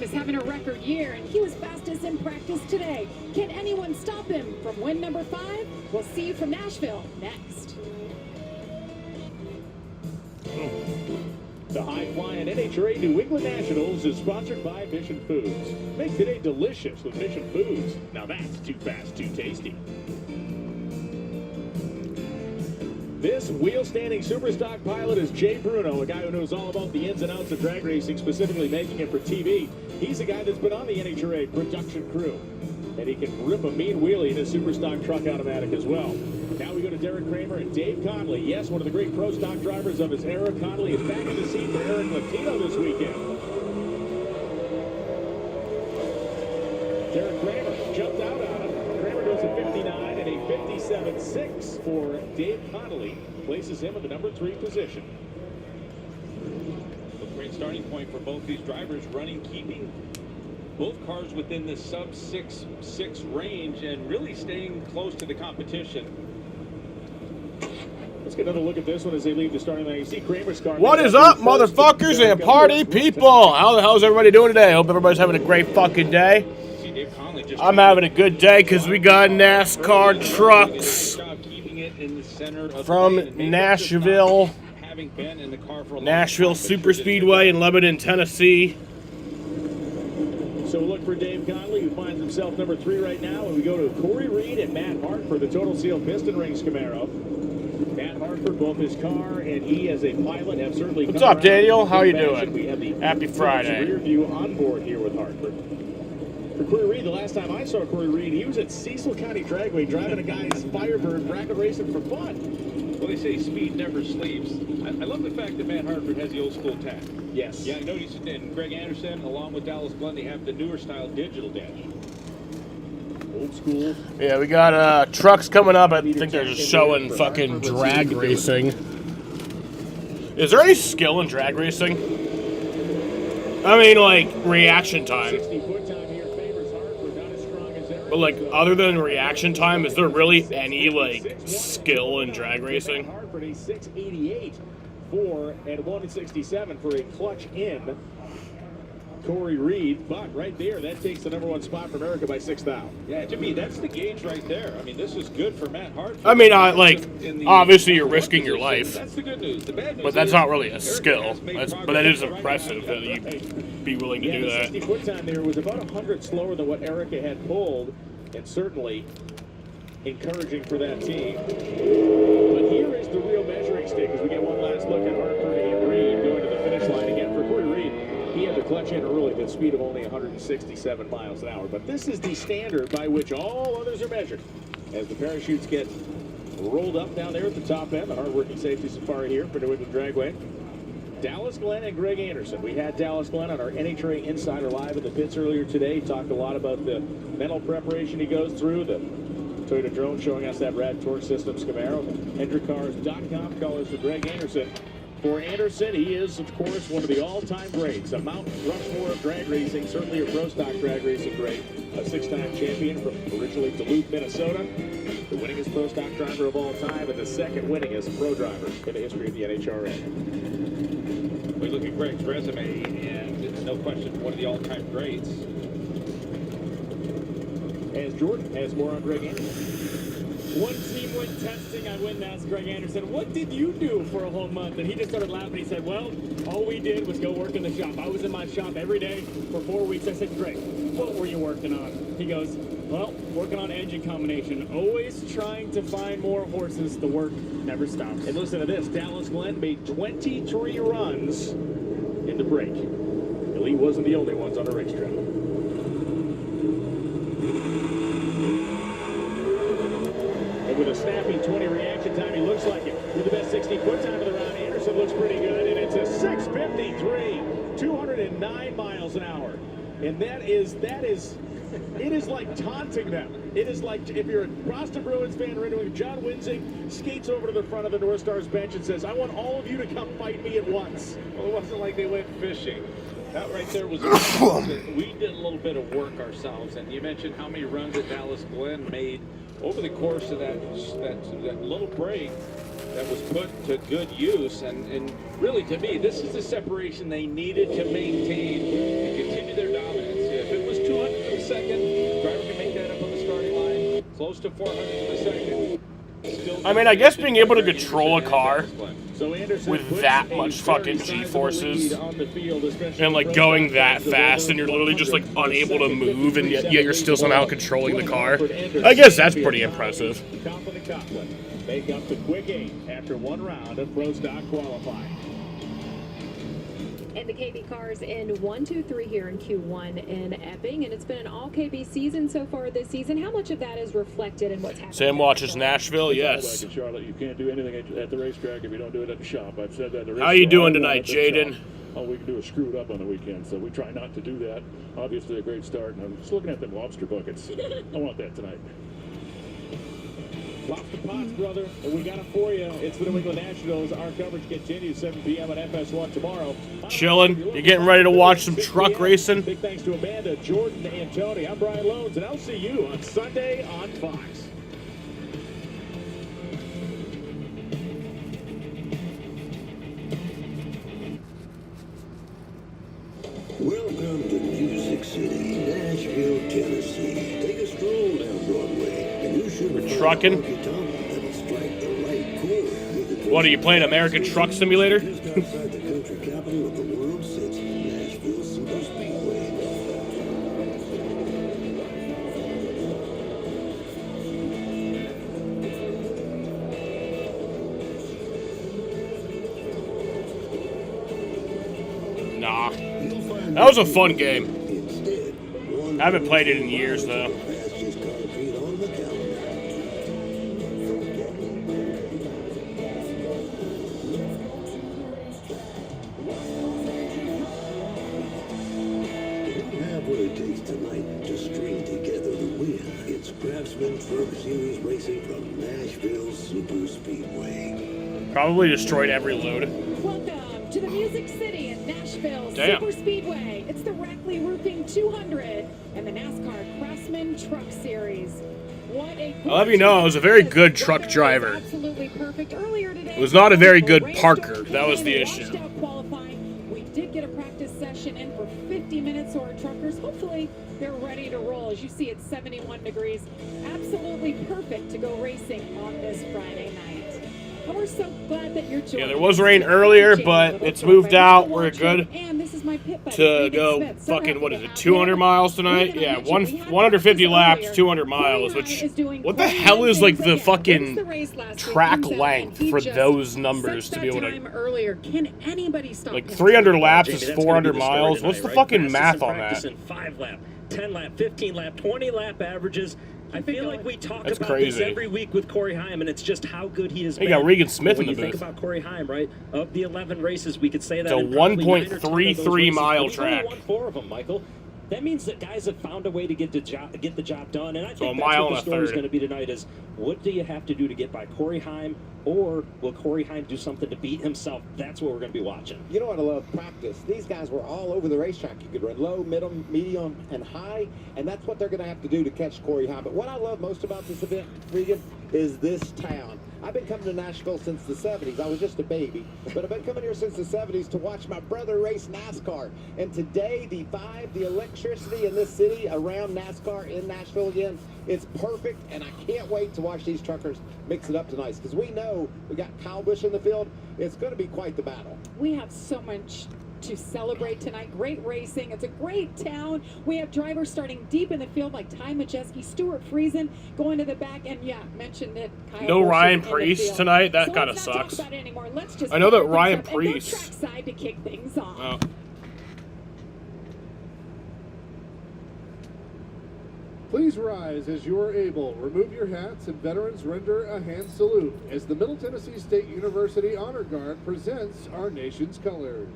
is having a record year, and he was fastest in practice today. Can anyone stop him from win number 5? We'll see you from Nashville next. The high-flying NHRA New England Nationals is sponsored by Mission Foods. Make today delicious with Mission Foods. Now that's too fast, too tasty. This wheel-standing superstock pilot is Jay Bruno, a guy who knows all about the ins and outs of drag racing, specifically making it for TV. He's a guy that's been on the NHRA production crew, and he can rip a mean wheelie in a superstock truck automatic as well. Now we go to Derek Kramer and Dave Conley. Yes, one of the great pro stock drivers of his era. Conley is back in the seat for Eric Latino this weekend. Derek Kramer jumped out on him. Kramer goes a 59 and a 57.6 for Dave Conley. Places him in the number 3 position. A great starting point for both these drivers, keeping both cars within the sub 6.6 range and really staying close to the competition. Let's get another look at this one as they leave the starting line. You see Kramer's car. What is up, motherfuckers and party people? How the hell is everybody doing today? I hope everybody's having a great fucking day. I'm having a good day because we got NASCAR trucks from Nashville, Nashville Superspeedway in Lebanon, Tennessee. So we'll look for Dave Conley, who finds himself number 3 right now, and we go to Corey Reed and Matt Hart for the Total Seal Piston Rings Camaro. Matt Hartford, both his car and he as a pilot have certainly. What's up, Daniel? How are you doing? We have the Happy Friday. Rear view on board here with Hartford. For Corey Reed, the last time I saw Corey Reed, he was at Cecil County Dragway driving a guy's Firebird bracket racing for fun. Well, they say speed never sleeps. I love the fact that Matt Hartford has the old school tag. Yes. Yeah, I noticed and Greg Anderson, along with Dallas Glenn, they have the newer style digital dash. Old school. Yeah, we got trucks coming up. I think they're just showing fucking drag racing. Is there any skill in drag racing? I mean, like, reaction time. But, like, other than reaction time, is there really any, like, skill in drag racing? Hartford, a 688 4 and 167 for a clutch in. Corey Reed, but right there, that takes the number 1 spot for America by 6 thou. Yeah, to me, that's the gauge right there. I mean, this is good for Matt Hartford. I mean, obviously you're risking your life. That's the good news. The bad news but that's not really a skill. But that is impressive that you'd be willing to do that. The 60-foot time there was about 100 slower than what Erica had pulled, and certainly encouraging for that team. But here is the real measuring stick as we get one last look at Hartford and Reed going to the finish line again. For Corey Reed, he had the clutch in early with a speed of only 167 miles an hour. But this is the standard by which all others are measured. As the parachutes get rolled up down there at the top end, the hard-working safety safari here for New England Dragway. Dallas Glenn and Greg Anderson. We had Dallas Glenn on our NHRA Insider Live in the pits earlier today. Talked a lot about the mental preparation he goes through, the Toyota drone showing us that Rad Torque Systems Camaro. HendrickCars.com colors for Greg Anderson. For Anderson, he is, of course, one of the all-time greats. A Mount Rushmore of drag racing, certainly a pro stock drag racing great. A 6-time champion from originally Duluth, Minnesota. The winningest pro stock driver of all time and the second winningest pro driver in the history of the NHRA. We look at Greg's resume, and no question, one of the all-time greats. As Jordan has more on Greg Anderson. One team went testing, I went and asked Greg Anderson, what did you do for a whole month? And he just started laughing. He said, well, all we did was go work in the shop. I was in my shop every day for 4 weeks. I said, Greg, what were you working on? He goes, well, working on engine combination. Always trying to find more horses. The work never stops. And listen to this. Dallas Glenn made 23 runs in the break. Well, he wasn't the only ones on the racetrack. With a snappy 20 reaction time, he looks like it. With the best 60-foot time of the round, Anderson looks pretty good, and it's a 6:53, 209 miles an hour. And it is like taunting them. It is like if you're a Boston Bruins fan or anyone, John Winzig skates over to the front of the North Stars bench and says, I want all of you to come fight me at once. Well, it wasn't like they went fishing. That right there was we did a little bit of work ourselves, and you mentioned how many runs that Dallas Glenn made over the course of that little break that was put to good use, and really to me this is the separation they needed to maintain and continue their dominance. close to 400 per second. Still I mean, I guess being able to control a car So Anderson with puts that a much very fucking sizable G-forces lead on the field, especially and like going that fast and you're literally just like unable to move and yet you're still somehow controlling the car. I guess that's pretty impressive. Coughlin make up the quick 8 after one round of Pro Stock qualifying. And the KB cars in 1, 2, 3 here in Q1 in Epping, and it's been an all KB season so far this season. How much of that is reflected in what's happening? Sam watches Nashville, yes. Like in Charlotte, you can't do anything at the racetrack if you don't do it at the shop. I've said that. How you doing tonight, Jaden? All we can do is screw it up on the weekend, so we try not to do that. Obviously, a great start, and I'm just looking at them lobster buckets. I want that tonight. Lobster pots, brother, and we got it for you. It's the New England Nationals. Our coverage continues 7 p.m. on FS1 tomorrow. Chilling. You getting ready to watch some truck racing? Big thanks to Amanda, Jordan, and Tony. I'm Brian Loans, and I'll see you on Sunday on Fox. Welcome to Music City, Nashville, Tennessee. Take a stroll down Broadway, and you should We're trucking. What, are you playing American Truck Simulator? Just outside the country capital of the world sits Nashville Superspeedway. Nah. That was a fun game. I haven't played it in years, though. Fastest concrete on the calendar. You have what it takes tonight to string together the win. It's Craftsman Truck Series racing from Nashville Superspeedway. Probably destroyed every load. Welcome to the Music City at Nashville Damn. Super Speedway. It's the Rackley Roofing 200 and the NASCAR Craftsman Truck Series. What a I'll have you know, I was a very good truck driver. Absolutely perfect. Earlier today, It was not a very good parker. That was the issue. Washed out qualifying. We did get a practice session in for 50 minutes, so our truckers, hopefully, they're ready to roll. As you see, it's 71 degrees. Absolutely perfect to go racing on this Friday night. And we're so glad that you're joining. Yeah, there was rain earlier, but it's moved out. We're good And this is my pit buddy, to David go Smith. So fucking, happy what to is it, have 200 you. miles tonight? Yeah, 150 laps, 200 miles, which, what the hell is like the fucking track length for those numbers to be able to, Earlier. Can anybody stop like him? 300 laps is Jamie, that's 400 gonna be the story miles? tonight, What's the right? fucking Fastest math in on practice that? in 5 lap, 10 lap, 15 lap, 20 lap averages. I feel like we talk That's about crazy. this every week with Corey Haim, and it's just how good he is. He got Regan Smith in the When you booth. think about Corey Haim, right? Of the 11 races, we could say that It's a in probably 9 or 10 of those 1.33 races, mile but he's only track. won 4 of them, Michael. That means that guys have found a way to get the job done, and I So think a that's mile what the and a story is third. going to be tonight: is what do you have to do to get by Corey Haim, or will Corey Haim do something to beat himself? That's what we're going to be watching. You know what I love? Practice. These guys were all over the racetrack. You could run low, medium, and high, and that's what they're going to have to do to catch Corey Haim. But what I love most about this event, Regan, is this town. I've been coming to Nashville since the 70s. I was just a baby, but I've been coming here since the 70s to watch my brother race NASCAR. And today, the vibe, the electricity in this city around NASCAR in Nashville again, it's perfect, and I can't wait to watch these truckers mix it up tonight, because we know we got Kyle Busch in the field. It's going to be quite the battle. We have so much to celebrate tonight. Great racing. It's a great town. We have drivers starting deep in the field like Ty Majeski, Stuart Friesen going to the back, and mentioned that Kyle No Busch Ryan is in the Preece field. tonight? That So kinda let's not talk sucks. about it anymore. Let's just I know that fire things Ryan up and go Preece- trackside to kick things off. Oh. Please rise as you are able. Remove your hats and veterans render a hand salute as the Middle Tennessee State University Honor Guard presents our nation's colors.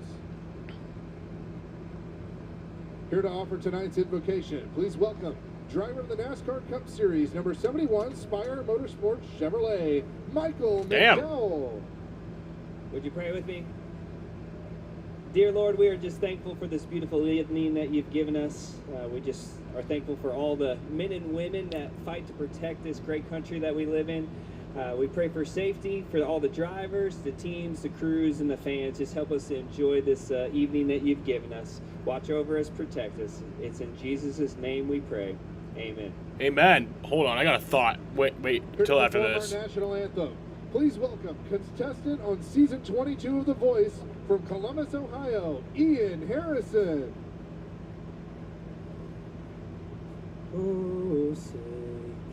Here to offer tonight's invocation, please welcome driver of the NASCAR Cup Series, number 71, Spire Motorsports Chevrolet, Michael Damn. McDowell. Would you pray with me? Dear Lord, we are just thankful for this beautiful evening that you've given us. We just are thankful for all the men and women that fight to protect this great country that we live in. We pray for safety for all the drivers, the teams, the crews, and the fans. Just help us to enjoy this evening that you've given us. Watch over us, protect us. It's in Jesus' name we pray. Amen. Amen. Hold on, I got a thought. Wait until after this. Our national anthem. Please welcome contestant on season 22 of The Voice from Columbus, Ohio, Ian Harrison. Oh, say,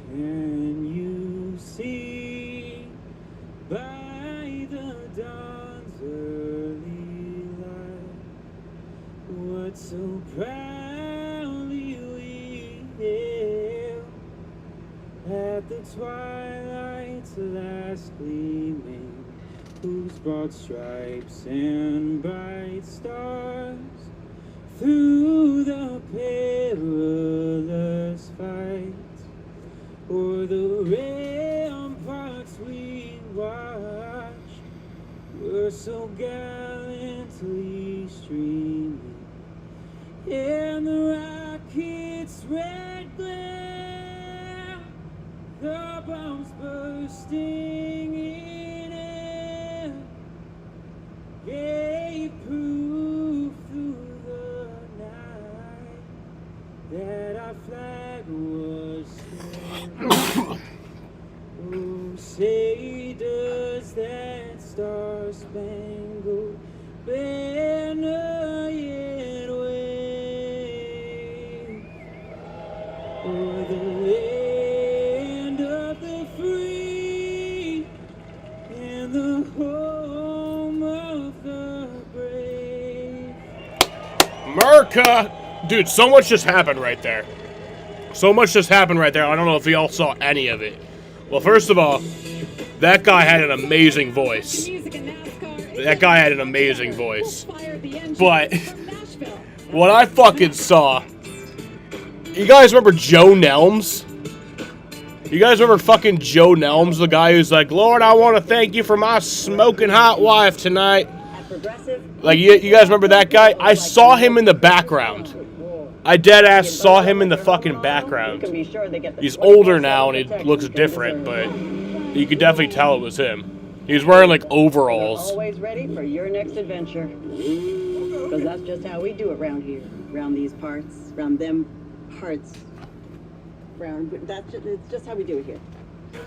can you see by the dawn's early light what so proudly we hailed at the twilight's last gleaming, whose broad stripes and bright stars through the perilous fight o'er the ramparts we watched were so gallantly streaming, and the rocket's red glare, the bombs bursting in air, gave proof through the night that our flag was still. Oh, say does that star-spangled banner yet wave o'er the land of the free and the home of the brave. America! Dude, so much just happened right there. So much just happened right there. I don't know if y'all saw any of it. Well, first of all, that guy had an amazing voice. That guy had an amazing voice. But what I fucking saw... You guys remember Joe Nelms? You guys remember fucking Joe Nelms, the guy who's like, Lord, I want to thank you for my smoking hot wife tonight. Like, you guys remember that guy? I saw him in the background. I deadass saw him in the fucking background. He's older now and he looks different, but you could definitely tell it was him. He was wearing like overalls. Always ready for your next adventure. Because that's just how we do around here. Around these parts, around them parts. It's just how we do it here.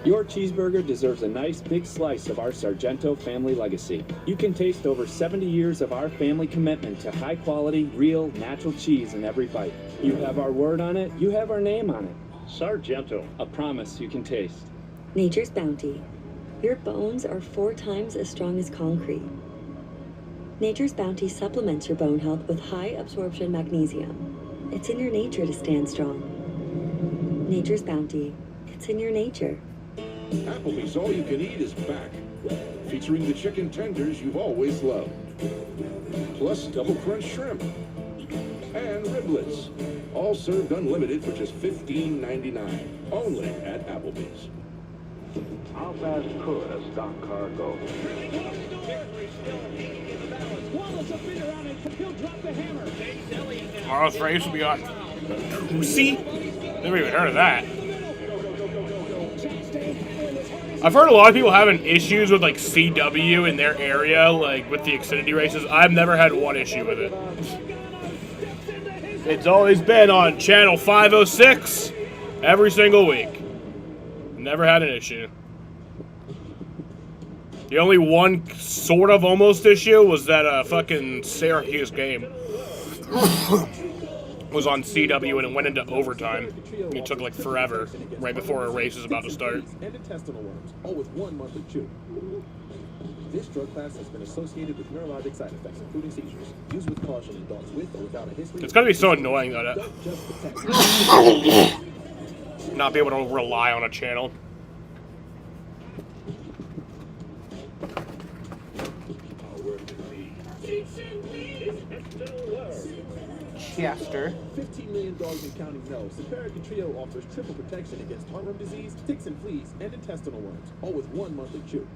Your cheeseburger deserves a nice big slice of our Sargento family legacy. You can taste over 70 years of our family commitment to high quality, real, natural cheese in every bite. You have our word on it, you have our name on it. Sargento, a promise you can taste. Nature's Bounty. Your bones are 4 times as strong as concrete. Nature's Bounty supplements your bone health with high absorption magnesium. It's in your nature to stand strong. Nature's Bounty. It's in your nature. Applebee's All You Can Eat is back, featuring the chicken tenders you've always loved, plus double crunch shrimp and riblets, all served unlimited for just $15.99, only at Applebee's. How fast could a stock car go? Tomorrow's race will be on Tuesday? Never even heard of that. I've heard a lot of people having issues with like CW in their area, like with the Xfinity races. I've never had one issue with it. It's always been on channel 506 every single week. Never had an issue. The only one sort of almost issue was that fucking Syracuse game was on CW and it went into overtime. It took like forever right before a race was about to start. And intestinal worms, all with 1 monthly chew. This drug class has been associated with neurologic side effects, including seizures. Used with caution in adults with or without a history. It's gonna be so annoying though to not be able to rely on a channel. Chester. 15 million dogs and counting know. Simparica Trio offers triple protection against heartworm disease, ticks and fleas, and intestinal worms, all with 1 monthly chew.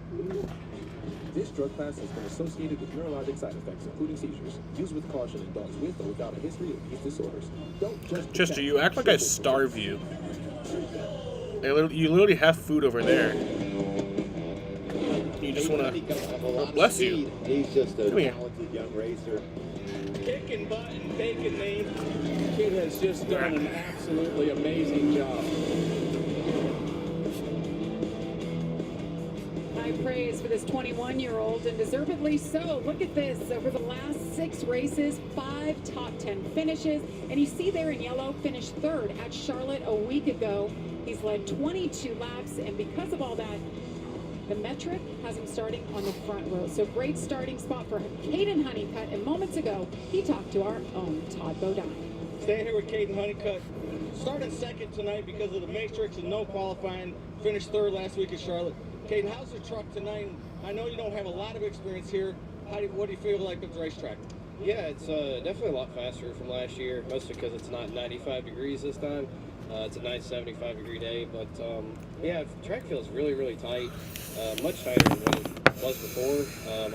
This drug class has been associated with neurologic side effects, including seizures. Used with caution in dogs with or without a history of these disorders. Don't just Chester, you act like I starve you. You literally have food over there. You just want to... Oh, bless you. He's just a Come here. talented young racer. kicking butt and taking names. Kid has just done an absolutely amazing job. High praise for this 21-year-old, and deservedly so. Look at this. Over the last 6 races, 5 top 10 finishes. And you see there in yellow, finished 3rd at Charlotte a week ago. He's led 22 laps, and because of all that, the metric has him starting on the front row. So great starting spot for Caden Honeycutt. And moments ago, he talked to our own Todd Bodine. Staying here with Caden Honeycutt. Started 2nd tonight because of the matrix and no qualifying. Finished 3rd last week at Charlotte. Caden, how's the truck tonight? I know you don't have a lot of experience here. What do you feel like with the racetrack? Yeah, it's definitely a lot faster from last year, mostly because it's not 95 degrees this time. It's a nice 75-degree day, but yeah, the track feels really, really tight, much tighter than what it was before.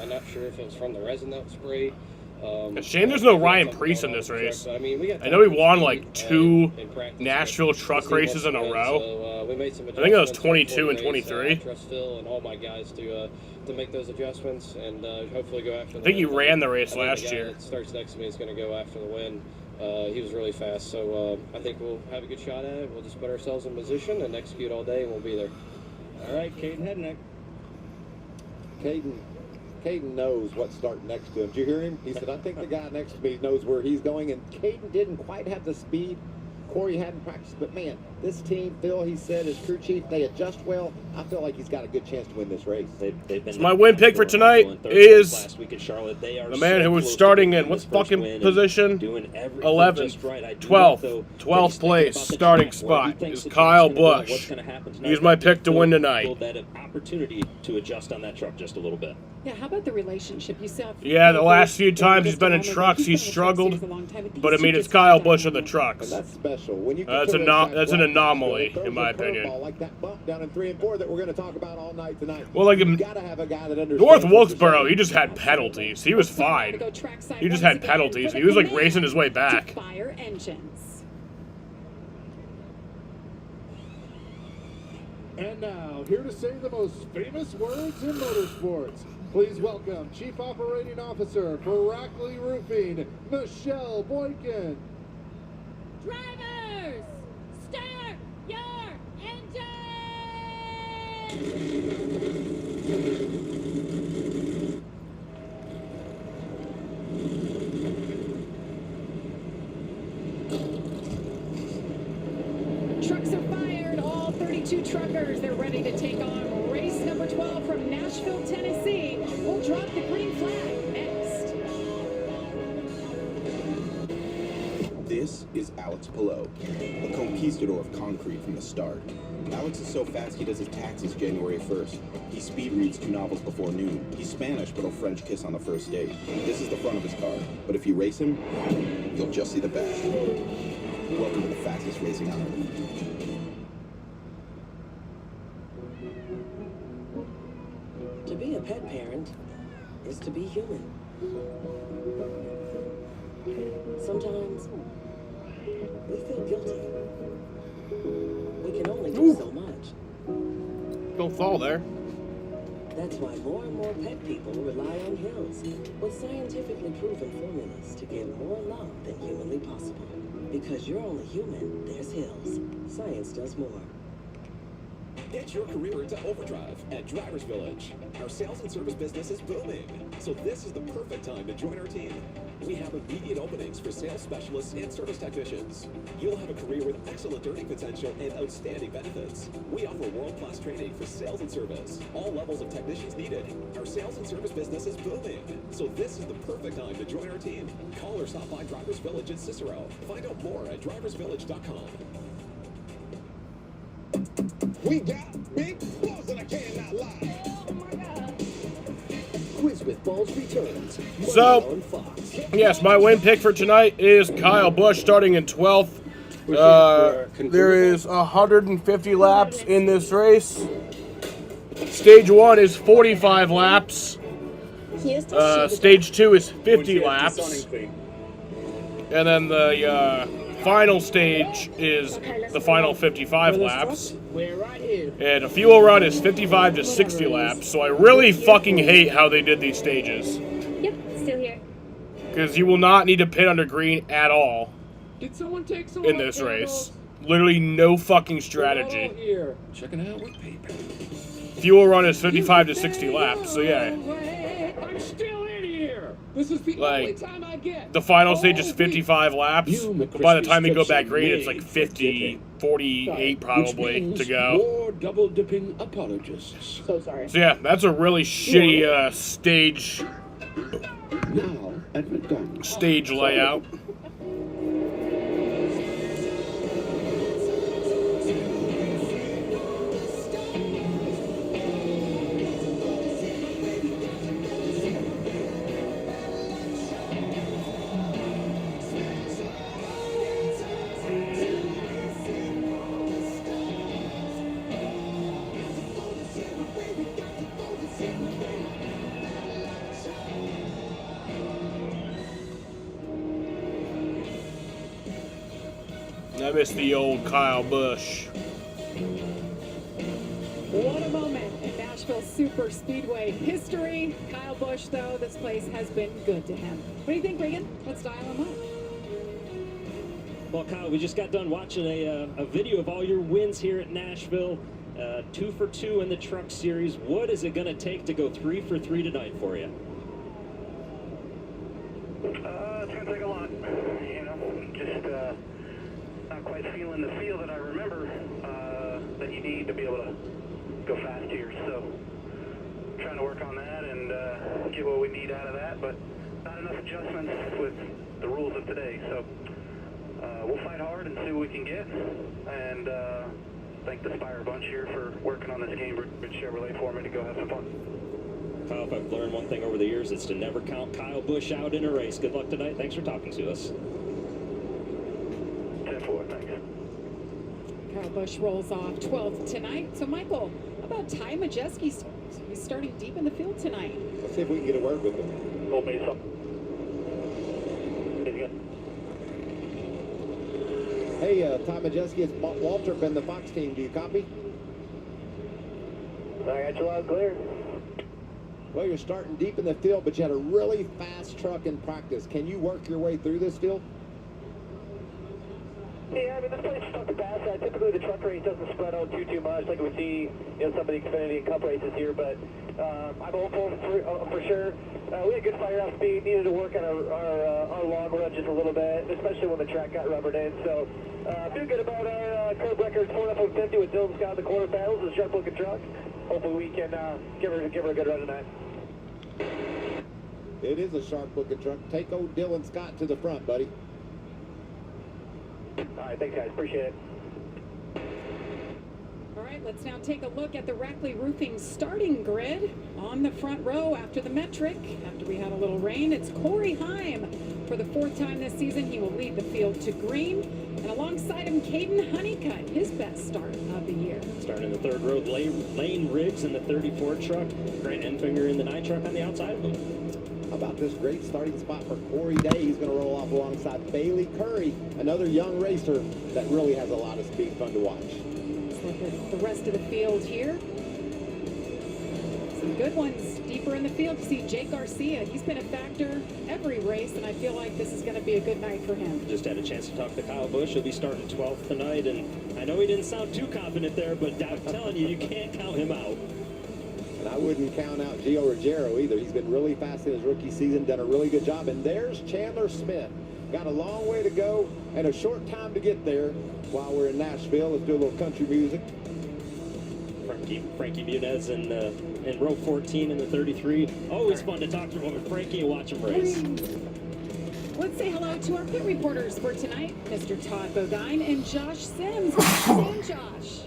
I'm not sure if it was from the resin that was sprayed. It's a shame there's no Ryan Preece in this race. I mean, I know he won like 2 Nashville truck races in a row. So, we made some I think it was 22 and 23. I trust Phil and all my guys to make those adjustments and hopefully go after the I think he win. ran the race I think last the guy year. that starts next to me is going to go after the win. He was really fast, so I think we'll have a good shot at it. We'll just put ourselves in position and execute all day, and we'll be there. All right, Caden Hednick. Caden knows what's starting next to him. Did you hear him? He said, I think the guy next to me knows where he's going. And Caden didn't quite have the speed Corey hadn't practiced. But, man, this team, Phil, he said, his crew chief, they adjust well. I feel like he's got a good chance to win this race. So my win pick for tonight is the man who was starting in what fucking position? 11th, 12th, 12th place starting spot is Kyle Busch. He's my pick to win tonight. That opportunity to adjust on that truck just a little bit. Yeah, how about the relationship? You saw. Yeah, the last few times he's been in trucks, he's struggled. But I mean, it's Kyle Busch in the trucks. That's special. When you That's an anomaly, in my opinion. Like that bump down in 3 and 4 that we're going to talk about all night tonight. Well, like you gotta have a guy that understands North Wilkesboro, he just had penalties. He was fine. He just had penalties. He was like racing his way back. Fire engines. And now, here to say the most famous words in motorsports, please welcome Chief Operating Officer for Rackley Roofing, Michelle Boykin. Drivers, start your Trucks are fired. All 32 truckers, they're ready to take on race number 12 from Nashville, Tennessee. We'll drop the green flag next. This is Alex Pillow, a conquistador of concrete from the start. Alex is so fast he does his taxes January 1st. He speed reads 2 novels before noon. He's Spanish, but he'll French kiss on the first date. This is the front of his car, but if you race him, you'll just see the back. Welcome to the fastest racing on earth. To be a pet parent is to be human. Sometimes we feel guilty. We can only do so much. Don't fall there. That's why more and more pet people rely on Hills with scientifically proven formulas to give more love than humanly possible. Because you're only human, there's Hills. Science does more. Get your career into overdrive at Drivers Village. Our sales and service business is booming, so this is the perfect time to join our team. We have immediate openings for sales specialists and service technicians. You'll have a career with excellent earning potential and outstanding benefits. We offer world-class training for sales and service. All levels of technicians needed. Our sales and service business is booming, so this is the perfect time to join our team. Call or stop by Drivers Village in Cicero. Find out more at driversvillage.com. We got big balls and I cannot lie. Oh my God. Quiz with Balls returns. So, yes, my win pick for tonight is Kyle Busch starting in 12th. There is 150 laps in this race. Stage 1 is 45 laps. Stage 2 is 50 laps. And then the final stage is the final 55 laps. And a fuel run is 55 to 60 laps. So I really fucking hate how they did these stages. Yep, still here. Because you will not need to pit under green at all Did someone take some in this race. Literally no fucking strategy. Here. Checking out with PayPal. Fuel run is 55 to 60 laps, so yeah. I'm still in here. This is the only time I get. The final stage is 55 laps, but by the time you go back green, it's like 50, 48 probably to go. More double dipping apologists. So sorry. So yeah, that's a really shitty stage Now at McDonald's. stage layout. I miss the old Kyle Busch. What a moment in Nashville Super Speedway history. Kyle Busch, though, this place has been good to him. What do you think, Regan? Let's dial him up. Well, Kyle, we just got done watching a video of all your wins here at Nashville. 2 for 2 in the Truck Series. What is it going to take to go 3 for 3 tonight for you? It's going to take a lot. You know, just not quite feeling the feel that I remember that you need to be able to go fast here. So trying to work on that and get what we need out of that, but not enough adjustments with the rules of today. So we'll fight hard and see what we can get. And thank the Spire bunch here for working on this Cambridge Chevrolet for me to go have some fun. Kyle, if I've learned one thing over the years, it's to never count Kyle Busch out in a race. Good luck tonight. Thanks for talking to us. 10-4, thanks. Kyle Busch rolls off 12th tonight. So, Michael, how about Ty Majeski? He's starting deep in the field tonight. Let's see if we can get a word with him. Told me something. Hey, Ty Majeski, it's Walter in the Fox team. Do you copy? I got you loud and clear. Well, you're starting deep in the field, but you had a really fast truck in practice. Can you work your way through this field? Yeah, I mean, this place is tough to pass. Typically, the truck race doesn't spread out too much like we see, some of the Xfinity and Cup races here, but I'm hopeful for sure. We had good fire-off speed, needed to work on our long run just a little bit, especially when the track got rubbered in. So, feel good about our curb record 4F50 with Dylan Scott in the quarterfinals. It's a sharp-looking truck. Hopefully, we can give her a good run tonight. It is a sharp-looking truck. Take old Dylan Scott to the front, buddy. All right, thanks, guys. Appreciate it. All right, let's now take a look at the Rackley Roofing starting grid. On the front row after the metric, after we had a little rain, it's Corey Heim. For the 4th time this season, he will lead the field to green. And alongside him, Caden Honeycutt, his best start of the year. Starting in the 3rd row, Lane Riggs in the 34 truck. Grant Enfinger in the 9 truck on the outside of him. How about this great starting spot for Corey Day? He's going to roll off alongside Bailey Curry, another young racer that really has a lot of speed, fun to watch. Let's look at the rest of the field here. Some good ones deeper in the field. You see Jake Garcia. He's been a factor every race, and I feel like this is going to be a good night for him. Just had a chance to talk to Kyle Busch. He'll be starting 12th tonight, and I know he didn't sound too confident there, but I'm telling you, you can't count him out. And I wouldn't count out Gio Ruggiero either. He's been really fast in his rookie season, done a really good job. And there's Chandler Smith. Got a long way to go and a short time to get there. While we're in Nashville, let's do a little country music. Frankie Muniz in row 14 in the 33. Always fun to talk to Frankie and watch him race. Let's say hello to our pit reporters for tonight, Mr. Todd Bodine and Josh Sims. And Josh.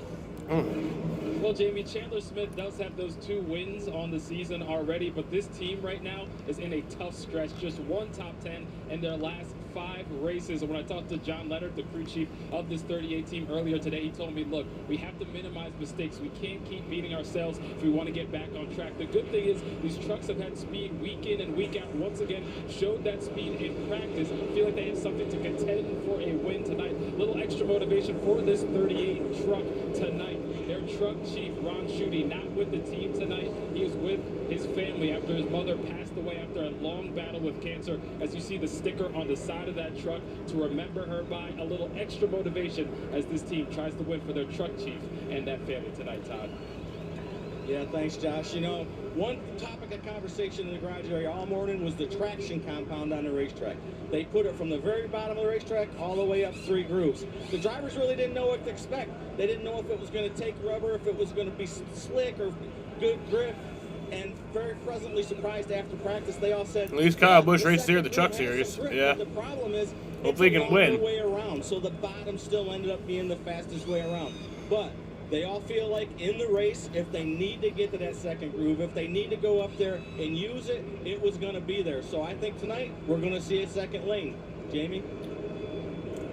Well, Jamie, Chandler Smith does have those 2 wins on the season already, but this team right now is in a tough stretch. Just 1 top 10 in their last 5 races. And when I talked to John Leonard, the crew chief of this 38 team earlier today, he told me, look, we have to minimize mistakes. We can't keep beating ourselves if we want to get back on track. The good thing is these trucks have had speed week in and week out. Once again, showed that speed in practice. I feel like they have something to contend for a win tonight. Little extra motivation for this 38 truck tonight. their truck chief, Ron Schutte, not with the team tonight. He is with his family after his mother passed away after a long battle with cancer. As you see the sticker on the side of that truck to remember her by, a little extra motivation as this team tries to win for their truck chief and that family tonight, Todd. Yeah, thanks, Josh. You know, one topic of conversation in the garage area all morning was the traction compound on the racetrack. They put it from the very bottom of the racetrack all the way up 3 grooves. The drivers really didn't know what to expect. They didn't know if it was going to take rubber, if it was going to be slick or good grip. And very pleasantly surprised after practice, they all said, at least Kyle Busch raced here at the Truck Series. Yeah. The problem is, hopefully he can win. Way around, so the bottom still ended up being the fastest way around. But they all feel like in the race, if they need to get to that second groove, if they need to go up there and use it, it was going to be there. So I think tonight we're going to see a second lane. Jamie?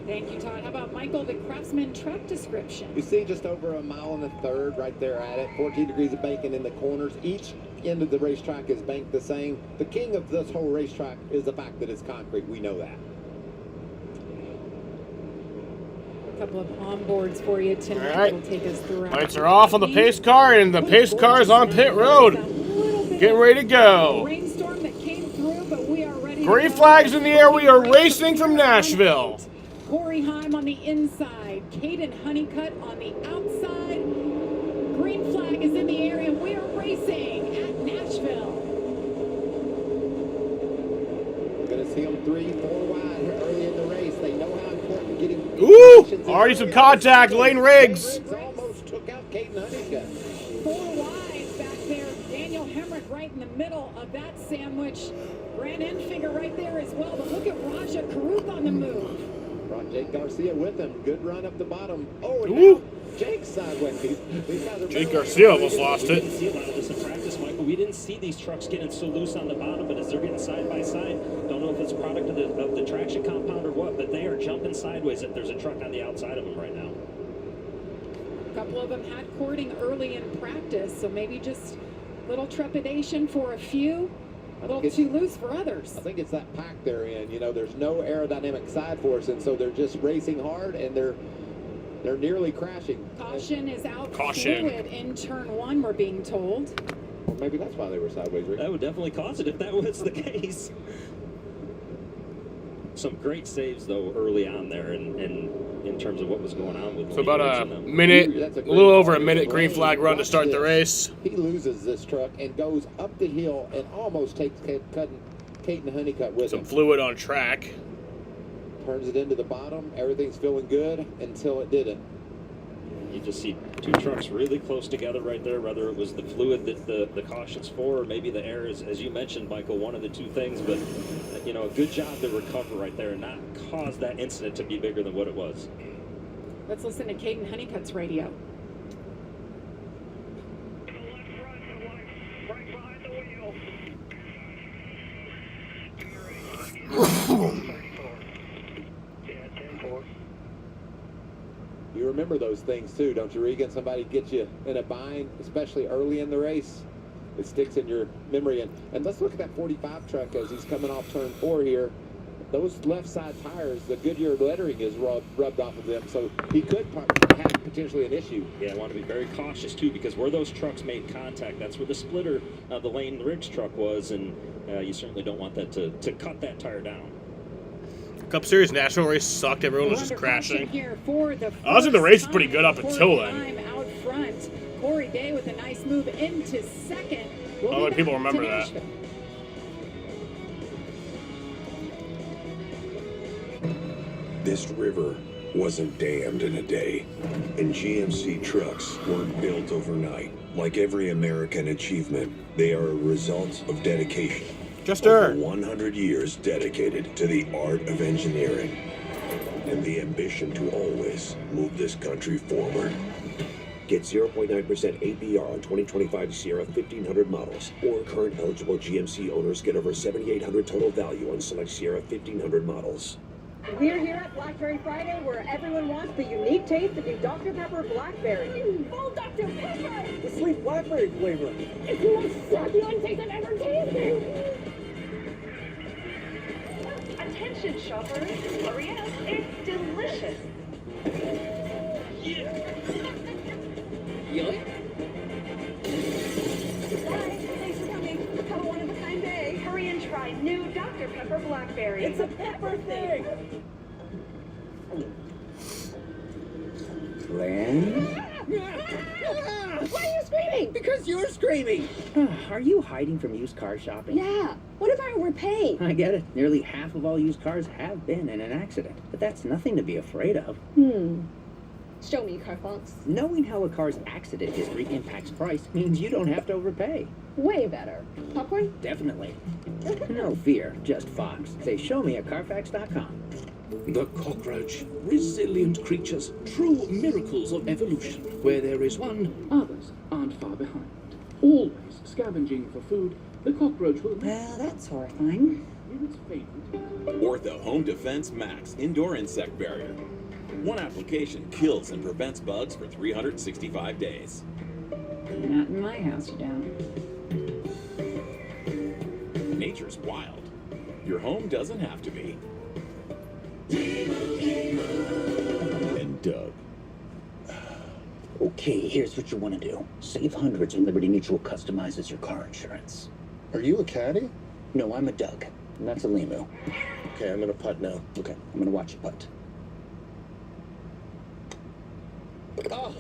Thank you, Todd. How about Michael, the Craftsman truck description? You see just over 1 1/3 miles right there at it. 14 degrees of banking in the corners. Each end of the racetrack is banked the same. The king of this whole racetrack is the fact that it's concrete. We know that. A couple of onboards for you tonight. All right. That'll take us through. Lights are off on the pace car, and the pace car is on pit road. Getting ready to go. Rainstorm that came through, but we are ready. Green flags in the air. We are racing from Nashville. Corey Heim on the inside. Caden Honeycutt on the outside. Green flag is in the air, and we are racing at Nashville. We're going to see them 3, 4 wide here early in the race. They know how important getting. Ooh, already some contact. Lane Riggs. Almost took out Caden Honeycutt. 4 wide back there. Daniel Hemrick right in the middle of that sandwich. Grant Enfinger right there as well. But look at Raja Karuth on the move. Brought Jake Garcia with him. Good run up the bottom. Oh, and Ooh. now Jake's sideways. These guys are Jake Garcia almost lost it. We didn't see a lot of this in practice, Michael. We didn't see these trucks getting so loose on the bottom, but as they're getting side by side, don't know if it's a product of the traction compound or what, but they are jumping sideways if there's a truck on the outside of them right now. A couple of them had cording early in practice, so maybe just a little trepidation for a few. A little too loose for others. I think it's that pack they're in. You know, there's no aerodynamic side force, and so they're just racing hard, and they're nearly crashing. Caution is out. Caution. Fluid in turn 1, we're being told. Or maybe that's why they were sideways, Rick. That would definitely cause it if that was the case. Some great saves, though, early on there, and in terms of what was going on with. So about a minute, a little over a minute green flag run to start the race. He loses this truck and goes up the hill and almost takes Caden Honeycutt with him. Some fluid on track. Turns it into the bottom. Everything's feeling good until it didn't. You just see 2 trucks really close together right there, whether it was the fluid that the caution's for, or maybe the air is, as you mentioned, Michael, one of the 2 things. But, you know, a good job to recover right there and not cause that incident to be bigger than what it was. Let's listen to Caden Honeycutt's radio. You remember those things too, don't you, Regan? Somebody gets you in a bind, especially early in the race. It sticks in your memory. And let's look at that 45 truck as he's coming off turn 4 here. Those left side tires, the Goodyear lettering is rubbed off of them, so he could have potentially an issue. Yeah, I want to be very cautious too, because where those trucks made contact, that's where the splitter of the Lane Riggs truck was, and you certainly don't want that to cut that tire down. Cup Series Nashville race sucked. Everyone was just crashing. Here for the Honestly, the race was pretty good up until then. Out front, Corey Day with a nice move into second. I'll let people remember that. This river wasn't dammed in a day, and GMC trucks weren't built overnight. Like every American achievement, they are a result of dedication. Just over 100 years dedicated to the art of engineering and the ambition to always move this country forward. Get 0.9% APR on 2025 Sierra 1500 models, or current eligible GMC owners get over $7,800 total value on select Sierra 1500 models. We're here at Blackberry Friday, where everyone wants the unique taste of the Dr. Pepper Blackberry. Full Dr. Pepper! The sweet blackberry flavor. It's the most succulent taste I've ever tasted! Attention shoppers, hurry up, it's delicious. birthday! Glenn? Why are you screaming? Because you're screaming! Are you hiding from used car shopping? Yeah. What if I overpay? I get it. Nearly half of all used cars have been in an accident. But that's nothing to be afraid of. Show me, Carfax. Knowing how a car's accident history impacts price means you don't have to overpay. Way better. Popcorn? Definitely. No fear, just Fox. Say show me at Carfax.com. The cockroach, resilient creatures, true miracles of evolution. Where there is one, others aren't far behind. Always scavenging for food, the cockroach will... Well, that's horrifying. Its favorite. Ortho Home Defense Max Indoor Insect Barrier. One application kills and prevents bugs for 365 days. Not in my house, you don't. Nature's wild. Your home doesn't have to be. And Doug. Okay, here's what you want to do. Save hundreds when Liberty Mutual customizes your car insurance. Are you a caddy? No, I'm a Doug. And that's a Limu. Okay, I'm gonna putt now. Okay, I'm gonna watch you putt. Oh.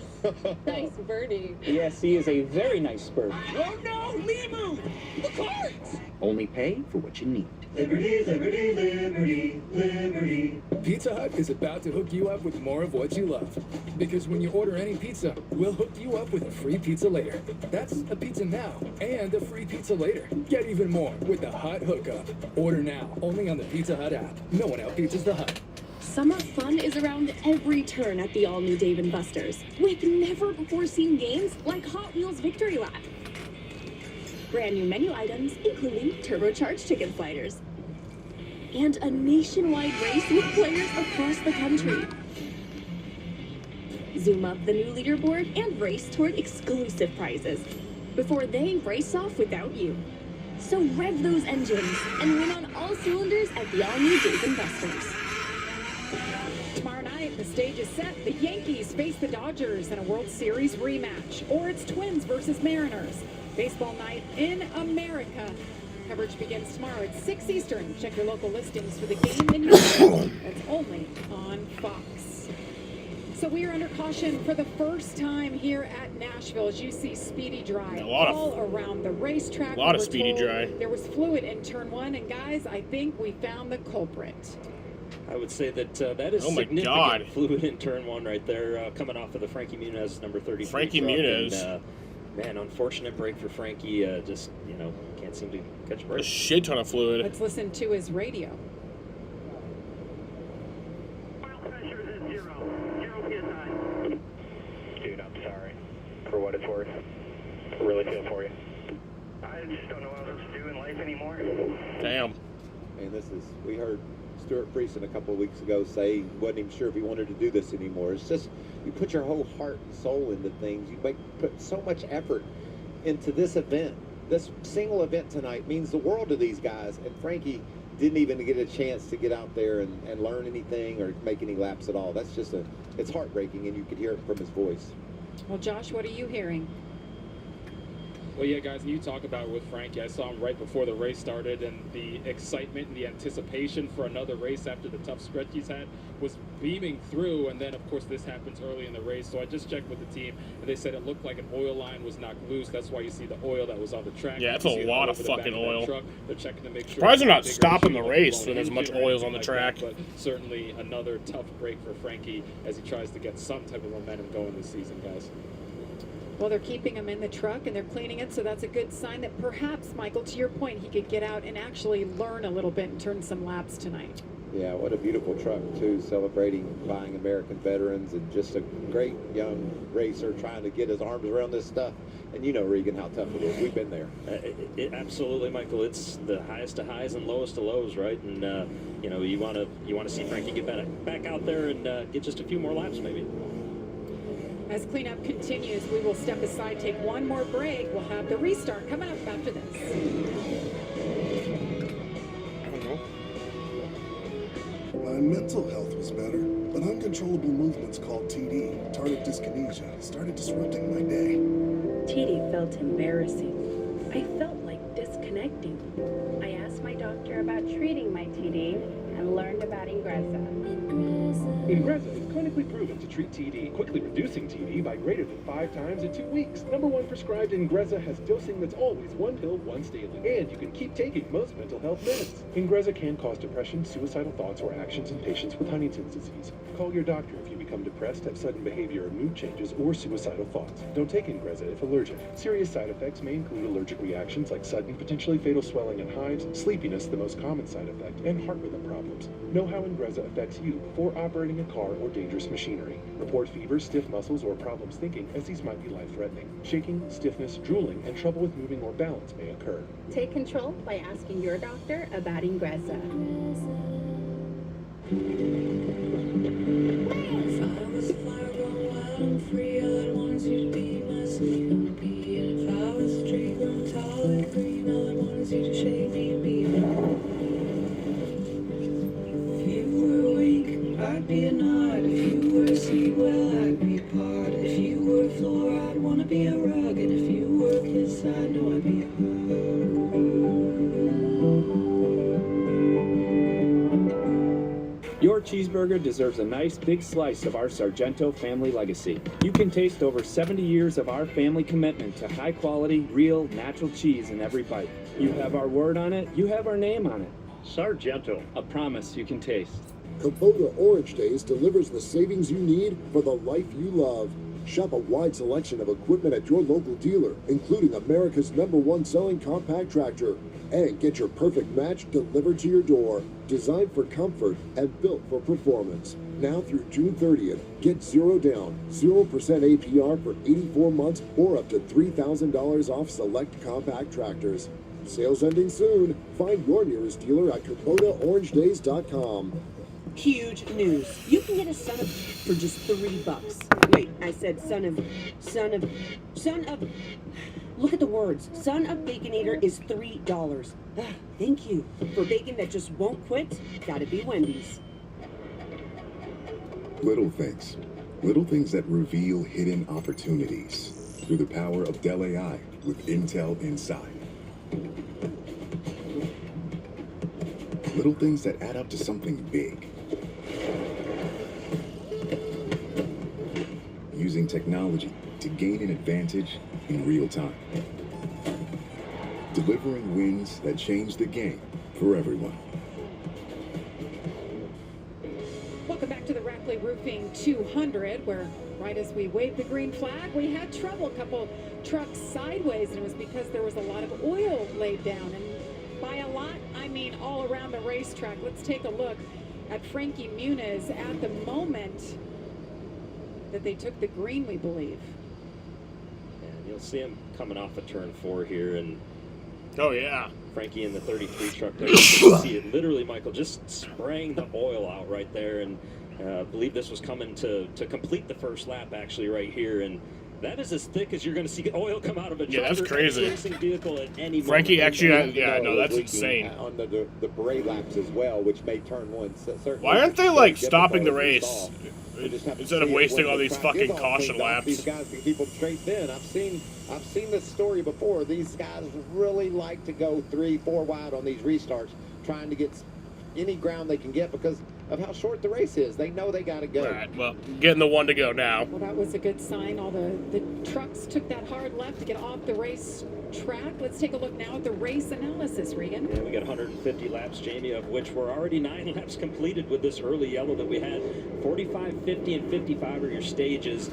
Nice birdie. Yes, he is a very nice bird. Oh no, Limu! The cards! Only pay for what you need. Liberty, liberty, liberty, liberty. Pizza Hut is about to hook you up with more of what you love. Because when you order any pizza, we'll hook you up with a free pizza later. That's a pizza now and a free pizza later. Get even more with the Hut Hookup. Order now, only on the Pizza Hut app. No one out-pizzas the Hut. Summer fun is around every turn at the all-new Dave & Buster's, with never-before-seen games like Hot Wheels Victory Lap. Brand new menu items, including turbocharged chicken sliders. And a nationwide race with players across the country. Zoom up the new leaderboard and race toward exclusive prizes before they race off without you. So rev those engines and win on all cylinders at the all-new Dave & Buster's. Tomorrow night, the stage is set. The Yankees face the Dodgers in a World Series rematch, or it's Twins versus Mariners. Baseball night in America. Coverage begins tomorrow at 6 Eastern. Check your local listings for the game in Nashville. That's only on Fox. So we are under caution for the first time here at Nashville as you see speedy dry all around the racetrack. A lot of speedy dry. There was fluid in turn 1, and guys, I think we found the culprit. I would say that that is significant fluid in turn 1 right there, coming off of the Frankie Muniz number 33. Frankie truck. Muniz. And, man, unfortunate break for Frankie. Just, can't seem to catch a break. A shit ton of fluid. Let's listen to his radio. Oil pressure is at 0 PSI. Dude, I'm sorry. For what it's worth. I really feel for you. I just don't know what else to do in life anymore. Damn. And we heard Stuart Prieston a couple of weeks ago say he wasn't even sure if he wanted to do this anymore. It's just, you put your whole heart and soul into things. You put so much effort into this event. This single event tonight means the world to these guys, and Frankie didn't even get a chance to get out there and learn anything or make any laps at all. That's just it's heartbreaking, and you could hear it from his voice. Well, Josh, what are you hearing? Well, yeah, guys, and you talk about with Frankie. I saw him right before the race started, and the excitement and the anticipation for another race after the tough stretch he's had was beaming through. And then, of course, this happens early in the race. So I just checked with the team, and they said it looked like an oil line was knocked loose. That's why you see the oil that was on the track. Yeah, that's a lot of fucking oil. They're checking to make sure. Surprised they're not stopping the race when as much oil's on the track. But certainly another tough break for Frankie as he tries to get some type of momentum going this season, guys. Well, they're keeping him in the truck and they're cleaning it, so that's a good sign that perhaps, Michael, to your point, he could get out and actually learn a little bit and turn some laps tonight. Yeah, what a beautiful truck, too, celebrating buying American veterans and just a great young racer trying to get his arms around this stuff. And you know, Regan, how tough it is. We've been there. Absolutely, Michael. It's the highest of highs and lowest of lows, right? And, you want to see Frankie get back out there and get just a few more laps, maybe. As cleanup continues, we will step aside, take one more break. We'll have the restart coming up after this. My mental health was better, but uncontrollable movements called TD, tardive dyskinesia, started disrupting my day. TD felt embarrassing. I felt like disconnecting. I asked my doctor about treating my TD, and learned about Ingrezza. Ingrezza is clinically proven to treat TD, quickly reducing TD by greater than 5 times in 2 weeks. #1 prescribed Ingrezza has dosing that's always 1 pill once daily, and you can keep taking most mental health meds. Ingrezza can cause depression, suicidal thoughts, or actions in patients with Huntington's disease. Call your doctor if you become depressed, have sudden behavior or mood changes, or suicidal thoughts. Don't take Ingrezza if allergic. Serious side effects may include allergic reactions like sudden, potentially fatal swelling and hives, sleepiness, the most common side effect, and heart rhythm problems. Know how Ingrezza affects you before operating a car or dangerous machinery. Report fever, stiff muscles, or problems thinking, as these might be life-threatening. Shaking, stiffness, drooling, and trouble with moving or balance may occur. Take control by asking your doctor about Ingrezza. I'd be a knot. If you were a seawell, I'd be a part. If you were a floor, I'd wanna be a rug. And if you were a kiss, I know I'd be a Your cheeseburger deserves a nice big slice of our Sargento family legacy. You can taste over 70 years of our family commitment to high quality, real, natural cheese in every bite. You have our word on it, you have our name on it. Sargento, a promise you can taste. Kubota Orange Days delivers the savings you need for the life you love. Shop a wide selection of equipment at your local dealer, including America's #1 selling compact tractor. And get your perfect match delivered to your door. Designed for comfort and built for performance. Now through June 30th, get 0 down, 0% APR for 84 months or up to $3,000 off select compact tractors. Sales ending soon. Find your nearest dealer at KubotaOrangeDays.com. Huge news. You can get a son of for just $3. Wait, I said son of. Look at the words. Son of Baconator is $3. Thank you. For bacon that just won't quit, gotta be Wendy's. Little things. Little things that reveal hidden opportunities through the power of Dell AI with Intel Inside. Little things that add up to something big. Using technology to gain an advantage in real time. Delivering wins that change the game for everyone. Welcome back to the Rackley Roofing 200, where right as we waved the green flag, we had trouble. A couple trucks sideways, and it was because there was a lot of oil laid down. And by a lot, I mean all around the racetrack. Let's take a look at Frankie Muniz at the moment that they took the green, we believe. And you'll see him coming off of turn 4 here, and oh yeah, Frankie in the 33 truck there. You can see it literally, Michael, just spraying the oil out right there, and I believe this was coming to complete the first lap actually right here, and that is as thick as you're going to see oil come out of a truck. Yeah, that's crazy. Racing vehicle at any Frankie moment. actually, no, that's insane. On the parade laps as well, which made turn 1 certainly. Why aren't they like stopping the race instead of wasting all these fucking caution laps? These guys can keep them straight thin. I've seen this story before. These guys really like to go 3-4 wide on these restarts, trying to get any ground they can get because of how short the race is. They know they got to go. All right, well, getting the 1 to go now. Well, that was a good sign. All the trucks took that hard left to get off the race track. Let's take a look now at the race analysis, Regan. Yeah, we got 150 laps, Jamie, of which were already 9 laps completed with this early yellow that we had. 45, 50, and 55 are your stages.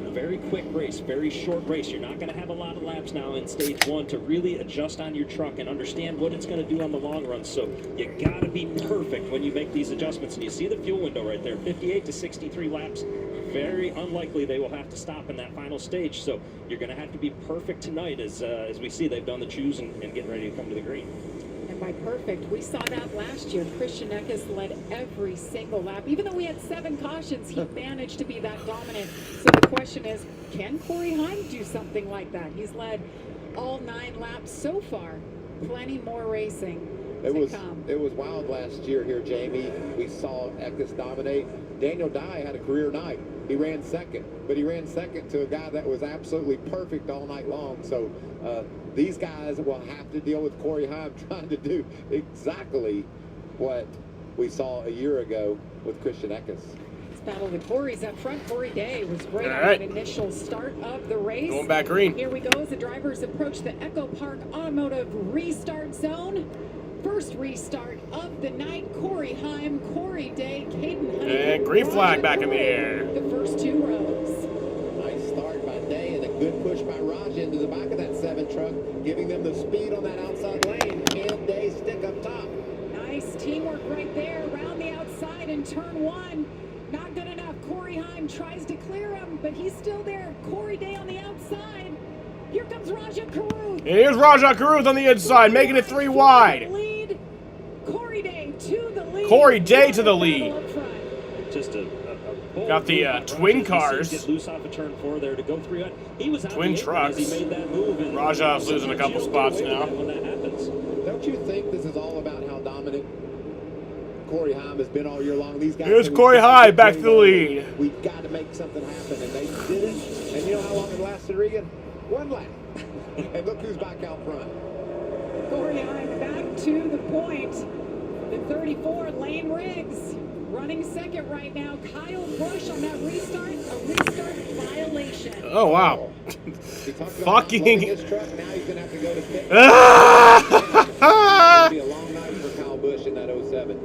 A very quick race, very short race. You're not going to have a lot of laps now in stage 1 to really adjust on your truck and understand what it's going to do on the long run. So you got to be perfect when you make these adjustments. And you see the fuel window right there, 58 to 63 laps. Very unlikely they will have to stop in that final stage. So you're going to have to be perfect tonight as we see they've done the choose and getting ready to come to the green. And by perfect, we saw that last year. Christian Eckes led every single lap. Even though we had 7 cautions, he managed to be that dominant. So the question is, can Corey Heim do something like that? He's led all 9 laps so far. Plenty more racing to come. It was wild last year here, Jamie. We saw Eckes dominate. Daniel Dye had a career night. He ran second, but he ran second to a guy that was absolutely perfect all night long. So these guys will have to deal with Corey Heim trying to do exactly what we saw a year ago with Christian Eckes. Battle of the Corys up front. Corey Day was great on right. that initial start of the race. Going back green. Here we go as the drivers approach the Echo Park Automotive restart zone. First restart of the night. Corey Heim, Corey Day, Caden Honey. And green flag back in the air. The first 2 rows. Nice start by Day and a good push by Raj into the back of that 7 truck, giving them the speed on that outside lane. Can Day stick up top? Nice teamwork right there around the outside in turn 1. Not good enough. Corey Heim tries to clear him, but he's still there. Corey Day on the outside. Here comes Raja Karuth. And here's Raja Karuth on the inside, making it 3 wide. Lead. Corey Day to the lead. Corey Day to the lead. Just a Got the twin cars. Get loose off of turn 4 there to go 3. He was Twin trucks. He made that move. And Raja's losing a couple spots now. When that happens. Don't you think this is all about how dominant Corey Heim has been all year long? These guys. Here's Corey Heim back to the lead. We've got to make something happen, and they did it. And you know how long it lasted, Regan? 1 lap. And look who's back out front. Corey Heim back to the point. The 34, Lane Riggs, running second right now. Kyle Busch on that restart, a restart violation. Oh, wow. Fucking. His truck, now he's going to have to go to pit. It'll be a long night for Kyle Busch in that 07.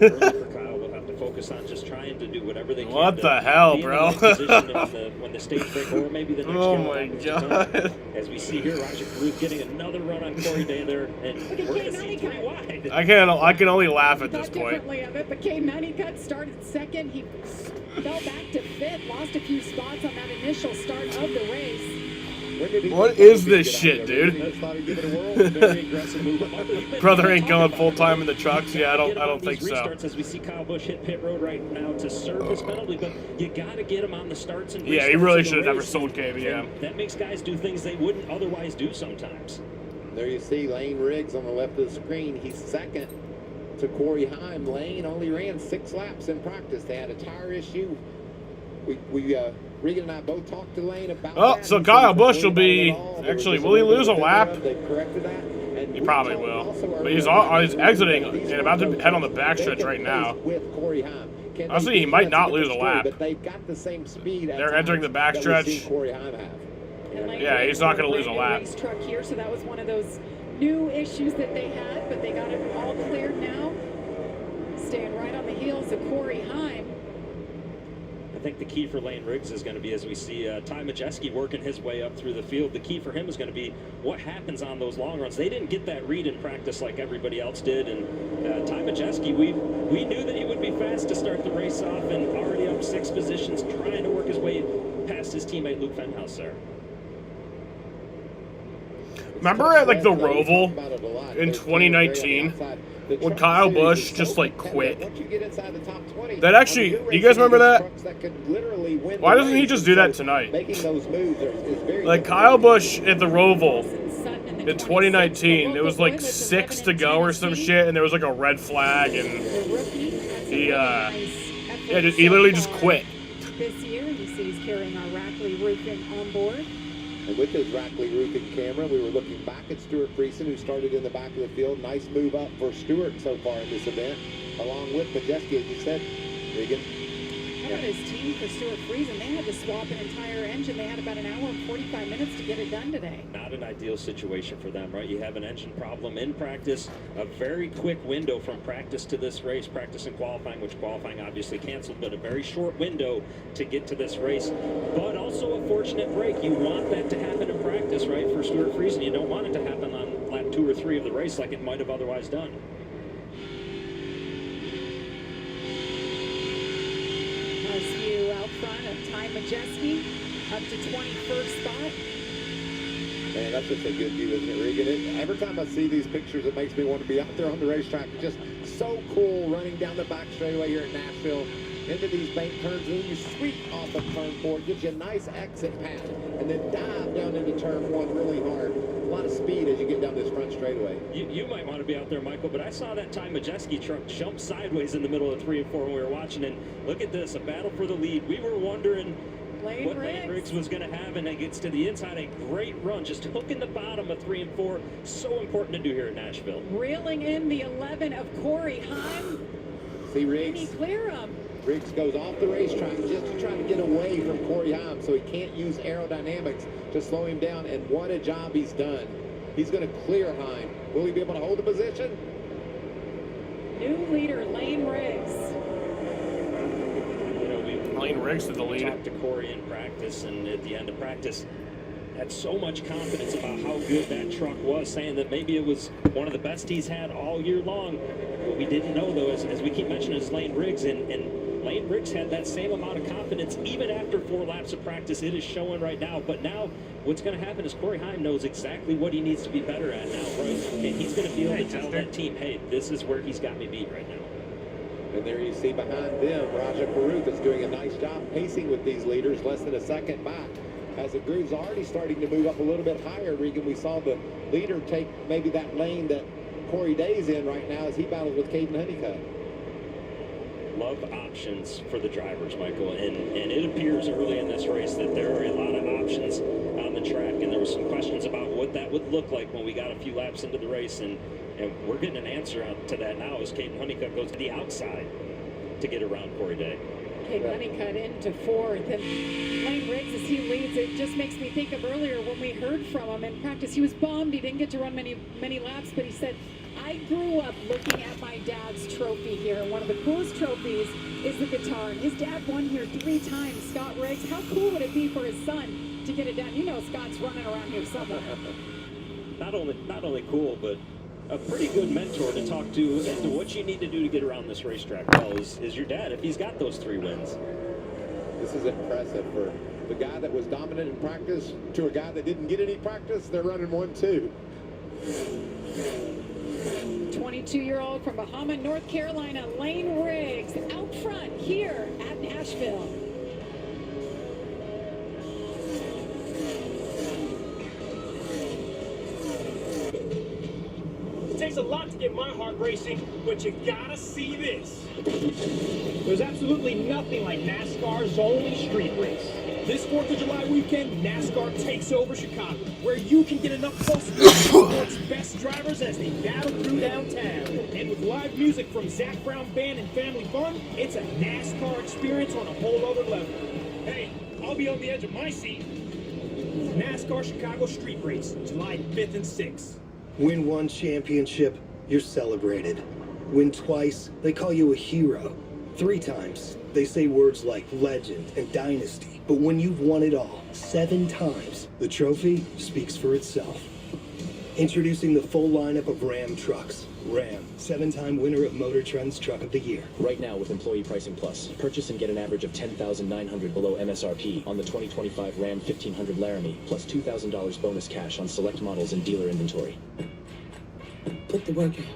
For Kyle, will have to focus on just trying to do whatever they can. What the hell, be in bro? the right position when the stage break, or maybe the next Oh year my will God. As we see here, Raja Karuth getting another run on Corey Day there, and we're going to see 3 wide. I can only laugh at this Thought point. differently of it, but K90 started second. He fell back to 5th, lost a few spots on that initial start of the race. What is this shit, dude? Very aggressive move. Brother ain't going full time in the trucks. Yeah, I don't think so. Restarts as we see Kyle Busch hit pit road right now to serve his penalty, but you got to get him on the starts and Yeah, he restarts really of the should have never race. sold KBM. And that makes guys do things they wouldn't otherwise do sometimes. There you see Lane Riggs on the left of the screen. He's second to Corey Heim. Lane only ran 6 laps in practice. They had a tire issue. Regan and I both talked to Lane about Oh, that. so Kyle Busch will be. Actually, will he lose a lap? They corrected that. And He probably will. But he's exiting and about to head on the backstretch right now. With Corey Heim. Honestly, he might not lose a lap. But they've got the same speed. They're entering the backstretch. Corey Heim have. Yeah, he's not going to lose a lap. Race truck here, so that was one of those new issues that they had, but they got it all cleared now. Staying right on the heels of Corey Heim. I think the key for Lane Riggs is going to be, as we see Ty Majeski working his way up through the field, the key for him is going to be what happens on those long runs. They didn't get that read in practice like everybody else did, and Ty Majeski, we knew that he would be fast to start the race off and already up 6 positions, trying to work his way past his teammate Luke Fenhouse there. Remember at like the Roval in 2019 when Kyle Busch just like quit? That actually, do you guys remember that? Why doesn't he just do that tonight? Like Kyle Busch at the Roval in 2019, it was like 6 to go or some shit, and there was like a red flag, and he literally just quit. This year, you see he's carrying our Rackley roofing on board. And with his Rackley roofing camera, we were looking back at Stuart Friesen, who started in the back of the field. Nice move up for Stuart so far in this event, along with Majeski, as you said, Regan. How about his team for Stuart Friesen? They had to swap an entire engine. They had about an hour and 45 minutes to get it done today. Not an ideal situation for them, right? You have an engine problem in practice, a very quick window from practice to this race, practice and qualifying, which qualifying obviously canceled, but a very short window to get to this race. But also a fortunate break. You want that to happen in practice, right, for Stuart Friesen. You don't want it to happen on lap 2 or 3 of the race like it might have otherwise done. Out front of Ty Majeski, up to 21st spot. Man, that's just a good view, isn't it, Regan? Every time I see these pictures, it makes me want to be out there on the racetrack. Just so cool running down the back straightaway here at Nashville into these bank turns, and then you sweep off of turn 4, gives you a nice exit path, and then dive down into turn 1 really hard. A lot of speed as you get down this front straightaway. You might want to be out there, Michael, but I saw that Ty Majeski truck jump sideways in the middle of 3 and 4 when we were watching, and look at this, a battle for the lead. We were wondering, what Lane Riggs was going to have, and it gets to the inside. A great run, just hooking the bottom of 3 and 4. So important to do here at Nashville. Reeling in the 11 of Corey Heim. See Riggs? Can he clear him? Riggs goes off the racetrack just to try to get away from Corey Heim so he can't use aerodynamics to slow him down, and what a job he's done. He's going to clear Heim. Will he be able to hold the position? New leader, Lane Riggs. Lane Riggs to the lead. Talked to Corey in practice, and at the end of practice, had so much confidence about how good that truck was, saying that maybe it was one of the best he's had all year long. What we didn't know, though, as we keep mentioning, is Lane Riggs, and Lane Riggs had that same amount of confidence even after 4 laps of practice. It is showing right now, but now what's going to happen is Corey Heim knows exactly what he needs to be better at now, right? And he's going to be able to tell that team, hey, this is where he's got me beat right now. And there you see behind them, Raja Farouk is doing a nice job pacing with these leaders, less than a second back. As the groove's already starting to move up a little bit higher, Regan, we saw the leader take maybe that lane that Corey Day's in right now as he battles with Caden Honeycutt. Love options for the drivers, Michael, and it appears early in this race that there are a lot of options on the track, and there were some questions about what that would look like when we got a few laps into the race, and we're getting an answer out to that now as Caden Honeycutt goes to the outside to get around Corey Day. Caden Honeycutt into 4th, and Lane Riggs, as he leads, it just makes me think of earlier when we heard from him in practice. He was bummed he didn't get to run many laps, but he said, I grew up looking at my dad's trophy here. One of the coolest trophies is the guitar. And his dad won here 3 times. Scott Riggs, how cool would it be for his son to get it done? You know Scott's running around here somewhere. Not only cool, but a pretty good mentor to talk to as to what you need to do to get around this racetrack. Well, is your dad, if he's got those 3 wins. This is impressive for the guy that was dominant in practice to a guy that didn't get any practice. They're running 1-2. 22-year-old from Bahama, North Carolina, Lane Riggs, out front here at Nashville. It takes a lot to get my heart racing, but you gotta see this. There's absolutely nothing like NASCAR's only street race. This 4th of July weekend, NASCAR takes over Chicago, where you can get an up-close look at sports' best drivers as they battle through downtown. And with live music from Zach Brown Band and Family Fun, it's a NASCAR experience on a whole other level. Hey, I'll be on the edge of my seat. NASCAR Chicago Street Race, July 5th and 6th. Win 1 championship, you're celebrated. Win twice, they call you a hero. 3 times, they say words like legend and dynasty. But when you've won it all 7 times, the trophy speaks for itself. Introducing the full lineup of Ram trucks. Ram, 7-time winner of Motor Trend's Truck of the Year. Right now with Employee Pricing Plus, purchase and get an average of $10,900 below MSRP on the 2025 Ram 1500 Laramie, plus $2,000 bonus cash on select models and dealer inventory. Put the work in.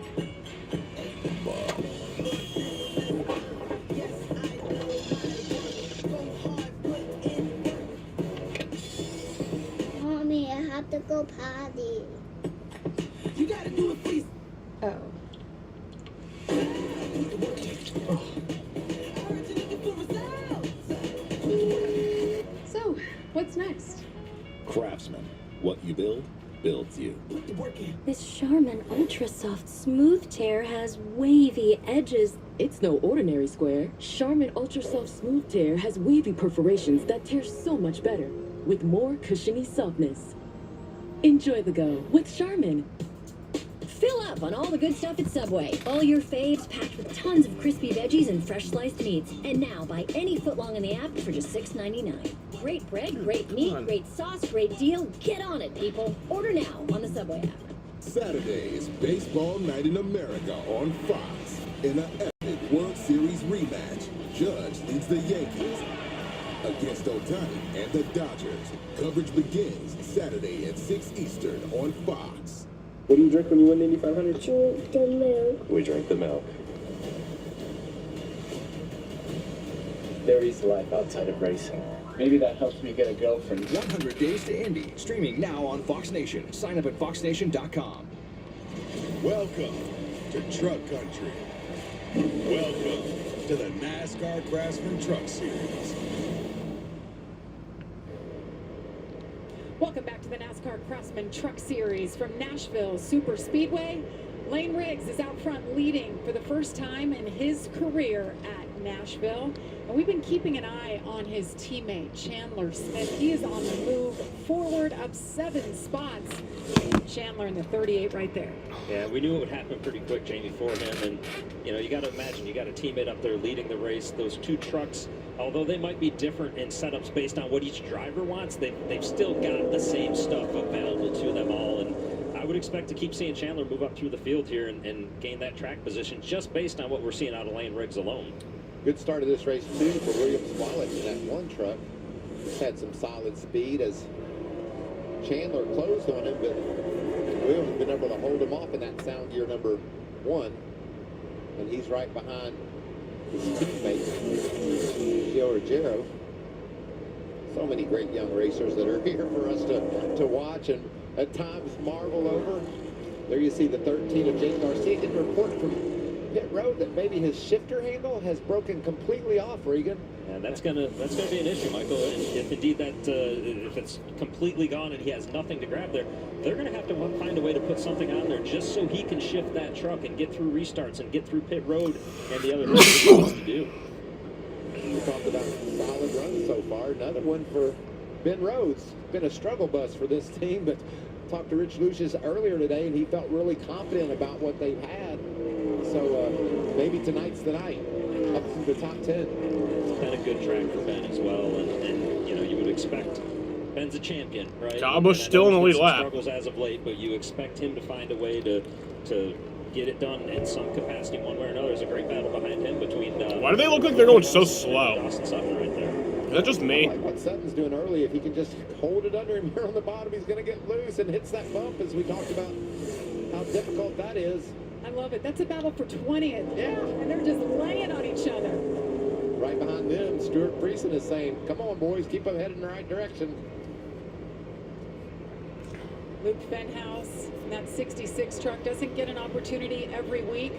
Mommy, I have to go potty. You gotta do it, please. Oh. So, what's next? Craftsman. What you build, builds you. This Charmin Ultra Soft Smooth Tear has wavy edges. It's no ordinary square. Charmin Ultra Soft Smooth Tear has wavy perforations that tear so much better, with more cushiony softness. Enjoy the go with Charmin. Fill up on all the good stuff at Subway. All your faves packed with tons of crispy veggies and fresh sliced meats. And now buy any footlong in the app for just $6.99. Great bread, great meat, great sauce, great deal. Get on it, people. Order now on the Subway app. Saturday is Baseball Night in America on Fox. In an epic World Series rematch, Judge leads the Yankees against Ohtani and the Dodgers. Coverage begins Saturday at 6 Eastern on Fox. What do you drink when you win the Indy 500? Drink the milk. We drink the milk. There is life outside of racing. Maybe that helps me get a girlfriend. 100 Days to Indy, streaming now on Fox Nation. Sign up at foxnation.com. Welcome to Truck Country. Welcome to the NASCAR Craftsman Truck Series. Welcome back to the NASCAR Craftsman Truck Series from Nashville Super Speedway. Lane Riggs is out front leading for the first time in his career at Nashville. And we've been keeping an eye on his teammate, Chandler Smith. He is on the move forward up 7 spots. Chandler in the 38 right there. Yeah, we knew it would happen pretty quick, Jamie, for him. And, you know, you got to imagine, you got a teammate up there leading the race. Those two trucks, although they might be different in setups based on what each driver wants, they've still got the same stuff available to them all. And I would expect to keep seeing Chandler move up through the field here and gain that track position just based on what we're seeing out of Lane Riggs alone. Good start of this race, too, for Williams Wallace in that one truck. Had some solid speed as Chandler closed on him, but Williams has been able to hold him off in that sound gear number 1. And he's right behind his teammate, Gio Ruggiero. So many great young racers that are here for us to watch and at times marvel over. There you see the 13 of Jake Garcia. Getting a report from pit road that maybe his shifter handle has broken completely off, Regan. And that's gonna be an issue, Michael. And if indeed that if it's completely gone and he has nothing to grab there, they're gonna have to find a way to put something on there just so he can shift that truck and get through restarts and get through pit road and the other things he wants to do. We talked about solid runs so far. Another one for Ben Rhodes. Been a struggle bus for this team, but talked to Rich Lucius earlier today, and he felt really confident about what they've had. So maybe tonight's the night, up to the top 10. It's been a good track for Ben as well, and you know, you would expect Ben's a champion, right? Cowboy's still in the lead lap. Struggles as of late, but you expect him to find a way to get it done in some capacity, one way or another. There's a great battle behind him between. Why do they look like they're going so slow? Dawson Sutton right there. Is that just me? Like what Sutton's doing early, if he can just hold it under him here on the bottom, he's going to get loose and hits that bump, as we talked about how difficult that is. I love it. That's a battle for 20th. Yeah. And they're just laying on each other. Right behind them, Stuart Friesen is saying, come on, boys, keep them headed in the right direction. Luke Fenhouse in that 66 truck doesn't get an opportunity every week,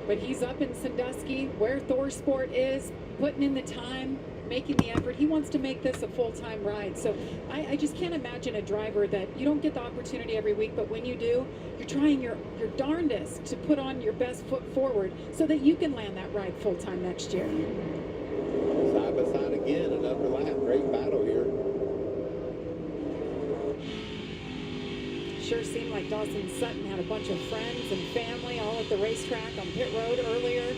but he's up in Sandusky, where ThorSport is, putting in the time, making the effort. He wants to make this a full-time ride. So I just can't imagine a driver that you don't get the opportunity every week, but when you do, you're trying your darndest to put on your best foot forward so that you can land that ride full-time next year. Side by side again, another lap. Great battle here. Sure seemed like Dawson Sutton had a bunch of friends and family all at the racetrack on pit road earlier.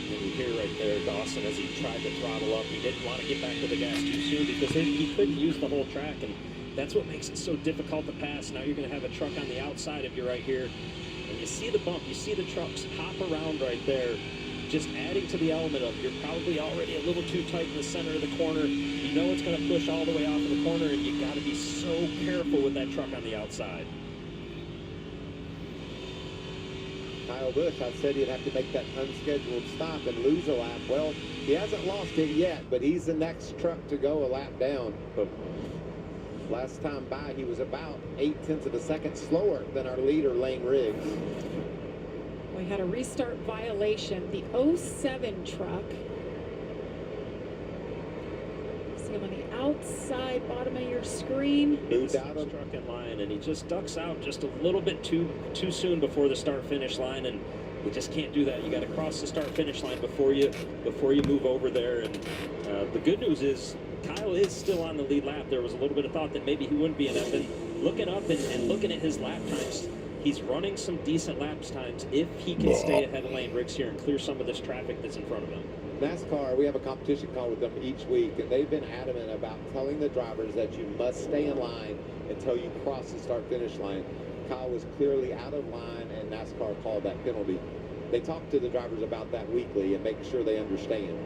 And you hear right there Dawson as he tried to throttle up. He didn't want to get back to the gas too soon because he couldn't use the whole track, and that's what makes it so difficult to pass. Now you're going to have a truck on the outside of you right here, and you see the bump, you see the trucks hop around right there, just adding to the element of you're probably already a little too tight in the center of the corner. You know it's going to push all the way off of the corner, and you got to be so careful with that truck on the outside. Kyle Busch, I said he'd have to make that unscheduled stop and lose a lap. Well, he hasn't lost it yet, but he's the next truck to go a lap down. But last time by, he was about 0.8 of a second slower than our leader, Lane Riggs. We had a restart violation. The 07 truck. See him on the outside bottom of your screen. Moved out of truck in line, and he just ducks out just a little bit too soon before the start-finish line, and you just can't do that. You got to cross the start-finish line before you move over there. And the good news is Kyle is still on the lead lap. There was a little bit of thought that maybe he wouldn't be in that. And looking up and looking at his lap times, he's running some decent lap times if he can stay ahead of Lane Riggs here and clear some of this traffic that's in front of him. NASCAR, we have a competition call with them each week, and they've been adamant about telling the drivers that you must stay in line until you cross the start-finish line. Kyle was clearly out of line, and NASCAR called that penalty. They talk to the drivers about that weekly and make sure they understand.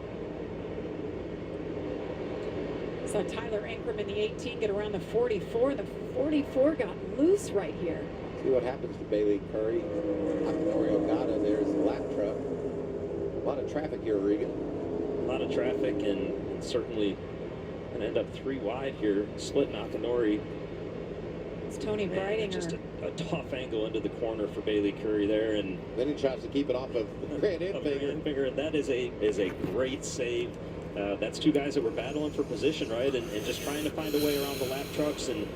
So Tyler Ankrum in the 18 get around the 44. The 44 got loose right here. See what happens to Bailey Curry. Mario Gata, there's a lap truck. A lot of traffic here, Regan. A lot of traffic, and certainly going to end up 3 wide here. Split Nakanori. It's Tony Breidinger. Just a tough angle into the corner for Bailey Curry there, and then he tries to keep it off of Grant Enfinger. And that is a great save that's two guys that were battling for position, right? And just trying to find a way around the lap trucks. And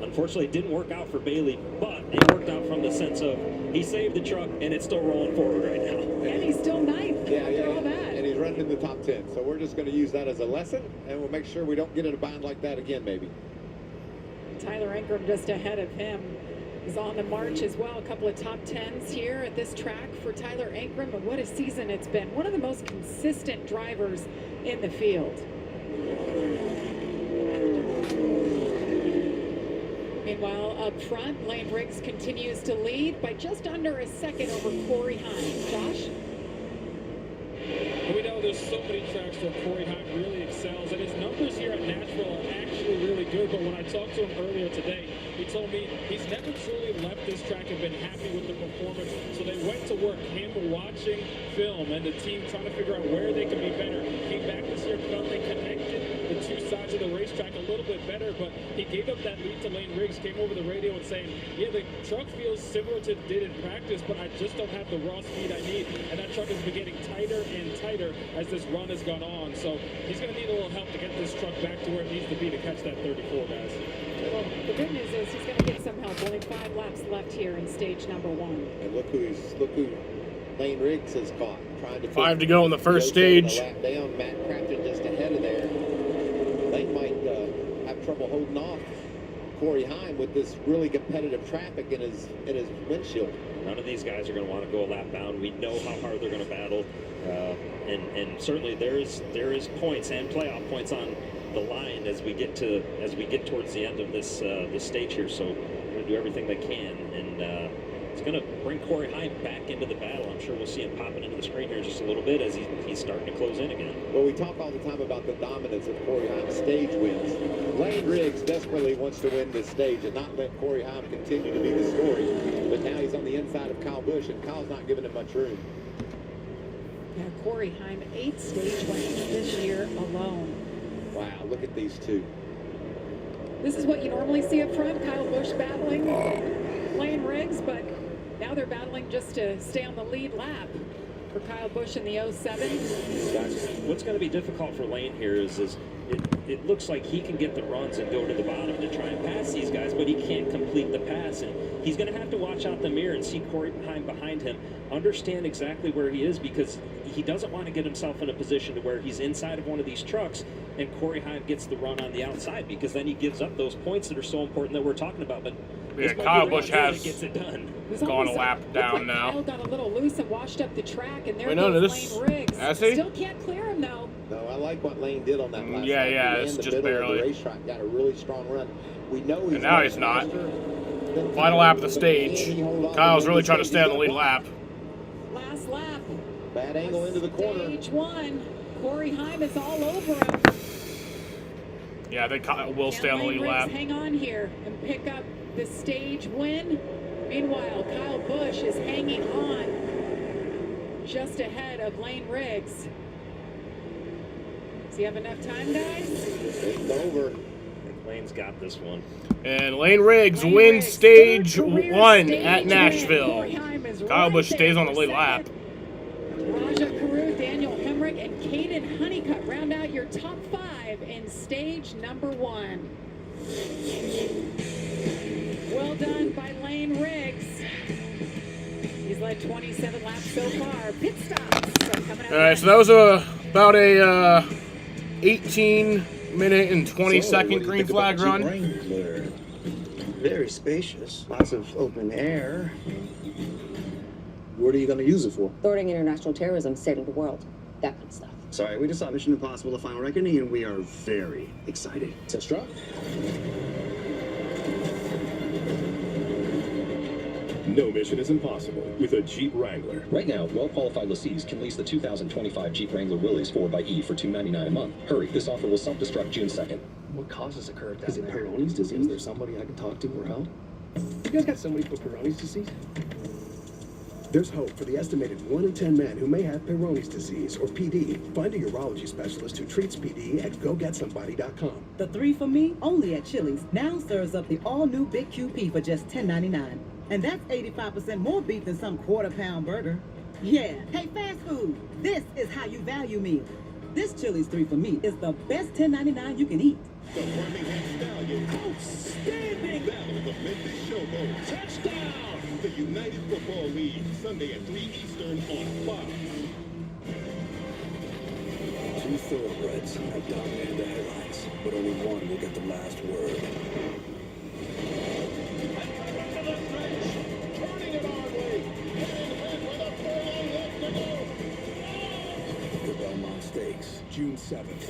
unfortunately, it didn't work out for Bailey, but it worked out from the sense of he saved the truck, and it's still rolling forward right now. And he's still ninth after all that. And he's running in the top 10. So we're just going to use that as a lesson, and we'll make sure we don't get in a bind like that again, maybe. Tyler Ingram just ahead of him is on the march as well. A couple of top 10s here at this track for Tyler Ingram, and what a season it's been. One of the most consistent drivers in the field. Meanwhile, up front, Lane Riggs continues to lead by just under a second over Corey Heim. Josh? We know there's so many tracks where Corey Heim really excels, and his numbers here at Nashville are actually really good. But when I talked to him earlier today, he told me he's never truly left this track and been happy with the performance. So they went to work, him watching film, and the team trying to figure out where they could be better. Came back this year, felt they connected the two sides of the racetrack a little bit better, but he gave up that lead to Lane Riggs, came over the radio and saying, yeah, the truck feels similar to it did in practice, but I just don't have the raw speed I need. And that truck has been getting tighter and tighter as this run has gone on. So he's going to need a little help to get this truck back to where it needs to be to catch that 34, guys. Well, the good news is he's going to get some help. Only 5 laps left here in stage number 1. And look who Lane Riggs has caught. Trying to 5 to go in the first stage. Lap down, Matt Crafton just ahead of there. Lane might have trouble holding off Corey Heim with this really competitive traffic in his windshield. None of these guys are going to want to go a lap down. We know how hard they're going to battle, and certainly there is points and playoff points on the line as we get towards the end of this stage here. So we're going to do everything they can, and it's going to bring Corey Heim back into the battle. I'm sure we'll see him popping into the screen here just a little bit as he's starting to close in again. Well, we talk all the time about the dominance of Corey Heim's stage wins. Lane Riggs desperately wants to win this stage and not let Corey Heim continue to be the story. But now he's on the inside of Kyle Busch, and Kyle's not giving him much room. Yeah, Corey Heim, 8 stage wins this year alone. Wow, look at these two. This is what you normally see up front, Kyle Busch battling Lane Riggs, but now they're battling just to stay on the lead lap for Kyle Busch in the 07. What's going to be difficult for Lane here is it looks like he can get the runs and go to the bottom to try and pass these guys, but he can't complete the pass. And he's going to have to watch out the mirror and see Corey Heim behind him, understand exactly where he is, because he doesn't want to get himself in a position to where he's inside of one of these trucks and Corey Heim gets the run on the outside, because then he gives up those points that are so important that we're talking about. But yeah, Kyle Busch has gets it done. Gone a lap down now. Kyle got a little loose and washed up the track, and there goes Lane Riggs. Has he? Still can't clear him though. No, I like what Lane did on that last lap. Yeah, it's just barely. The racetrack got a really strong run. We know he's and now he's not. Final lap of the stage. Kyle's really trying to stay on the lead lap. Last lap. Bad angle into the corner. Stage 1. Corey Heim is all over him. Yeah, I think Kyle will stay on the lead lap. Hang on here and pick up the stage win. Meanwhile, Kyle Busch is hanging on just ahead of Lane Riggs. Does he have enough time, guys? It's over. Lane's got this one. And Lane Riggs wins stage 1 at Nashville. Kyle Busch stays on the lead lap. Raja Carew, Daniel Hemrick, and Caden Honeycutt round out your top 5 in stage number 1. Well done by Lane Riggs. He's led 27 laps so far. Pit stops are coming out. All right, so that was about a 18-minute and 20-second green flag run. Wrangler. Very spacious, lots of open air. What are you going to use it for? Thwarting international terrorism, saving the world, that kind of stuff. Sorry, we just saw Mission Impossible: The Final Reckoning, and we are very excited. Test drive. No mission is impossible with a Jeep Wrangler. Right now, well-qualified lessees can lease the 2025 Jeep Wrangler Willys 4xe for $299 a month. Hurry, this offer will self-destruct June 2nd. What causes occurred down there? Is it Peyronie's disease? Is there somebody I can talk to or help? You guys got somebody for Peyronie's disease? There's hope for the estimated 1 in 10 men who may have Peyronie's disease, or PD. Find a urology specialist who treats PD at GoGetSomebody.com. The 3 for Me, only at Chili's, now serves up the all-new Big QP for just $10.99. And that's 85% more beef than some quarter-pound burger. Yeah, hey, fast food, this is how you value me. This Chili's 3 for Me is the best $10.99 you can eat. The Birmingham Stallions. Outstanding! Battle the Memphis Showboats. Touchdown! The United Football League, Sunday at 3 Eastern on Fox. Two thoroughbreds have dominated the headlines, but only one will get the last word. The Belmont Stakes, June 7th,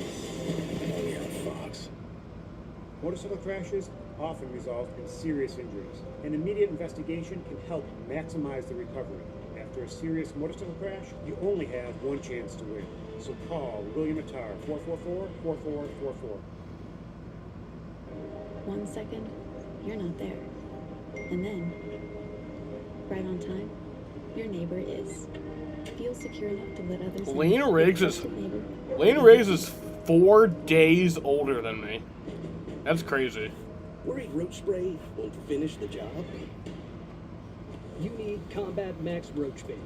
only on Fox. Motorcycle crashes often result in serious injuries. An immediate investigation can help maximize the recovery. After a serious motorcycle crash, you only have one chance to win. So call William Attar, 444-4444. 1 second, you're not there. And then, right on time, your neighbor is. Feel secure enough to let others know. Lena Riggs is 4 days older than me. That's crazy. Worried roach spray won't finish the job? You need Combat Max Roach Bait.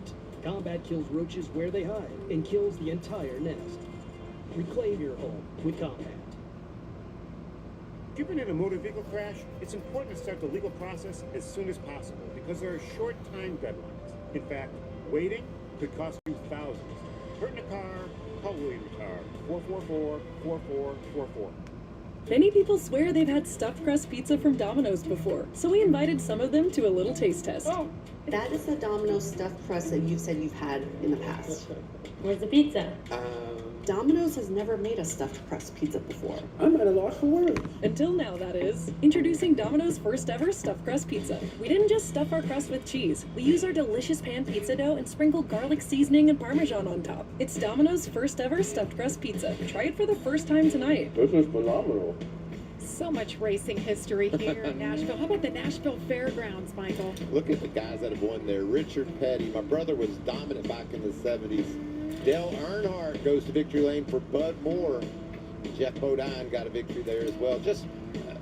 Combat kills roaches where they hide and kills the entire nest. Reclaim your home with Combat. If you've been in a motor vehicle crash, it's important to start the legal process as soon as possible because there are short time deadlines. In fact, waiting could cost you thousands. Hurt in a car, call William Attar, 444-4444. Many people swear they've had stuffed crust pizza from Domino's before, so we invited some of them to a little taste test. Oh, that is the Domino's stuffed crust that you've said you've had in the past. Where's the pizza? Domino's has never made a stuffed crust pizza before. I'm at a loss for words. Until now, that is. Introducing Domino's first ever stuffed crust pizza. We didn't just stuff our crust with cheese. We use our delicious pan pizza dough and sprinkle garlic seasoning and Parmesan on top. It's Domino's first ever stuffed crust pizza. Try it for the first time tonight. This is phenomenal. So much racing history here in Nashville. How about the Nashville Fairgrounds, Michael? Look at the guys that have won there. Richard Petty. My brother was dominant back in the 70s. Dale Earnhardt goes to victory lane for Bud Moore. Jeff Bodine got a victory there as well.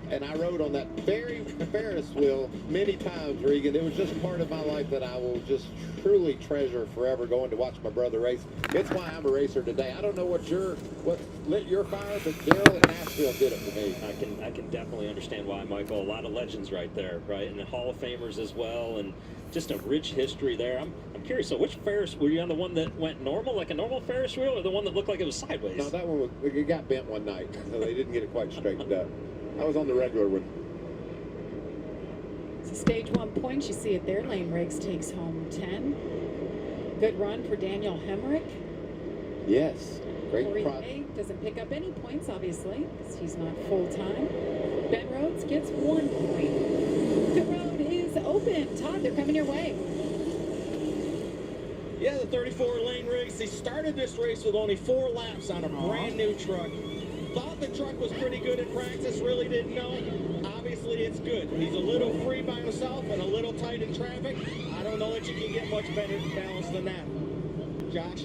And I rode on that very Ferris wheel many times, Regan. It was just part of my life that I will just truly treasure forever, going to watch my brother race. It's why I'm a racer today. I don't know what lit your fire, but Dale and Nashville did it for me. I can definitely understand why, Michael. A lot of legends right there, right? And the Hall of Famers as well, and just a rich history there. I'm curious, so which Ferris, were you on the one that went normal, like a normal Ferris wheel, or the one that looked like it was sideways? No, that one it got bent one night, so they didn't get it quite straightened up. I was on the regular one. So stage 1 points, you see it there. Lane Riggs takes home 10. Good run for Daniel Hemrick. Yes, great Corey product. Hay doesn't pick up any points, obviously, because he's not full-time. Ben Rhodes gets 1 point. The road is open. Todd, they're coming your way. Yeah, the 34 Lane Riggs, he started this race with only 4 laps on a brand new truck. Thought the truck was pretty good in practice, really didn't know. Obviously, it's good. He's a little free by himself and a little tight in traffic. I don't know that you can get much better balance than that. Josh?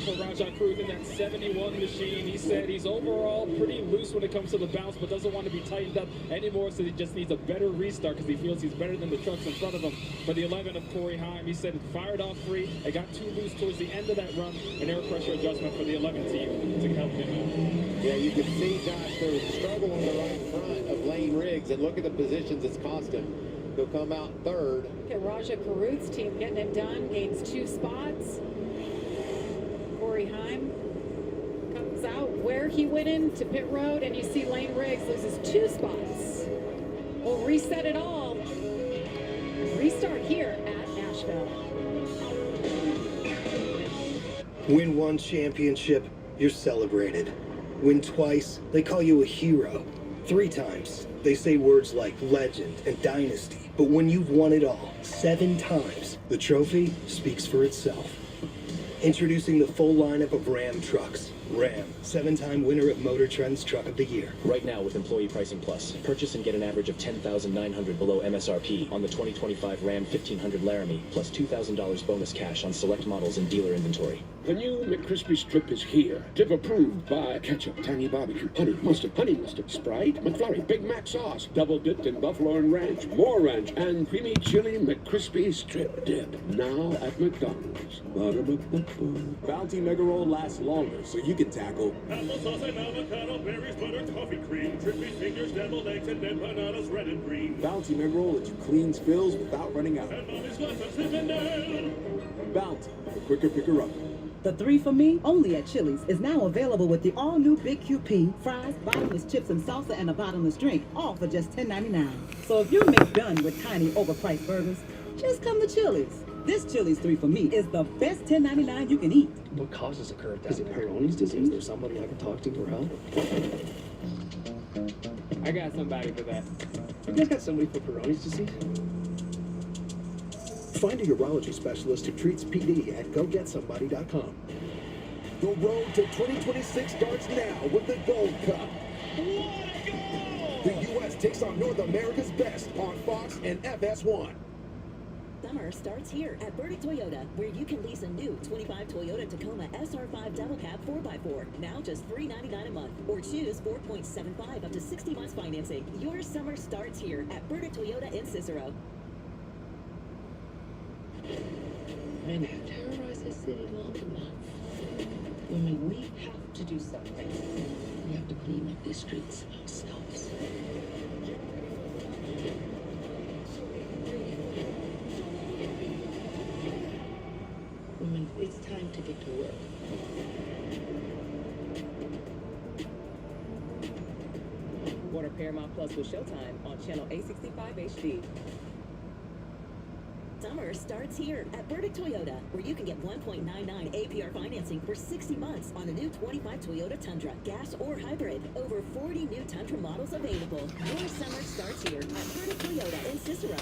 For Rajah Cruz in that 71 machine, he said he's overall pretty loose when it comes to the bounce, but doesn't want to be tightened up anymore, so he just needs a better restart because he feels he's better than the trucks in front of him. For the 11 of Corey Heim, he said it fired off free. It got too loose towards the end of that run. An air pressure adjustment for the 11 team to help him out. Yeah, you can see, Josh, there was struggle on the right front of Lane Riggs, and look at the positions it's cost him. He'll come out third. Okay, Rajah Carruth's team getting it done, gains 2 spots. Corey Heim comes out where he went into pit road, and you see Lane Riggs loses 2 spots. We'll reset it all. Restart here at Nashville. Win one championship, you're celebrated. Win twice, they call you a hero. 3 times, they say words like legend and dynasty. But when you've won it all 7 times, the trophy speaks for itself. Introducing the full lineup of Ram trucks. Ram, 7-time winner of Motor Trend's Truck of the Year. Right now with Employee Pricing Plus, purchase and get an average of $10,900 below MSRP on the 2025 Ram 1500 Laramie, plus $2,000 bonus cash on select models and dealer inventory. The new McCrispy Strip is here. Dip approved by ketchup, tangy barbecue, honey mustard, Sprite, McFlurry, Big Mac sauce, double dipped in buffalo and ranch, more ranch, and creamy chili McCrispy Strip Dip. Now at McDonald's. Ba-da-ba-ba-ba. Bounty Mega Roll lasts longer, so you can tackle Applesauce and avocado, berries, butter, coffee cream, trippy fingers, deviled eggs, and then bananas, red and green. Bounty mid-roll lets you clean spills without running out. And mommy's got them slipping down. Bounty, the quicker picker-up. The 3 for Me, only at Chili's, is now available with the all-new Big QP, fries, bottomless chips and salsa, and a bottomless drink, all for just $10.99. So if you're McDone with tiny, overpriced burgers, just come to Chili's. This Chili's 3 for Me is the best $10.99 you can eat. What causes a curve down? Is it Peyronie's disease? Is there somebody I can talk to for help? I got somebody for that. You guys got somebody for Peyronie's disease? Find a urology specialist who treats PD at GoGetSomebody.com. The road to 2026 starts now with the Gold Cup. The U.S. takes on North America's best on Fox and FS1. Summer starts here at Burdick Toyota, where you can lease a new 25 Toyota Tacoma SR5 Double Cab 4x4, now just $399 a month, or choose 4.75 up to 60 months financing. Your summer starts here at Burdick Toyota in Cicero. Men have terrorized this city long enough. Women, we have to do something. We have to clean up these streets ourselves. Women, it's time to get to work. Order Paramount Plus with Showtime on channel 865 HD. Summer starts here at Burdick Toyota, where you can get 1.99 APR financing for 60 months on a new 25 Toyota Tundra, gas or hybrid. Over 40 new Tundra models available. Your summer starts here at Burdick Toyota in Cicero.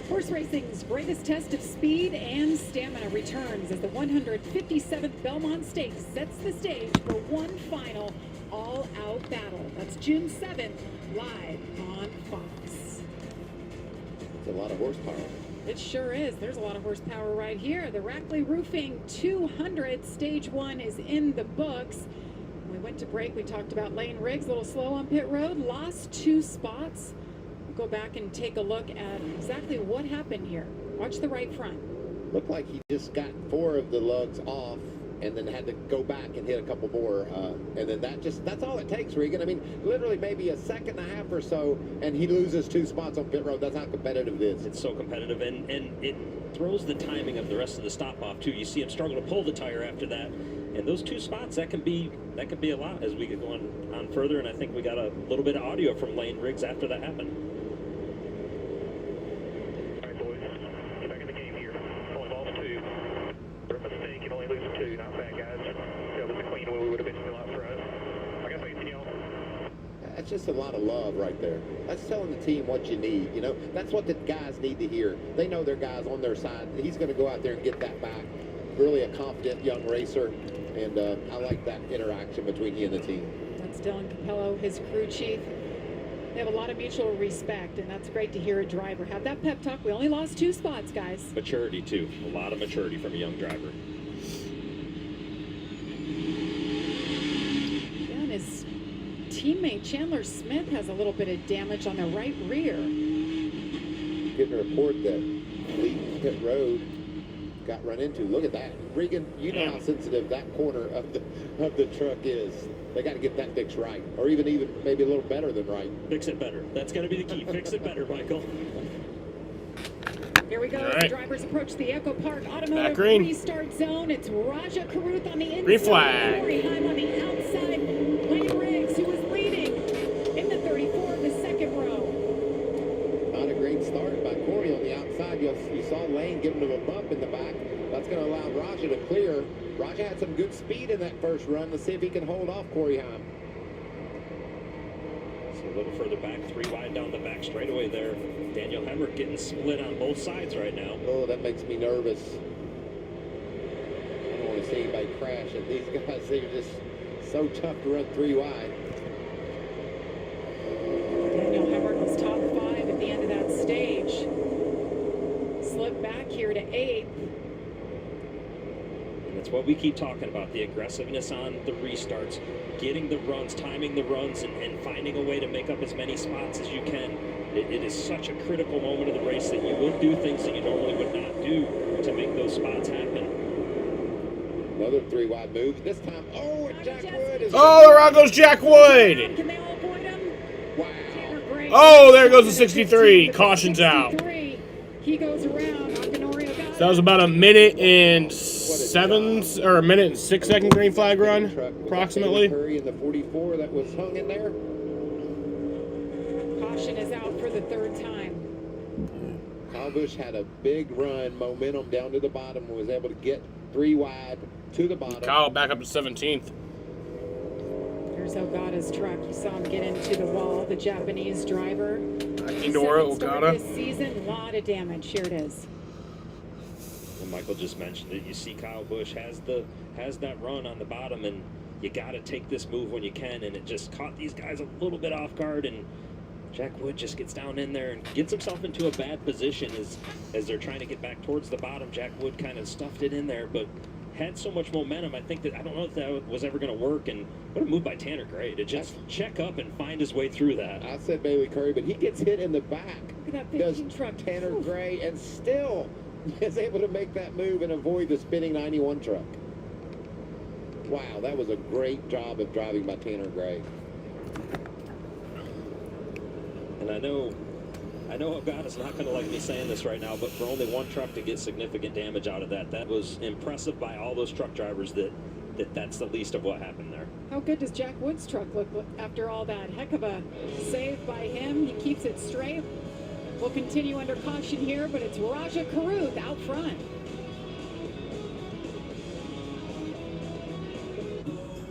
Horse racing's greatest test of speed and stamina returns as the 157th Belmont Stakes sets the stage for one final all-out battle. That's June 7th, live on Fox. It's a lot of horsepower. It sure is. There's a lot of horsepower right here. The Rackley Roofing 200 Stage 1 is in the books. When we went to break, we talked about Lane Riggs, a little slow on pit road, lost 2 spots. We'll go back and take a look at exactly what happened here. Watch the right front. Looked like he just got 4 of the lugs off and then had to go back and hit a couple more. And then that's all it takes, Regan. I mean, literally maybe a second and a half or so, and he loses 2 spots on pit road. That's how competitive it is. It's so competitive, and it throws the timing of the rest of the stop off, too. You see him struggle to pull the tire after that. And those 2 spots, that could be a lot as we get going on further. And I think we got a little bit of audio from Lane Riggs after that happened. All right, boys. Back in the game here. Only lost 2. For a mistake, you only lose 2. Not bad, guys. That was a clean wheel. We would have been still out front. I got faith in y'all. That's just a lot of love right there. That's telling the team what you need. You know, that's what the guys need to hear. They know their guys on their side. He's going to go out there and get that back. Really a confident young racer. And I like that interaction between he and the team. That's Dylan Capello, his crew chief. They have a lot of mutual respect, and that's great to hear a driver have that pep talk. We only lost 2 spots, guys. Maturity, too. A lot of maturity from a young driver. Yeah, and his teammate Chandler Smith has a little bit of damage on the right rear. Getting a report that Lee Pit Road got run into. Look at that. Regan, you know how sensitive that corner of the truck is. They got to get that fixed right, or even maybe a little better than right. Fix it better. That's going to be the key. Fix it better, Michael. Here we go. Right. The drivers approach the Echo Park Automotive restart zone. It's Raja Karuth on the inside. Green flag. Corey Heim on the outside. Lane Riggs, who was leading in the 34 of the second row. Not a great start by Corey on the outside. You saw Lane giving him a bump in the back. That's going to allow Raja to clear. Raja had some good speed in that first run. Let's see if he can hold off Corey Heim. So a little further back, 3 wide down the back straightaway there. Daniel Hemrick getting split on both sides right now. Oh, that makes me nervous. I don't want to see anybody crash. And these guys, they're just so tough to run 3 wide. Daniel Hemrick was top 5 at the end of that stage. Slipped back here to 8th. That's what we keep talking about, the aggressiveness on the restarts, getting the runs, timing the runs, and finding a way to make up as many spots as you can. It is such a critical moment of the race that you will do things that you normally would not do to make those spots happen. Another 3-wide move. This time, oh, and Jack Wood is... Oh, around goes Jack Wood. Can they all avoid him? Wow. Oh, there goes the 63. Caution's out. He goes around. So that was about a minute and 6-second green flag run, approximately. Curry in the 44 that was hung in there. Caution is out for the third time. Kyle Busch had a big run, momentum down to the bottom, and was able to get 3 wide to the bottom. Kyle back up to 17th. Here's Ogata's truck. You saw him get into the wall, the Japanese driver. Akindora, Ogata. This season, a lot of damage. Here it is. Well, Michael just mentioned it. You see Kyle Busch has that run on the bottom, and you got to take this move when you can, and it just caught these guys a little bit off guard, and Jack Wood just gets down in there and gets himself into a bad position as they're trying to get back towards the bottom. Jack Wood kind of stuffed it in there, but had so much momentum. I don't know if that was ever going to work, and what a move by Tanner Gray to just check up and find his way through that. I said Bailey Curry, but he gets hit in the back. Look at that 15 truck. Tanner Gray, and still is able to make that move and avoid the spinning 91 truck. Wow, that was a great job of driving by Tanner Gray. And I know Ogata's not going to like me saying this right now, but for only one truck to get significant damage out of that was impressive by all those truck drivers that's the least of what happened there. How good does Jack Wood's truck look after all that? Heck of a save by him. He keeps it straight. We'll continue under caution here, but it's Raja Karuth out front.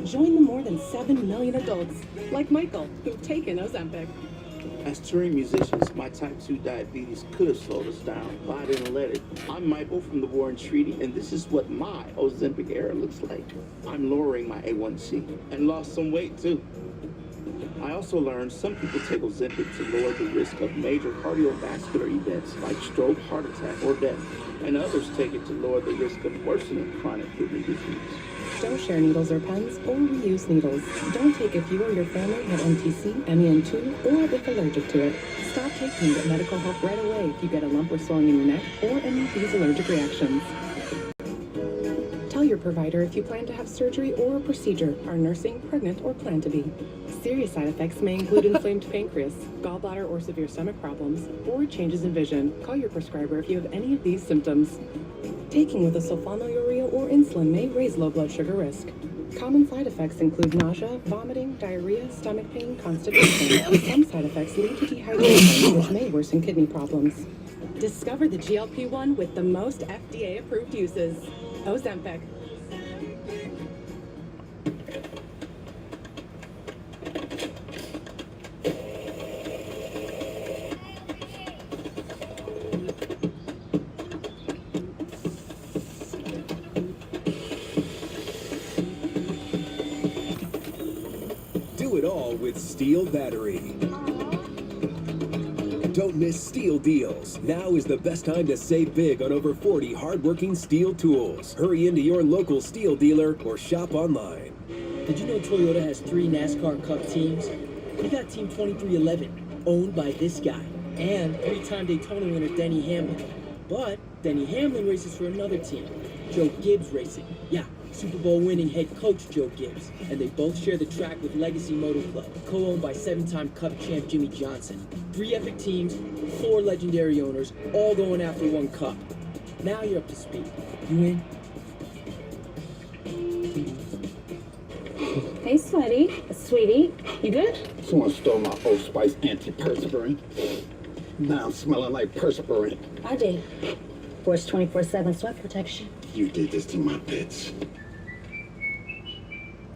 Join the more than 7 million adults, like Michael, who've taken Ozempic. As touring musicians, my type 2 diabetes could have slowed us down, but I didn't let it. I'm Michael from the Warren Treaty, and this is what my Ozempic era looks like. I'm lowering my A1C and lost some weight too. I also learned some people take Ozempic to lower the risk of major cardiovascular events like stroke, heart attack, or death, and others take it to lower the risk of worsening chronic kidney disease. Don't share needles or pens or reuse needles. Don't take if you or your family have MTC, MEN2, or if allergic to it. Stop taking and get medical help right away if you get a lump or swelling in your neck or any of these allergic reactions. Tell your provider if you plan to have surgery or a procedure, are nursing, pregnant, or plan to be. Serious side effects may include inflamed pancreas, gallbladder or severe stomach problems, or changes in vision. Call your prescriber if you have any of these symptoms. Taking with a sulfonylurea or insulin may raise low blood sugar risk. Common side effects include nausea, vomiting, diarrhea, stomach pain, constipation. Some side effects lead to dehydration, which may worsen kidney problems. Discover the GLP-1 with the most FDA-approved uses. Ozempic. Do it all with Steel Battery. Don't miss Steel deals. Now is the best time to save big on over 40 hardworking Steel tools. Hurry into your local Steel dealer or shop online. Did you know Toyota has 3 NASCAR Cup teams? We got Team 2311, owned by this guy, and 3-time Daytona winner Denny Hamlin. But Denny Hamlin races for another team, Joe Gibbs Racing. Yeah, Super Bowl winning head coach Joe Gibbs. And they both share the track with Legacy Motor Club, co-owned by 7-time Cup champ Jimmy Johnson. 3 epic teams, 4 legendary owners, all going after 1 cup. Now you're up to speed. You in? Hey, sweetie, you good? Someone stole my Old Spice antiperspirant. Now I'm smelling like perspirant. I did. Force 24/7 sweat protection. You did this to my pets.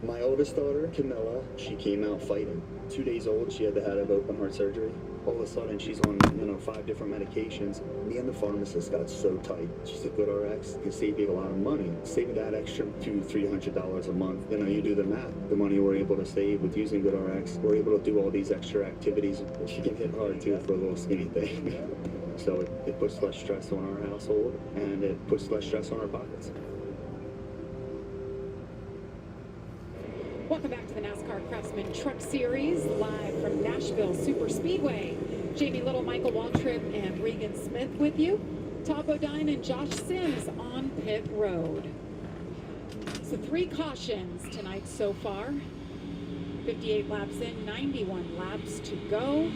My oldest daughter, Camilla, she came out fighting. 2 days old, she had to have open heart surgery. All of a sudden, she's on, 5 different medications. Me and the pharmacist got so tight. She said, GoodRx can save you a lot of money. Save that extra $200-300 a month. You do the math. The money we're able to save with using GoodRx, we're able to do all these extra activities. She can hit hard, too, for a little skinny thing. So it puts less stress on our household, and it puts less stress on our pockets. Welcome back to the NASCAR Craftsman Truck Series, live from Nashville Super Speedway. Jamie Little, Michael Waltrip, and Regan Smith with you. Todd Bodine and Josh Sims on pit road. So 3 cautions tonight so far. 58 laps in, 91 laps to go.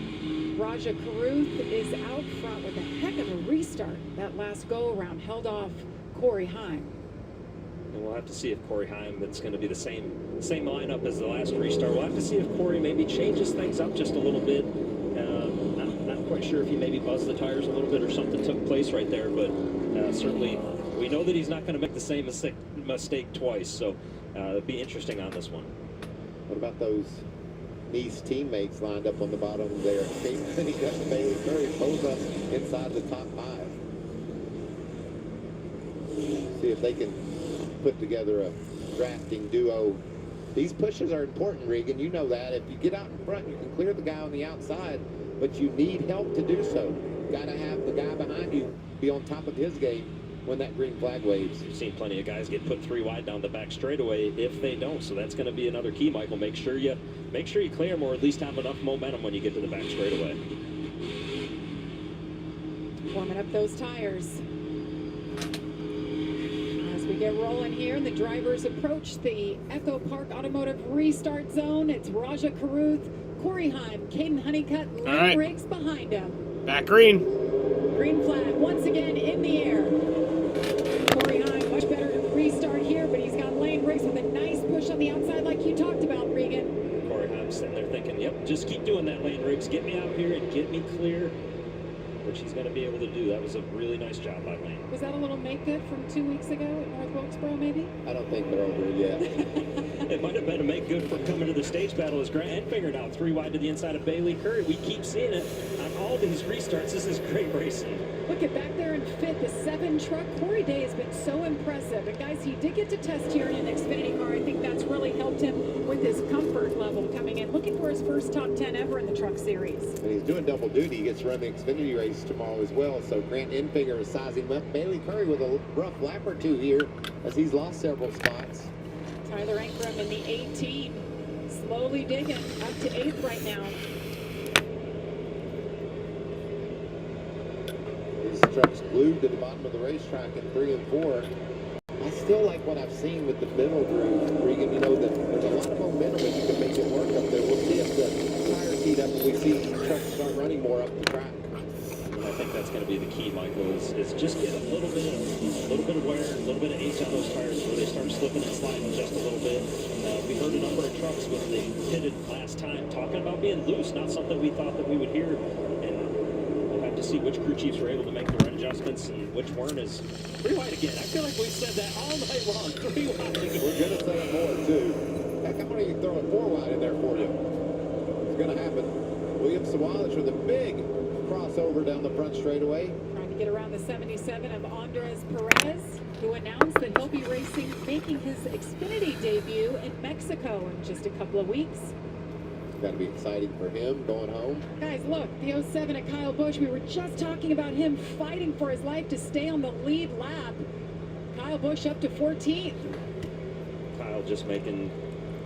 Raja Karuth is out front with a heck of a restart. That last go-around held off Corey Heim. And we'll have to see if Corey Heim, it's going to be the same lineup as the last restart. We'll have to see if Corey maybe changes things up just a little bit. Not quite sure if he maybe buzzed the tires a little bit or something took place right there, but certainly we know that he's not going to make the same mistake twice, so it'll be interesting on this one. What about those Nice teammates lined up on the bottom there? Kate Honeycutt and Bailey Curry both up inside the top 5. See if they can put together a drafting duo. These pushes are important, Regan. You know that. If you get out in front, you can clear the guy on the outside, but you need help to do so. Got to have the guy behind you be on top of his game when that green flag waves. You've seen plenty of guys get put 3 wide down the back straightaway if they don't, so that's going to be another key, Michael. Make sure you clear them, or at least have enough momentum when you get to the back straightaway. Warming up those tires. As we get rolling here, the drivers approach the Echo Park Automotive restart zone. It's Raja Karuth, Corey Heim, Caden Honeycutt, Lynn Riggs behind him. Back green. Green flag once again in the air. Corey Heim much better restart here, but he's got Lane Riggs with a nice push on the outside like you talked about, Regan. Corey Heim sitting there thinking, yep, just keep doing that, Lane Riggs. Get me out here and get me clear, which he's going to be able to do. That was a really nice job by Lane. Was that a little make good from 2 weeks ago at North Wilkesboro, maybe? I don't think they're over yet. It might have been a make good for coming to the stage battle as Grant figured out 3 wide to the inside of Bailey Curry. We keep seeing it on all these restarts. This is great racing. Look at back there in 5th, the 7 truck. Corey Day has been so impressive. And guys, he did get to test here in an Xfinity car. I think that's really helped him with his comfort level coming in. Looking for his first top 10 ever in the truck series. And he's doing double duty. He gets to run the Xfinity race tomorrow as well. So Grant Enfinger is sizing him up. Bailey Curry with a rough lap or 2 here as he's lost several spots. Tyler Ankrum in the 18. Slowly digging up to 8th right now. Trucks glued to the bottom of the racetrack in 3 and 4. I still like what I've seen with the middle group, Regan. You know, that there's a lot of momentum if you can make it work up there. We'll see if the tires heat up and we see trucks start running more up the track. And I think that's going to be the key, Michael, is just get a little bit of wear, a little bit of age on those tires where they start slipping and sliding just a little bit. We heard a number of trucks when they pitted last time talking about being loose, not something we thought that we would hear. To see which crew chiefs were able to make the right adjustments and which weren't. Is 3 wide again. I feel like we've said that all night long. 3 wide again. We're going to say it more, too. Heck, I'm going to throw a 4 wide in there for you. It's going to happen. William Sawalich with a big crossover down the front straightaway. Trying to get around the 77 of Andres Perez, who announced that he'll be making his Xfinity debut in Mexico in just a couple of weeks. Got to be exciting for him going home. Guys, look, the 07 of Kyle Busch. We were just talking about him fighting for his life to stay on the lead lap. Kyle Busch up to 14th. Kyle just making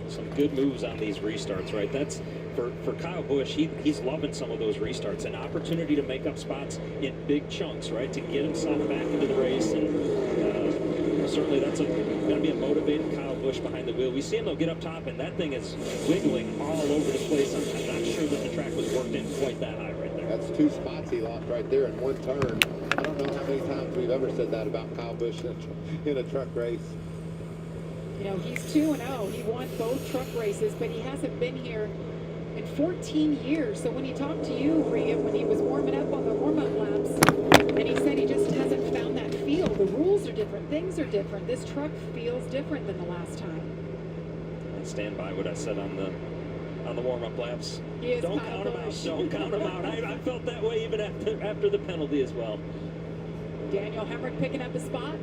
some good moves on these restarts, right? That's for Kyle Busch. He's loving some of those restarts. An opportunity to make up spots in big chunks, right? To get himself back into the race. And certainly that's going to be a motivated Kyle Busch behind the wheel. We see him, though, get up top, and that thing is wiggling all over the place. I'm not sure that the track was worked in quite that high right there. That's 2 spots he lost right there in 1 turn. I don't know how many times we've ever said that about Kyle Busch in a truck race. You know, he's 2-0. He won both truck races, but he hasn't been here in 14 years. So when he talked to you, Regan, when he was warming up on the warm-up laps, and he said he just hasn't found that feel. The rules are different. Things are different. This truck feels different than the last time. I stand by what I said on the warm-up laps. Don't count them out. Don't count them out. I felt that way even after the penalty as well. Daniel Hemrick picking up a spot.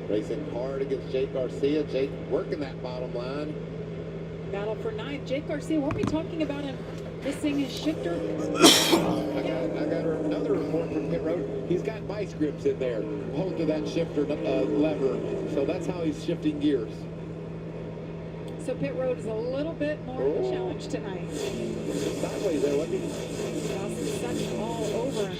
Racing hard against Jake Garcia. Jake working that bottom line. Battle for 9th. Jake Garcia, weren't we talking about him missing his shifter? I got another report from pit road. He's got vice grips in there. Hold to that shifter lever. So that's how he's shifting gears. So pit road is a little bit more of a challenge tonight. Sideways there, wasn't he? Dawson Sutton all over him.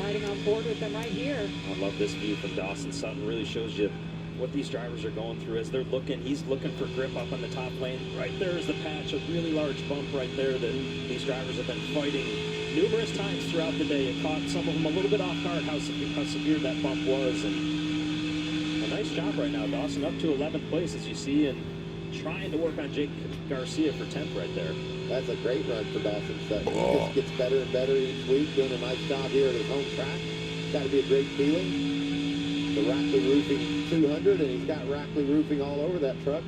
Riding on board with them right here. I love this view from Dawson Sutton. Really shows you what these drivers are going through as they're looking. He's looking for grip up on the top lane. Right there is the patch, a really large bump right there that these drivers have been fighting numerous times throughout the day. It caught some of them a little bit off guard how severe that bump was. And a nice job right now. Dawson up to 11th place, as you see, and trying to work on Jake Garcia for 10th right there. That's a great run for Dawson Sutton. He just gets better and better each week, doing a nice job here at his home track. It's got to be a great feeling. The Rackley Roofing 200, and he's got Rackley Roofing all over that truck.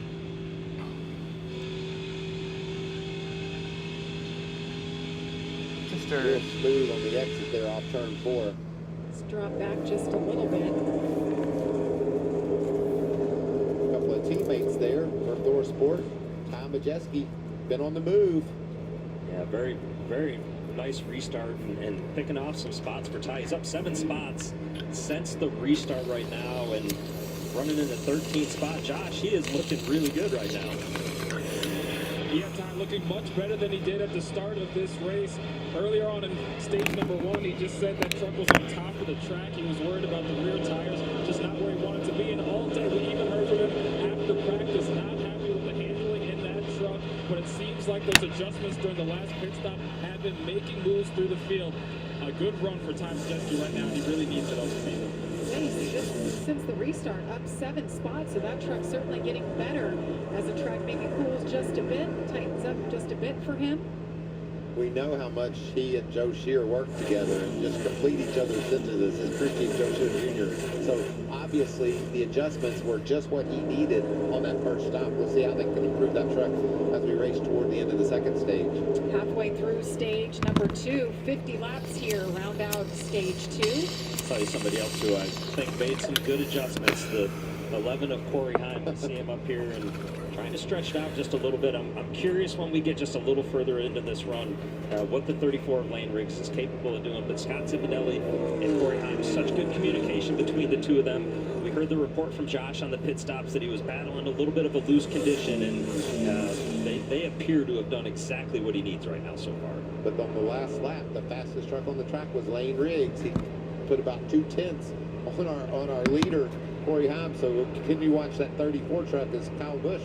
Just real smooth on the exit there off turn 4. Let's drop back just a little bit. A couple of teammates there for Thor Sport. Ty Majeski been on the move. Yeah, very, very nice restart and picking off some spots for Ty. He's up 7 spots since the restart right now and running in the 13th spot. Josh, he is looking really good right now. Yeah, Ty looking much better than he did at the start of this race. Earlier on in stage number 1, he just said that truck was on top of the track. He was worried about the rear tires, just not where he wanted to be. And all day, we even heard from him after practice, not happy with the handling in that truck. But it seems like those adjustments during the last pit stop have been making moves through the field. A good run for Ty Majeski right now. He really needs it all season. Since the restart, up 7 spots, so that truck's certainly getting better as the track maybe cools just a bit, tightens up just a bit for him. We know how much he and Joe Shear work together and just complete each other's sentences, his crew chief Joe Shear Jr. So obviously the adjustments were just what he needed on that first stop. We'll see how they can improve that truck as we race toward the end of the second stage. Halfway through stage number 2, 50 laps here, round out stage 2. I'll tell you somebody else who I think made some good adjustments. The 11 of Corey Heim. I see him up here and trying to stretch it out just a little bit. I'm curious when we get just a little further into this run what the 34 of Lane Riggs is capable of doing. But Scott Zivinelli and Corey Heim, such good communication between the two of them. We heard the report from Josh on the pit stops that he was battling a little bit of a loose condition, and they appear to have done exactly what he needs right now so far. But on the last lap, the fastest truck on the track was Lane Riggs. He put about 2/10 on our leader, Corey Heim. So we'll continue to watch that 34 truck as Kyle Busch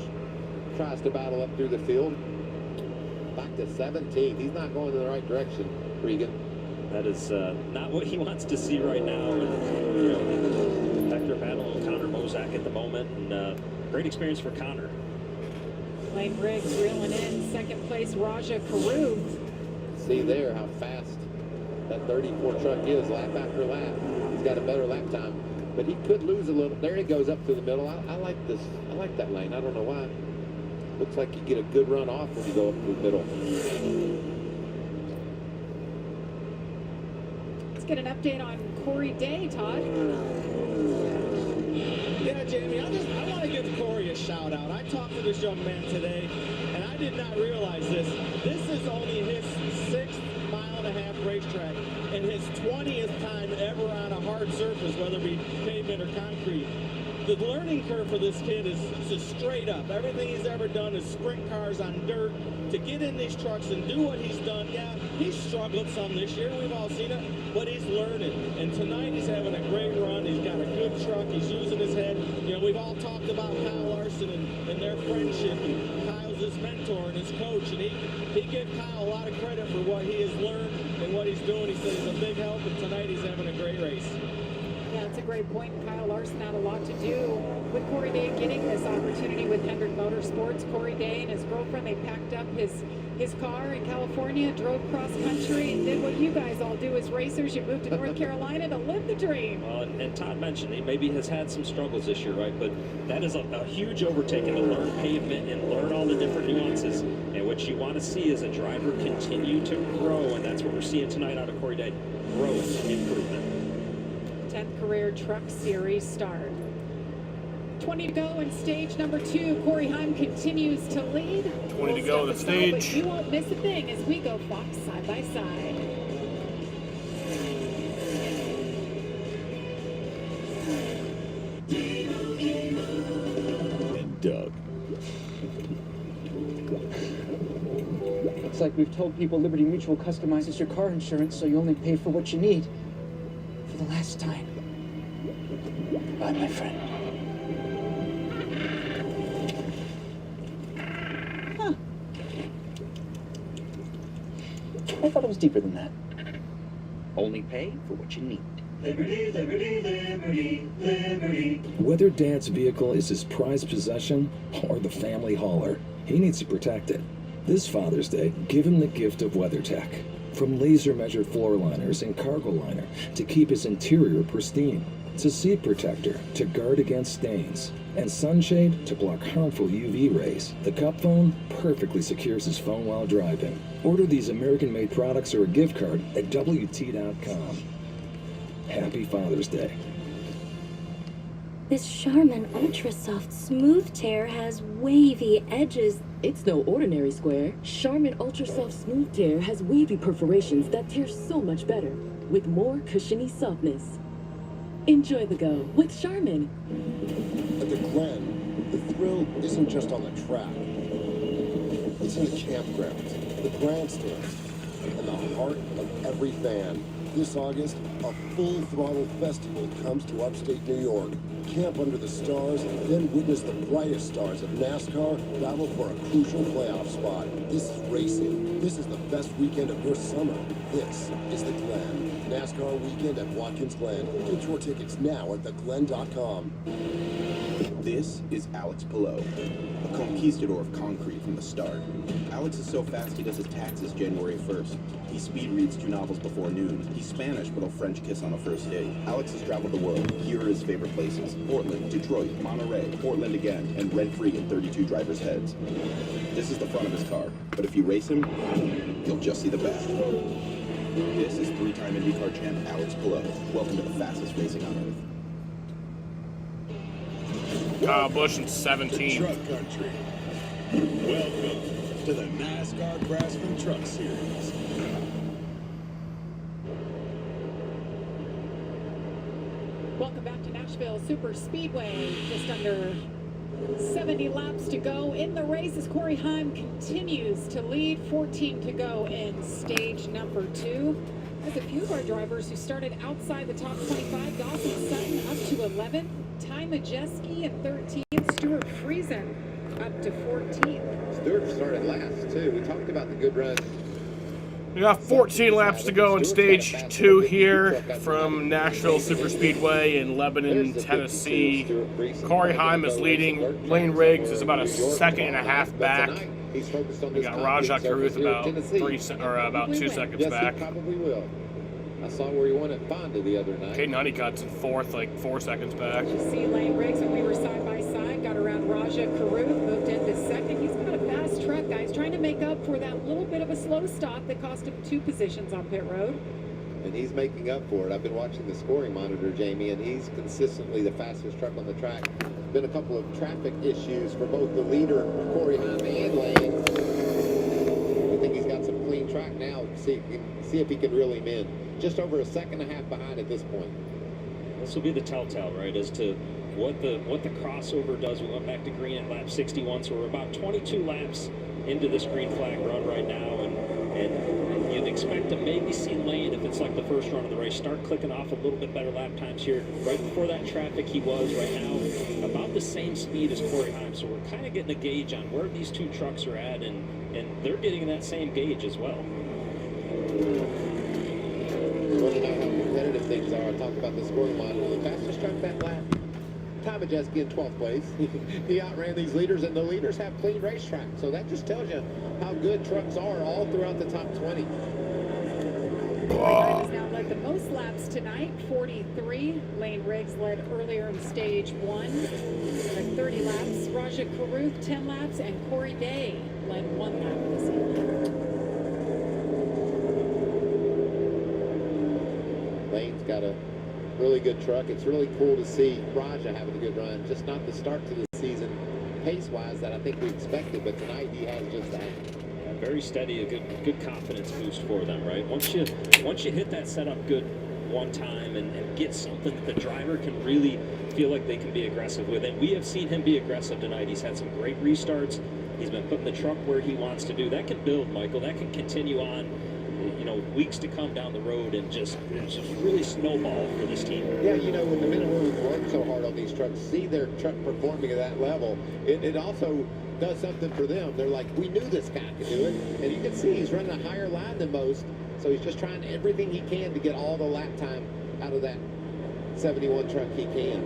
tries to battle up through the field. Back to 17th. He's not going in the right direction, Regan. That is not what he wants to see right now. And, Hector battling Connor Mozak at the moment, and great experience for Connor. Lane Riggs reeling in second place, Raja Karuth. See there how fast that 34 truck is lap after lap. He's got a better lap time, but he could lose a little. There he goes up to the middle. I like this. I like that lane. I don't know why. Looks like you get a good run off when you go up to the middle. Let's get an update on Corey Day, Todd. Yeah, Jamie, I want to give Corey a shout out. I talked to this young man today, and I did not realize this. This is only his 6.5 mile racetrack and his 20th time ever on a hard surface, whether it be pavement or concrete. The learning curve for this kid is just straight up. Everything he's ever done is sprint cars on dirt. To get in these trucks and do what he's done, yeah, he's struggled some this year. We've all seen it, but he's learning. And tonight he's having a great run. He's got a good truck. He's using his head. You know, we've all talked about Kyle Larson and their friendship. And Kyle's his mentor and his coach. And he gave Kyle a lot of credit for what he has learned and what he's doing. He said he's a big help, and tonight he's having a great race. Yeah, that's a great point. Kyle Larson had a lot to do with Corey Day getting this opportunity with Hendrick Motorsports. Corey Day and his girlfriend, they packed up his car in California, drove cross country, and did what you guys all do as racers. You moved to North Carolina to live the dream. Well, and Todd mentioned he maybe has had some struggles this year, right? But that is a huge overtaking to learn pavement and learn all the different nuances. And what you want to see is a driver continue to grow, and that's what we're seeing tonight out of Corey Day. Growth, improvement. 10th career Truck Series start. 20 to go in stage number 2. Corey Heim continues to lead. 20 to go in the stage. But you won't miss a thing as we go Fox side by side. And Doug. Looks like we've told people Liberty Mutual customizes your car insurance so you only pay for what you need. For the last time. Goodbye, my friend. I thought it was deeper than that. Only pay for what you need. Liberty, liberty, liberty, liberty. Whether Dad's vehicle is his prized possession or the family hauler, he needs to protect it. This Father's Day, give him the gift of WeatherTech. From laser-measured floor liners and cargo liner to keep his interior pristine, to seat protector to guard against stains, and sunshade to block harmful UV rays. The Cup phone perfectly secures his phone while driving. Order these American-made products or a gift card at WT.com. Happy Father's Day. This Charmin Ultra Soft Smooth Tear has wavy edges. It's no ordinary square. Charmin Ultra Soft Smooth Tear has wavy perforations that tear so much better, with more cushiony softness. Enjoy the go with Charmin. At the Glen, the thrill isn't just on the track. It's in the campground, the grandstands, and the heart of every fan. This August, a full-throttle festival comes to upstate New York. Camp under the stars, then witness the brightest stars of NASCAR battle for a crucial playoff spot. This is racing. This is the best weekend of your summer. This is the Glen. NASCAR weekend at Watkins Glen. Get your tickets now at theglen.com. This is Alex Pillow, a conquistador of concrete from the start. Alex is so fast he does his taxes January 1st. He speed reads 2 novels before noon. He's Spanish, but he'll French kiss on a first date. Alex has traveled the world. Here are his favorite places: Portland, Detroit, Monterey, Portland again, and rent-free in 32 drivers' heads. This is the front of his car, but if you race him, you'll just see the back. This is 3-time IndyCar champ Alex Pillow. Welcome to the fastest racing on earth. Kyle Busch in 17. Truck country. Welcome to the NASCAR Craftsman Truck Series. Welcome back to Nashville Super Speedway. Just under 70 laps to go in the race as Corey Heim continues to lead. 14 to go in stage number 2. There's a few of our drivers who started outside the top 25. Dawson Sutton up to 11. Ty Majeski at 13. Stuart Friesen up to 14. Stuart started last, too. We talked about the good run. We got 14 laps to go in stage 2 here from Nashville Super Speedway in Lebanon, Tennessee. Corey Heim is leading. Lane Riggs is about a second and a half back. We got Rajah Caruth about 2 seconds back. Probably will. I saw where he won at Fonda the other night. Caden Honeycutt's in 4th, like 4 seconds back. You see Lane Riggs when we were side by side, got around Rajah Caruth, moved into 2nd. He's got a fast truck, guys, trying to make up for that little bit of a slow stop that cost him 2 positions on pit road. And he's making up for it. I've been watching the scoring monitor, Jamie, and he's consistently the fastest truck on the track. Been a couple of traffic issues for both the leader, Corey Heim, and Lane. I think he's got some clean track now. See if he can reel him in. Just over a second and a half behind at this point. This will be the telltale, right, as to what the crossover does. We went back to green at lap 61, so we're about 22 laps into this green flag run right now, and you'd expect to maybe see Lane, if it's like the first run of the race, start clicking off a little bit better lap times here. Right before that traffic, he was right now about the same speed as Corey Heim, so we're kind of getting a gauge on where these two trucks are at, and they're getting that same gauge as well. You want to know how competitive things are? I talked about the scoring monitor. The fastest truck that lap, Ty Majeski in 12th place. He outran these leaders, and the leaders have clean racetrack. So that just tells you how good trucks are all throughout the top 20. Has now led the most laps tonight, 43. Lane Riggs led earlier in stage 1 at 30 laps. Rajah Caruth 10 laps, and Corey Day led 1 lap this evening. Lane's got a really good truck. It's really cool to see Rajah having a good run. Just not the start to the season pace-wise that I think we expected, but tonight he has just that. Very steady, a good confidence boost for them, right? Once you hit that setup good one time and get something that the driver can really feel like they can be aggressive with, and we have seen him be aggressive tonight. He's had some great restarts. He's been putting the truck where he wants to do. That can build, Michael. That can continue on, weeks to come down the road and just really snowball for this team. Yeah, when the men and women work so hard on these trucks, see their truck performing at that level, it also does something for them. They're like, we knew this guy could do it. And you can see he's running a higher line than most. So he's just trying everything he can to get all the lap time out of that 71 truck he can.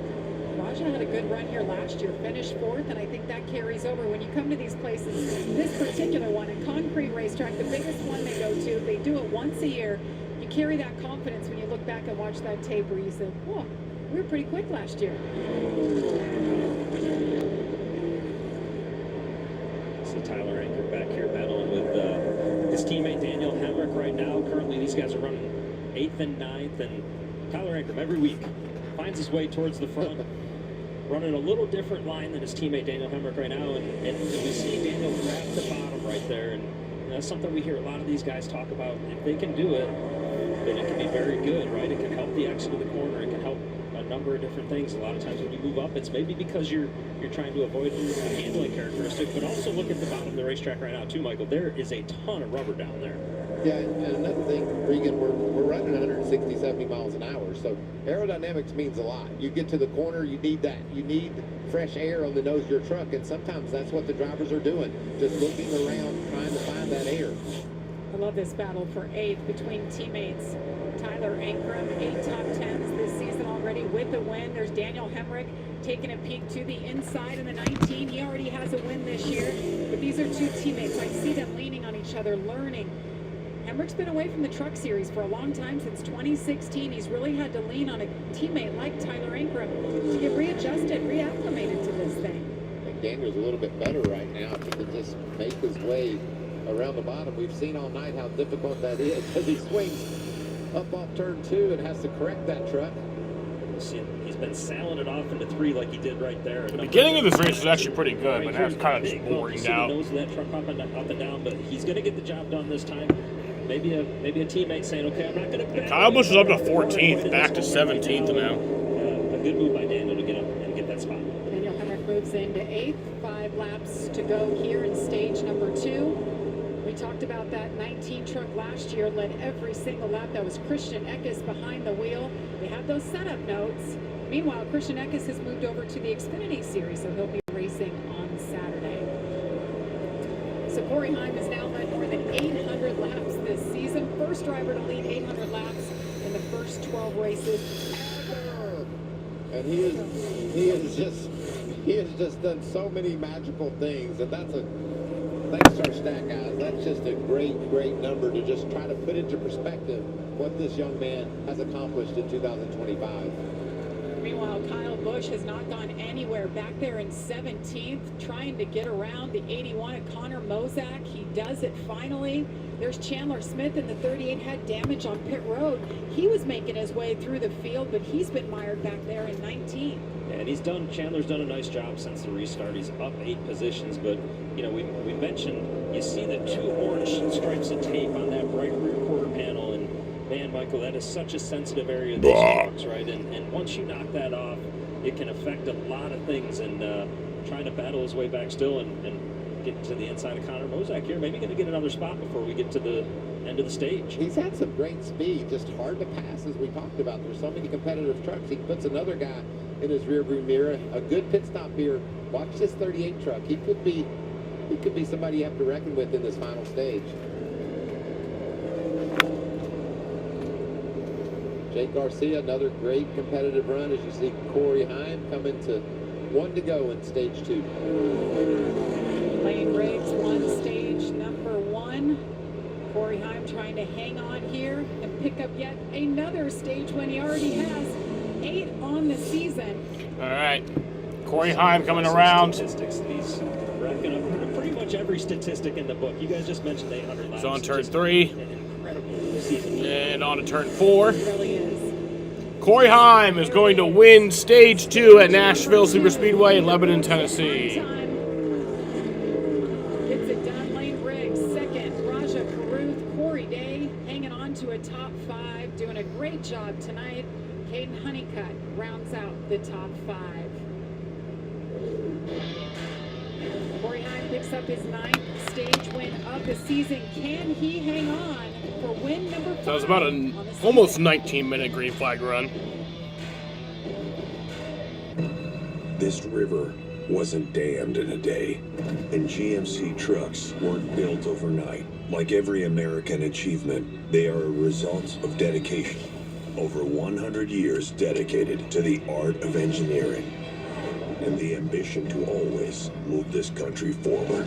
Raja had a good run here last year, finished 4th, and I think that carries over. When you come to these places, this particular one, a concrete racetrack, the biggest one they go to, they do it once a year. You carry that confidence when you look back and watch that tape where you say, whoa, we were pretty quick last year. So Tyler Anker back here battling with his teammate Daniel Hemrick right now. Currently, these guys are running 8th and 9th, and Tyler Anker every week finds his way towards the front. Running a little different line than his teammate Daniel Hemrick right now, and we see Daniel grab the bottom right there, and that's something we hear a lot of these guys talk about. If they can do it, then it can be very good, right? It can help the exit of the corner. It can help a number of different things. A lot of times when you move up, it's maybe because you're trying to avoid a handling characteristic, but also look at the bottom of the racetrack right now too, Michael. There is a ton of rubber down there. Yeah, and another thing, Regan, we're running 160, 70 miles an hour, so aerodynamics means a lot. You get to the corner, you need that. You need fresh air on the nose of your truck, and sometimes that's what the drivers are doing, just looking around, trying to find that air. I love this battle for 8th between teammates. Tyler Ankrum, 8 top 10s this season already with a win. There's Daniel Hemrick taking a peek to the inside in the 19. He already has a win this year, but these are 2 teammates. I see them leaning on each other, learning. Hemrick's been away from the truck series for a long time, since 2016. He's really had to lean on a teammate like Tyler Ankrum to get readjusted, reacclimated to this thing. I think Daniel's a little bit better right now. If he can just make his way around the bottom. We've seen all night how difficult that is because he swings up off turn 2 and has to correct that truck. See, he's been sailing it off into 3 like he did right there. The beginning of this race is actually pretty good, but now it's kind of just boring now. He knows that truck up and down, but he's going to get the job done this time. Maybe a teammate saying, okay, I'm not going to... Kyle Busch is up to 14th, back to 17th now. A good move by Daniel to get up and get that spot. Daniel Hemrick moves into 8th. 5 laps to go here in stage number 2. We talked about that 19 truck last year, led every single lap. That was Christian Eckes behind the wheel. They had those setup notes. Meanwhile, Christian Eckes has moved over to the Xfinity Series, so he'll be racing on Saturday. So Corey Heim has now led more than 800 laps this season. First driver to lead 800 laps in the first 12 races ever. And he has just done so many magical things, and that's a thanks to our stat guys. That's just a great number to just try to put into perspective what this young man has accomplished in 2025. Meanwhile, Kyle Busch has not gone anywhere, back there in 17th, trying to get around the 81 at Connor Mozak. He does it finally. There's Chandler Smith in the 38, had damage on pit road. He was making his way through the field, but he's been mired back there in 19. And Chandler's done a nice job since the restart. He's up 8 positions, but you know, we mentioned, you see the 2 orange stripes of tape on that right rear quarter panel, and man, Michael, that is such a sensitive area of these trucks, right? And once you knock that off, it can affect a lot of things, and trying to battle his way back still and get to the inside of Connor Mozak here. Maybe going to get another spot before we get to the end of the stage. He's had some great speed, just hard to pass, as we talked about. There's so many competitive trucks. He puts another guy in his rearview mirror. A good pit stop here. Watch this 38 truck. He could be somebody you have to reckon with in this final stage. Jake Garcia, another great competitive run, as you see Corey Heim coming to 1 to go in stage 2. Lane Riggs won stage number 1. Corey Heim trying to hang on here and pick up yet another stage win. He already has 8 on the season. All right, Corey Heim coming around. Statistics. He's racking up pretty much every statistic in the book. You guys just mentioned 800 laps. So on turn 3. Incredible season. And on to turn 4. It really is. Corey Heim is going to win stage 2 at Nashville Superspeedway in Lebanon, Tennessee. Gets it done. Lane Riggs second. Raja Caruth, Corey Day hanging on to a top 5, doing a great job tonight. Caden Honeycutt rounds out the top 5. Corey Heim picks up his 9th stage win of the season. Can he hang on for win number 5? So it was about an almost 19-minute green flag run. This river wasn't damned in a day. And GMC trucks weren't built overnight. Like every American achievement, they are a result of dedication. Over 100 years dedicated to the art of engineering and the ambition to always move this country forward.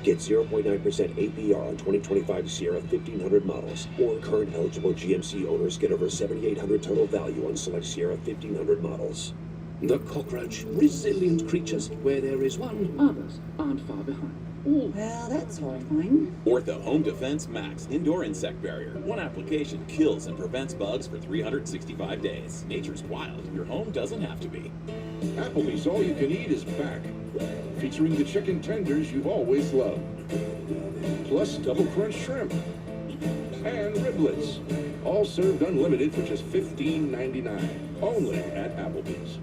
Get 0.9% APR on 2025 Sierra 1500 models, or current eligible GMC owners get over $7,800 total value on select Sierra 1500 models. The cockroach, resilient creatures. Where there is one, others aren't far behind. Well, that's horrifying. Ortho Home Defense Max Indoor Insect Barrier. One application kills and prevents bugs for 365 days. Nature's wild. Your home doesn't have to be. Applebee's All You Can Eat is back, featuring the chicken tenders you've always loved, plus double crunch shrimp and riblets, all served unlimited for just $15.99, only at Applebee's.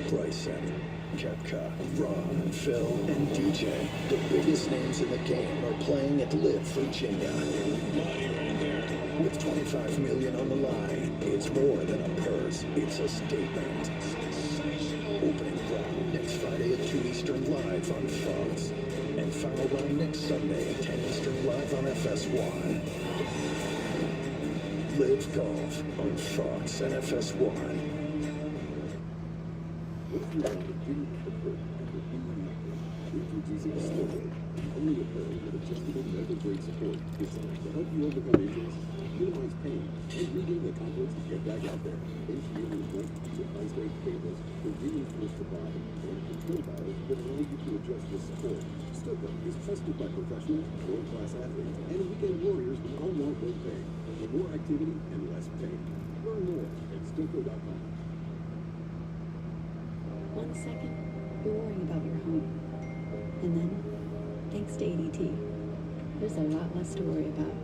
Bryson, Kepka, Ron, Phil, and DJ. The biggest names in the game are playing at Live Virginia. With $25 million on the line, it's more than a purse, it's a statement. Opening round next Friday at 2 Eastern live on Fox. And final round next Sunday at 10 Eastern live on FS1. Live Golf on Fox and FS1. Introducing Slowway, only a pill with adjustable medical grade support designed to help you overcome injuries, minimize pain, and regain the confidence to get back out there. Engineered with light to ice-weight cables for reinforce the body and control valves that allow you to adjust the support. Stucco is trusted by professionals, world-class athletes, and weekend warriors who all want low pain. For more activity and less pain. Learn more at Stucco.com. 1 second, you're worrying about your home. And then, thanks to ADT, there's a lot less to worry about.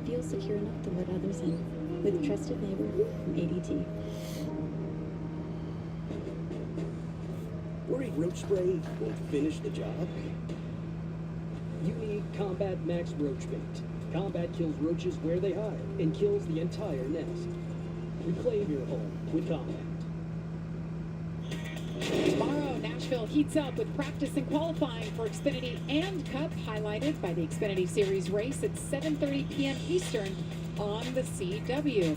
Feel secure enough to let others in with a trusted neighbor from ADT. Worried roach spray won't finish the job? You need Combat Max Roach Bait. Combat kills roaches where they hide and kills the entire nest. Reclaim your home with Combat. Tomorrow, Nashville heats up with practice and qualifying for Xfinity and Cup, highlighted by the Xfinity Series race at 7:30 p.m. Eastern on the CW.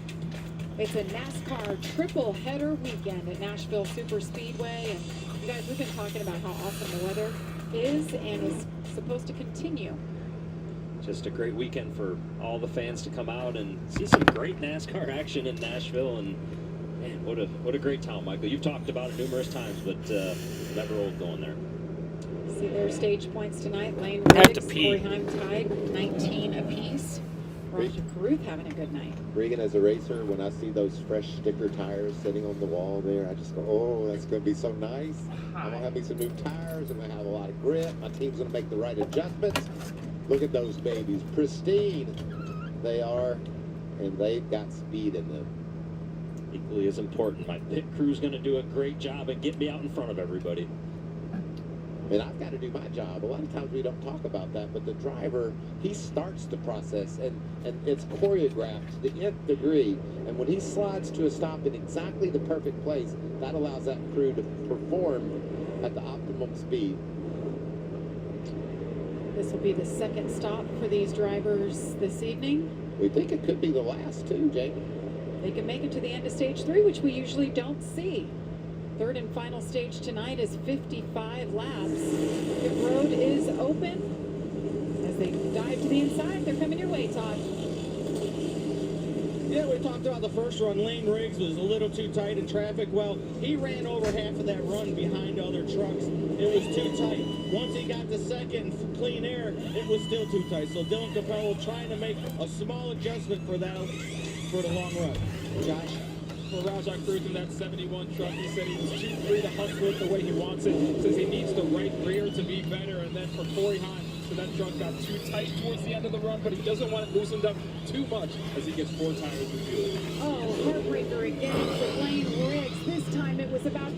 It's a NASCAR triple header weekend at Nashville Super Speedway. And you guys, we've been talking about how awesome the weather is and is supposed to continue. Just a great weekend for all the fans to come out and see some great NASCAR action in Nashville. And man, what a great town, Michael. You've talked about it numerous times, but never old going there. See their stage points tonight. Lane I have to Riggs, pee. Corey Heim tied 19 apiece. Roger Caruth having a good night. Regan, as a racer, when I see those fresh sticker tires sitting on the wall there, I just go, oh, that's going to be so nice. I'm going to have me some new tires. I'm going to have a lot of grip. My team's going to make the right adjustments. Look at those babies. Pristine. They are, and they've got speed in them. Equally as important, my pit crew's going to do a great job and get me out in front of everybody. And I've got to do my job. A lot of times we don't talk about that, but the driver, he starts the process, and it's choreographed to the nth degree. And when he slides to a stop in exactly the perfect place, that allows that crew to perform at the optimum speed. This will be the second stop for these drivers this evening. We think it could be the last too, Jamie. They can make it to the end of stage 3, which we usually don't see. Third and final stage tonight is 55 laps. The road is open. As they dive to the inside, they're coming your way, Todd. Yeah, we talked about the first run. Lane Riggs was a little too tight in traffic. Well, he ran over half of that run behind other trucks. It was too tight. Once he got to second and clean air, it was still too tight. So Dylan Capello trying to make a small adjustment for that for the long run. Josh? For Rajah Cruz in that 71 truck, he said he was too free to hustle it the way he wants it. Says he needs the right rear to be better. And then for Corey Heim, so that truck got too tight towards the end of the run, but he doesn't want it loosened up too much as he gets 4 tires in fuel. Oh, heartbreaker again for Lane Riggs. This time it was about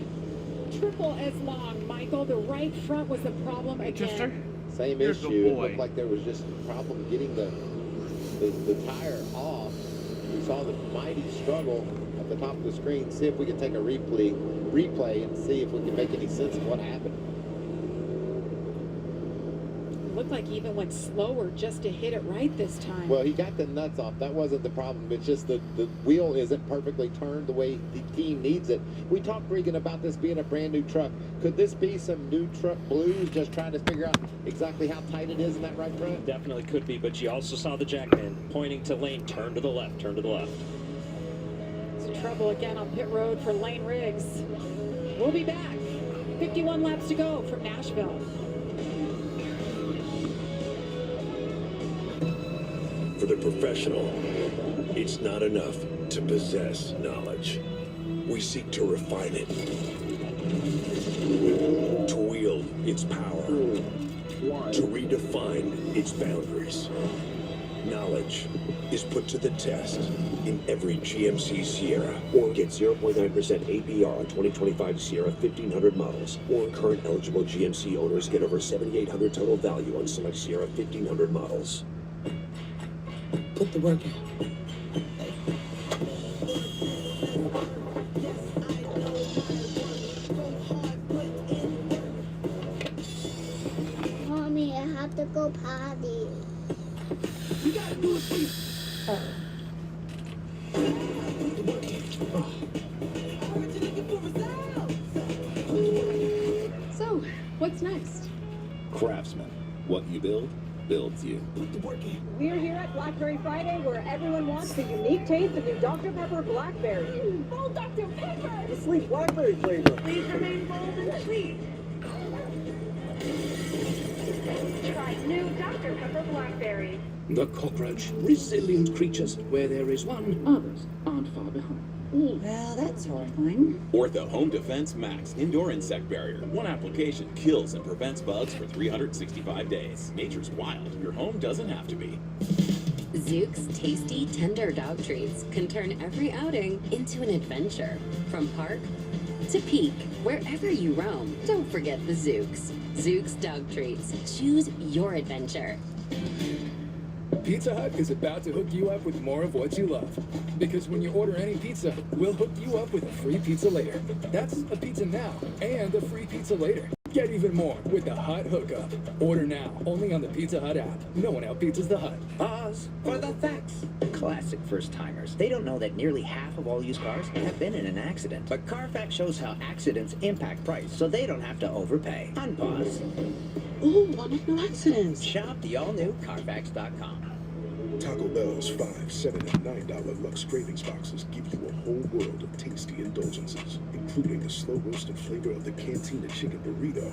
triple as long, Michael. The right front was the problem again. Same issue. It looked like there was just a problem getting the tire off. We saw the mighty struggle of off the top of the screen, see if we can take a replay and see if we can make any sense of what happened. Looked like he even went slower just to hit it right this time. Well, he got the nuts off. That wasn't the problem. It's just the wheel isn't perfectly turned the way the team needs it. We talked, Regan, about this being a brand new truck. Could this be some new truck blues, just trying to figure out exactly how tight it is in that right front? Definitely could be, but you also saw the jackman pointing to lane, turn to the left, turn to the left. It's trouble again on pit road for Lane Riggs. We'll be back. 51 laps to go from Nashville. For the professional, it's not enough to possess knowledge. We seek to refine it, to wield its power, to redefine its boundaries. Knowledge is put to the test in every GMC Sierra. Or get 0.9% APR on 2025 Sierra 1500 models. Or current eligible GMC owners get over $7,800 total value on select Sierra 1500 models. Put the work in. Mommy, I have to go potty. You gotta do it for you. So, what's next? Craftsman. What you build, builds you. We're here at Blackberry Friday, where everyone wants the unique taste of new Dr. Pepper Blackberry. Bold Dr. Pepper! The sleek blackberry flavor. Please remain bold and sweet. Try new Dr. Pepper Blackberry. The cockroach, resilient creatures. Where there is one, others aren't far behind. Well, that's horrifying. Ortho Home Defense Max Indoor Insect Barrier. One application kills and prevents bugs for 365 days. Nature's wild. Your home doesn't have to be. Zook's tasty, tender dog treats can turn every outing into an adventure. From park to peak, wherever you roam, don't forget the Zook's. Zook's dog treats. Choose your adventure. Pizza Hut is about to hook you up with more of what you love. Because when you order any pizza, we'll hook you up with a free pizza later. That's a pizza now and a free pizza later. Get even more with the Hut Hookup. Order now, only on the Pizza Hut app. No one out-pizzas the Hut. Pause for the facts. Classic first-timers. They don't know that nearly half of all used cars have been in an accident. But Carfax shows how accidents impact price, so they don't have to overpay. Unpause. Ooh, I make no accidents. Shop the all-new Carfax.com. Taco Bell's $5, $7, and $9 Lux Cravings boxes give you a whole world of tasty indulgences, including the slow-roasted flavor of the Cantina Chicken Burrito.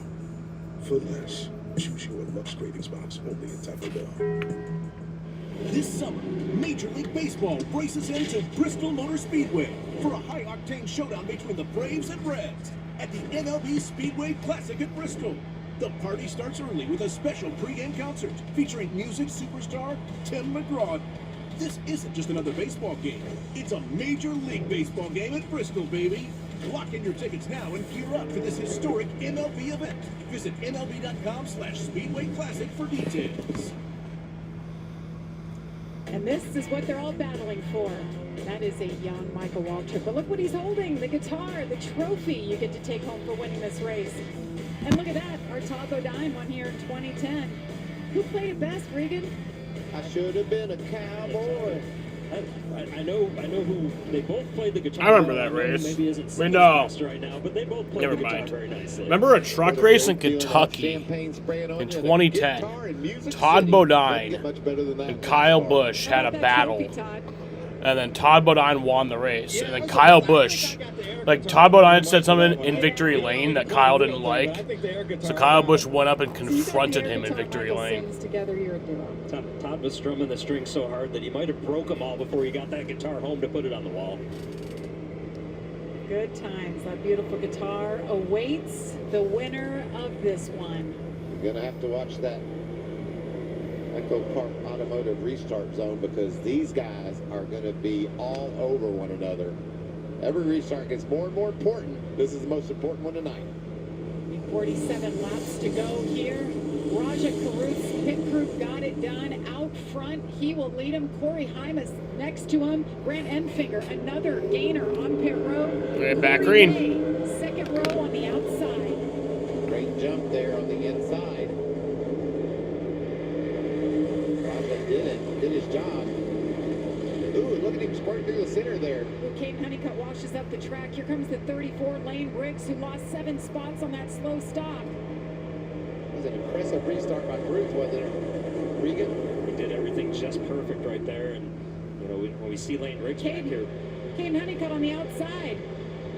For less, choose your Lux Cravings box only at Taco Bell. This summer, Major League Baseball races into Bristol Motor Speedway for a high-octane showdown between the Braves and Reds at the MLB Speedway Classic at Bristol. The party starts early with a special pregame concert featuring music superstar Tim McGraw. This isn't just another baseball game. It's a Major League Baseball game at Bristol, baby. Lock in your tickets now and gear up for this historic MLB event. Visit MLB.com/Speedway Classic for details. And this is what they're all battling for. That is a young Michael Waltrip. But look what he's holding, the guitar, the trophy you get to take home for winning this race. And look at that, our Todd Bodine won here in 2010. Who played it best, Regan? I should have been a cowboy. I know who they both played the guitar. I remember that race. Maybe isn't We know. right now, but they both played Never the guitar mind. very nicely. Remember a truck race in Kentucky in 2010? Todd Bodine and Kyle Busch had a battle. And then Todd Bodine won the race. And then Kyle Busch, Todd Bodine said something in Victory Lane that Kyle didn't like. So Kyle Busch went up and confronted him in Victory Lane. Todd was strumming the strings so hard that he might have broke them all before he got that guitar home to put it on the wall. Good times. That beautiful guitar awaits the winner of this one. You're going to have to watch that Echo Park Automotive Restart Zone because these guys are going to be all over one another. Every restart gets more and more important. This is the most important one tonight. 47 laps to go here. Raja Caruth's pit crew got it done. Out front, he will lead him. Corey Heim is next to him. Grant Enfinger, another gainer on pit road. Right back Corey green. Day, second row on the outside. Great jump there on the inside. Raja did his job. Ooh, look at him squirt through the center there. Caden Honeycutt washes up the track. Here comes the 34 Lane Riggs, who lost 7 spots on that slow stop. It was an impressive restart by Caruth, wasn't it, Regan? He did everything just perfect right there, and you know when we see Lane Riggs back here. Caden Honeycutt on the outside.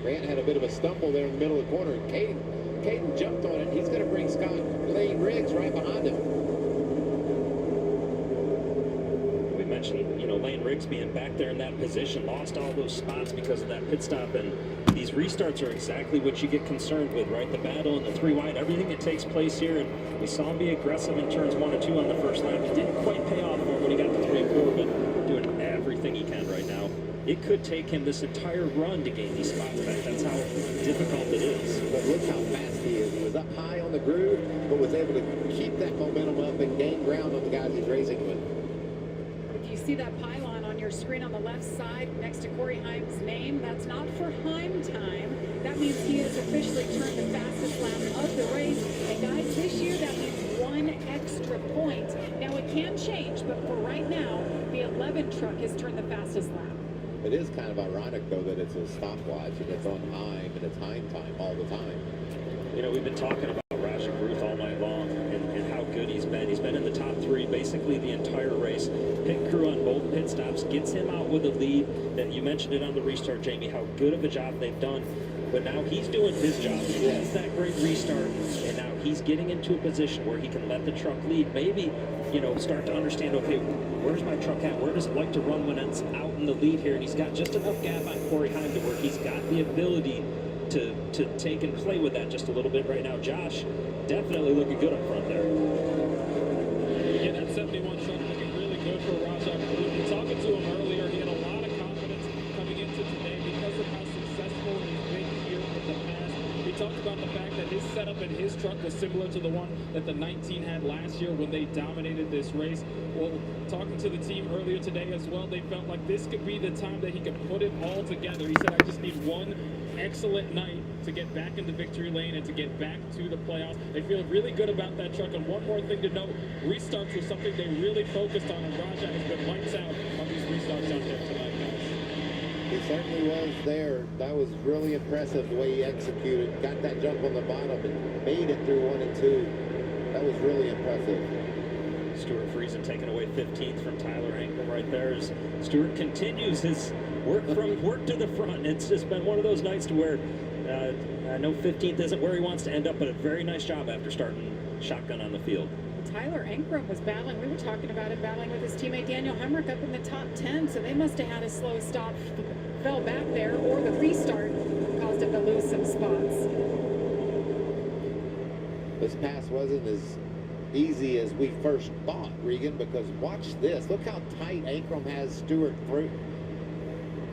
Grant had a bit of a stumble there in the middle of the corner. Caden jumped on it. He's going to bring Lane Riggs right behind him. We mentioned, you know, Lane Riggs being back there in that position, lost all those spots because of that pit stop, and these restarts are exactly what you get concerned with, right? The battle and the 3 wide, everything that takes place here, and we saw him be aggressive in turns 1 and 2 on the first lap. It didn't quite pay off for him when he got to 3 and 4, but doing everything he can right now. It could take him this entire run to gain these spots back. That's how difficult it is. But look how fast he is. He was up high on the groove, but was able to keep that momentum up and gain ground on the guys he's racing with. If you see that pylon on your screen on the left side next to Corey Heim's name, that's not for Heim time. That means he has officially turned the fastest lap of the race. And guys, this year that means 1 extra point. Now it can change, but for right now, the 11 truck has turned the fastest lap. It is kind of ironic, though, that it's a stopwatch and it's on Heim and it's Heim time all the time. You know, we've been talking about Raja Caruth all night long and how good he's been. He's been in the top 3 basically the entire race. Pit crew on both pit stops gets him out with a lead. That you mentioned it on the restart, Jamie, how good of a job they've done. But now he's doing his job. He has that great restart, and now he's getting into a position where he can let the truck lead. Maybe, you know, start to understand, okay, where's my truck at? Where does it like to run when it's out in the lead here? And he's got just enough gap on Corey Heim to where he's got the ability to take and play with that just a little bit right now. Josh, definitely looking good up front there. Yeah, that 71 truck looking really good for Raja Caruth. Talking to him earlier, he had a lot of confidence coming into today because of how successful he's been here in the past. He talked about the fact that his setup in his truck was similar to the one that the 19 had last year when they dominated this race. Well, talking to the team earlier today as well, they felt like this could be the time that he could put it all together. He said, I just need one excellent night to get back into victory lane and to get back to the playoffs. They feel really good about that truck. And one more thing to note, restarts was something they really focused on, and Raja has been lights out on these restarts out there tonight, guys. He certainly was there. That was really impressive the way he executed. Got that jump on the bottom and made it through 1 and 2. That was really impressive. Stuart Friesen taking away 15th from Tyler Ankrum right there as Stuart continues his work to the front. It's just been one of those nights to where I know 15th isn't where he wants to end up, but a very nice job after starting shotgun on the field. Tyler Ankrum was battling. We were talking about him battling with his teammate Daniel Hemrick up in the top 10, so they must have had a slow stop, fell back there, or the restart caused him to lose some spots. This pass wasn't as easy as we first thought, Regan, because watch this. Look how tight Ankrum has Stewart through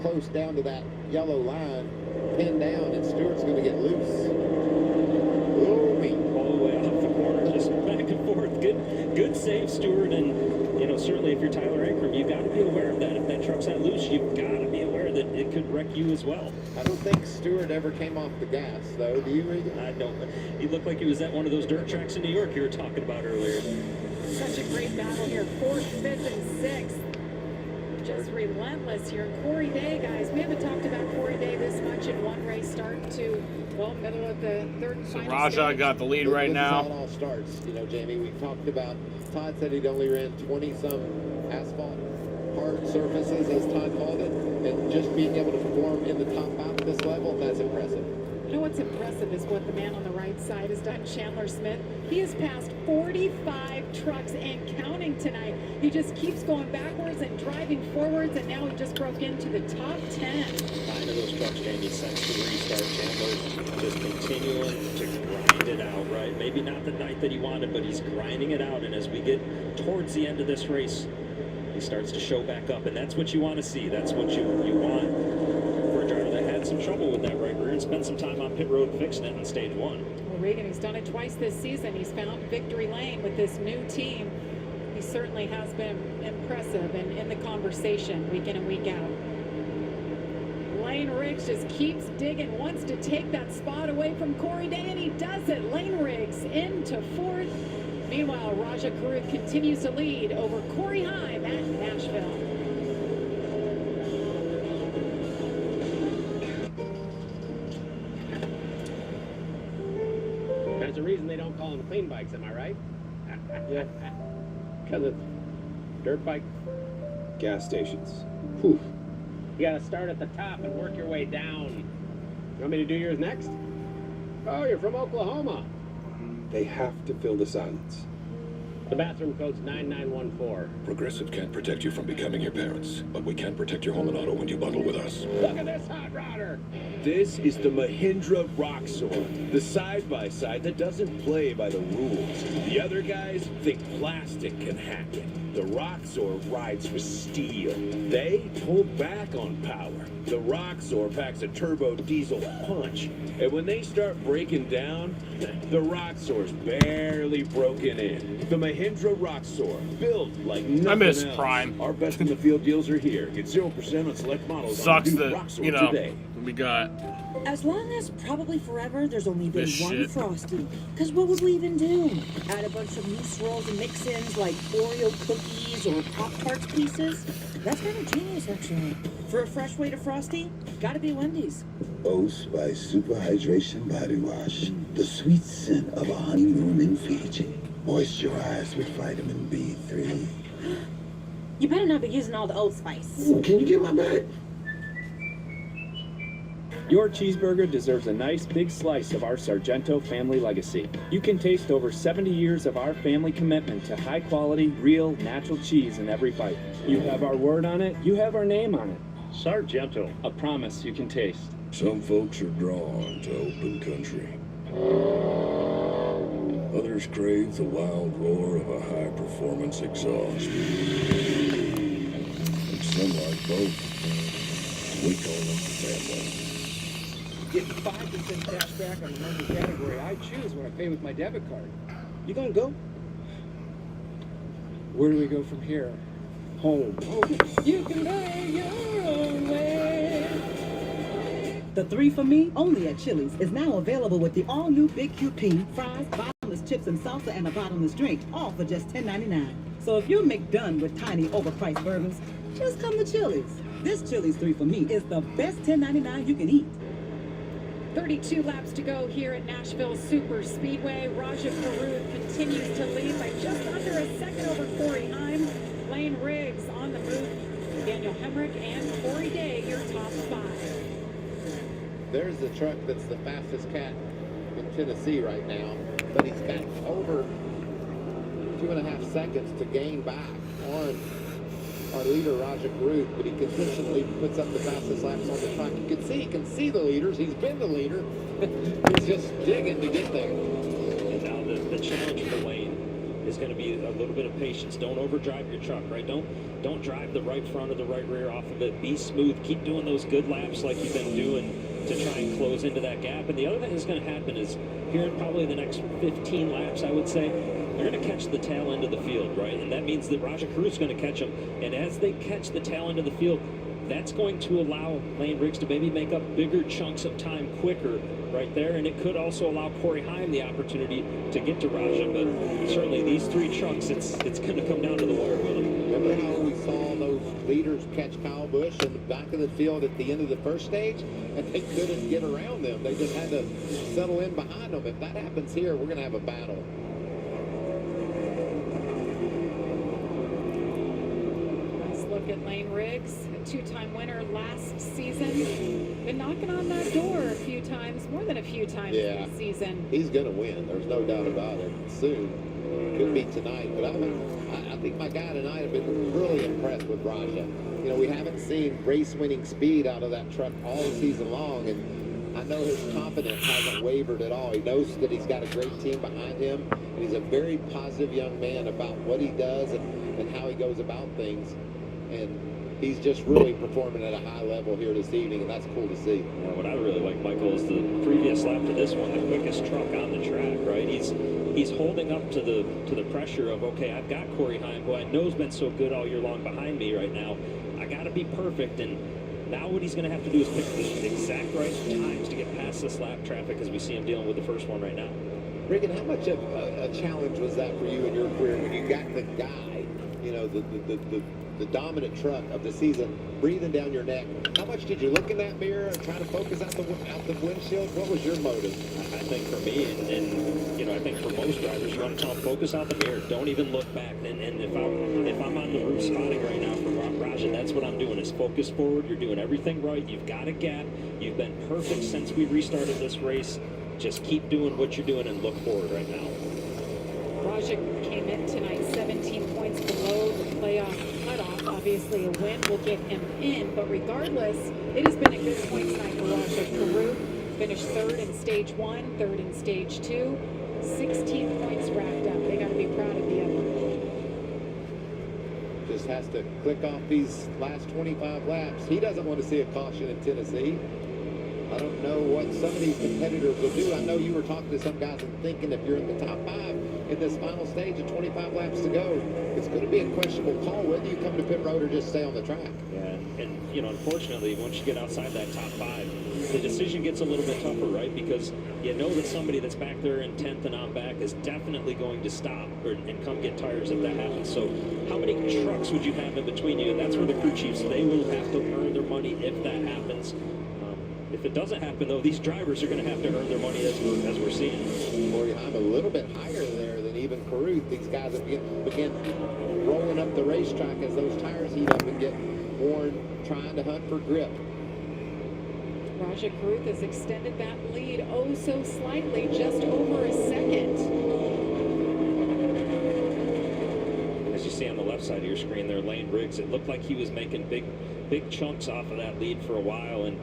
close down to that yellow line, pinned down, and Stewart's going to get loose. All the way off the corner, just back and forth. Good save, Stewart, and you know, certainly if you're Tyler Ankrum, you've got to be aware of that. If that truck's not loose, you've got to be aware that it could wreck you as well. I don't think Stewart ever came off the gas, though. Do you, Regan? I don't. He looked like he was at one of those dirt tracks in New York you were talking about earlier. Such a great battle here. 4th, 5th, and 6th. Just relentless here. Corey Day, guys. We haven't talked about Corey Day this much in one race start to, well, middle of the 3rd and final Raja stage. got the lead right now. This is how it all starts. You know, Jamie, we talked about, Todd said he'd only ran 20-some asphalt hard surfaces, as Todd called it, and just being able to perform in the top 5 at this level, that's impressive. You know what's impressive is what the man on the right side has done, Chandler Smith. He has passed 45 trucks and counting tonight. He just keeps going backwards and driving forwards, and now he just broke into the top 10. 9 of those trucks, Jamie, since the restart. Chandler just continuing to grind it out, right? Maybe not the night that he wanted, but he's grinding it out. And as we get towards the end of this race, he starts to show back up, and that's what you want to see. That's what you want for a driver that had some trouble with that right rear and spent some time on pit road fixing it in stage 1. Well, Regan, who's done it twice this season. He's found victory lane with this new team. He certainly has been impressive and in the conversation week in and week out. Lane Riggs just keeps digging, wants to take that spot away from Corey Day, and he does it. Lane Riggs into fourth. Meanwhile, Raja Karuth continues to lead over Corey Heim at Nashville. There's a reason they don't call them clean bikes, am I right? Yeah. Because it's dirt bike. Gas stations. Whew. You gotta start at the top and work your way down. You want me to do yours next? Oh, you're from Oklahoma. They have to fill the silence. The bathroom code's 9914. Progressive can't protect you from becoming your parents, but we can protect your home and auto when you bundle with us. Look at this hot rodder. This is the Mahindra Roxor, the side-by-side that doesn't play by the rules. The other guys think plastic can hack it. The Roxor rides with steel. They hold back on power. The Roxor packs a turbo diesel punch. And when they start breaking down, the Roxor's barely broken in. The Mahindra Roxor, built like nothing I miss else. Prime. Our best in the field deals are here. Get 0% on select models. Sucks on the new that, Roxor you know, today. we got As long as probably forever there's only been This one shit. Frosty. Because what would we even do? Add a bunch of new swirls and mix-ins like Oreo cookies or Pop-Tarts pieces? That's kind of genius, actually. For a fresh way to Frosty, gotta be Wendy's. Oats by Super Hydration Body Wash. The sweet scent of a honeymoon in Fiji. Moisturized with vitamin B3. You better not be using all the Old Spice. Can you get my bag? Your cheeseburger deserves a nice big slice of our Sargento family legacy. You can taste over 70 years of our family commitment to high quality, real, natural cheese in every bite. You have our word on it, you have our name on it. Sargento, a promise you can taste. Some folks are drawn to open country. Others crave the wild roar of a high-performance exhaust. And some like both. We call them family. Getting 5% cash back on the member category I choose when I pay with my debit card. You gonna go? Where do we go from here? Home. You can pay your own way. The 3 for Me, only at Chili's, is now available with the all-new Big QP, fries, bottomless chips and salsa, and a bottomless drink, all for just $10.99. So if you're McDone with tiny, overpriced burgers, just come to Chili's. This Chili's 3 for Me is the best $10.99 you can eat. 32 laps to go here at Nashville Super Speedway. Raja Karuth continues to lead by just under a second over Corey Heim. Lane Riggs on the move. Daniel Hemrick and Corey Day, your top 5. There's the truck that's the fastest cat in Tennessee right now, but he's got over 2.5 seconds to gain back on our leader, Raja Karuth, but he consistently puts up the fastest laps on the track. You can see the leaders. He's been the leader. He's just digging to get there. And now the challenge for Lane is going to be a little bit of patience. Don't overdrive your truck, right? Don't drive the right front or the right rear off of it. Be smooth. Keep doing those good laps like you've been doing to try and close into that gap. And the other thing that's going to happen is here in probably the next 15 laps, I would say, they're going to catch the tail end of the field, right? And that means that Raja Karuth's going to catch them. And as they catch the tail end of the field, that's going to allow Lane Riggs to maybe make up bigger chunks of time quicker right there. And it could also allow Corey Heim the opportunity to get to Raja. But certainly these 3 trucks, it's going to come down to the wire with them. Remember how we saw those leaders catch Kyle Busch in the back of the field at the end of the first stage, and they couldn't get around them. They just had to settle in behind them. If that happens here, we're going to have a battle. Let's look at Lane Riggs, a 2-time winner last season. Been knocking on that door a few times, more than a few times this season. He's going to win. There's no doubt about it. Soon. Could be tonight. But I think my guy tonight have been really impressed with Raja. You know, we haven't seen race-winning speed out of that truck all season long, and I know his confidence hasn't wavered at all. He knows that he's got a great team behind him, and he's a very positive young man about what he does and how he goes about things. And he's just really performing at a high level here this evening, and that's cool to see. Yeah, what I really like, Michael, is the previous lap to this one, the quickest truck on the track, right? He's holding up to the pressure of, okay, I've got Corey Heim, who I know has been so good all year long behind me right now. I got to be perfect, and now what he's going to have to do is pick the exact right times to get past this lap traffic as we see him dealing with the first one right now. Regan, how much of a challenge was that for you in your career when you got the guy, you know, the dominant truck of the season breathing down your neck? How much did you look in that mirror and try to focus out the windshield? What was your motive? I think for me, and you know, I think for most drivers, you want to tell them focus out the mirror. Don't even look back. And if I'm on the roof spotting right now for Rajan, that's what I'm doing is focus forward. You're doing everything right. You've got a gap. You've been perfect since we restarted this race. Just keep doing what you're doing and look forward right now. Raja came in tonight 17 points below the playoff cutoff. Obviously, a win will get him in, but regardless, it has been a good points night for Raja. Peru finished third in stage 1, third in stage 2, 16 points racked up. They got to be proud of the other. Just has to click off these last 25 laps. He doesn't want to see a caution in Tennessee. I don't know what some of these competitors will do. I know you were talking to some guys and thinking if you're in the top 5 in this final stage of 25 laps to go, it's going to be a questionable call whether you come to pit road or just stay on the track. Yeah, and you know, unfortunately, once you get outside that top 5, the decision gets a little bit tougher, right? Because you know that somebody that's back there in 10th and on back is definitely going to stop and come get tires if that happens. So how many trucks would you have in between you? And that's where the crew chiefs, they will have to earn their money if that happens. If it doesn't happen, though, these drivers are going to have to earn their money as we're seeing. Corey Heim a little bit higher there than even Caruth. These guys have begin rolling up the racetrack as those tires heat up and get worn, trying to hunt for grip. Raja Caruth has extended that lead oh so slightly, just over a second. As you see on the left side of your screen there, Lane Riggs, it looked like he was making big chunks off of that lead for a while, and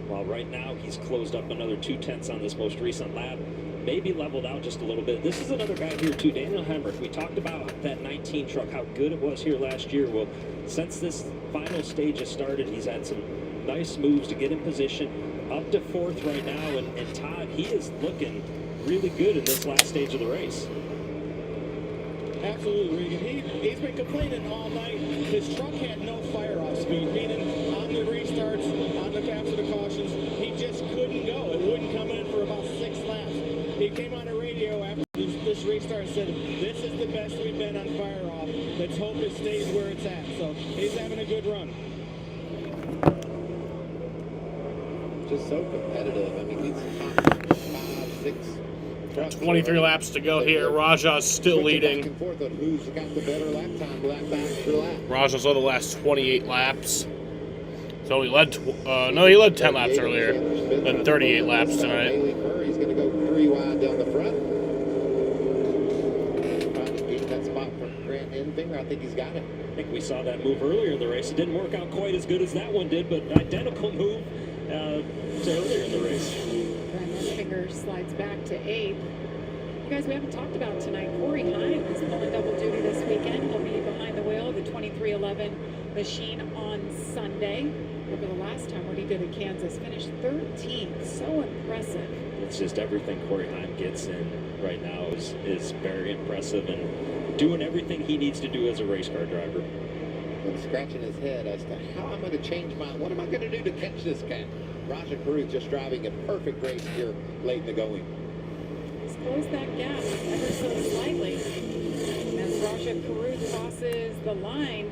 while right now he's closed up another 2/10 on this most recent lap, maybe leveled out just a little bit. This is another guy here too, Daniel Hemrick. We talked about that 19 truck, how good it was here last year. Well, since this final stage has started, he's had some nice moves to get in position, up to 4th right now, and Todd, he is looking really good in this last stage of the race. Absolutely, Regan. He's been complaining all night. His truck had no fire-off speed, meaning on the restarts, on the caps of the cautions, he just couldn't go. It wouldn't come in for about 6 laps. He came on the radio after this restart and said, this is the best we've been on fire-off. Let's hope it stays where it's at. So he's having a good run. Just so competitive. I mean, he's top 5, 6. 23 laps to go here. Raja's still leading. Back and forth on who's got the better lap time, lap after lap. Raja's led the last 28 laps. So he led, he led 10 laps earlier, then 38 laps tonight. He's going to go 3 wide down the front. Trying to gain that spot from Grant Enfinger. I think he's got it. I think we saw that move earlier in the race. It didn't work out quite as good as that one did, but identical move to earlier in the race. Grant Enfinger slides back to 8th. You guys, we haven't talked about tonight. Corey Heim is pulling double duty this weekend. He'll be behind the wheel of the 2311 machine on Sunday. Over the last time what he did at Kansas, finished 13th. So impressive. It's just everything Corey Heim gets in right now is very impressive and doing everything he needs to do as a race car driver. And scratching his head as to how I'm going to change what am I going to do to catch this guy? Raja Caruth just driving a perfect race here late in the going. He's closed that gap ever so slightly. As Raja Caruth crosses the line,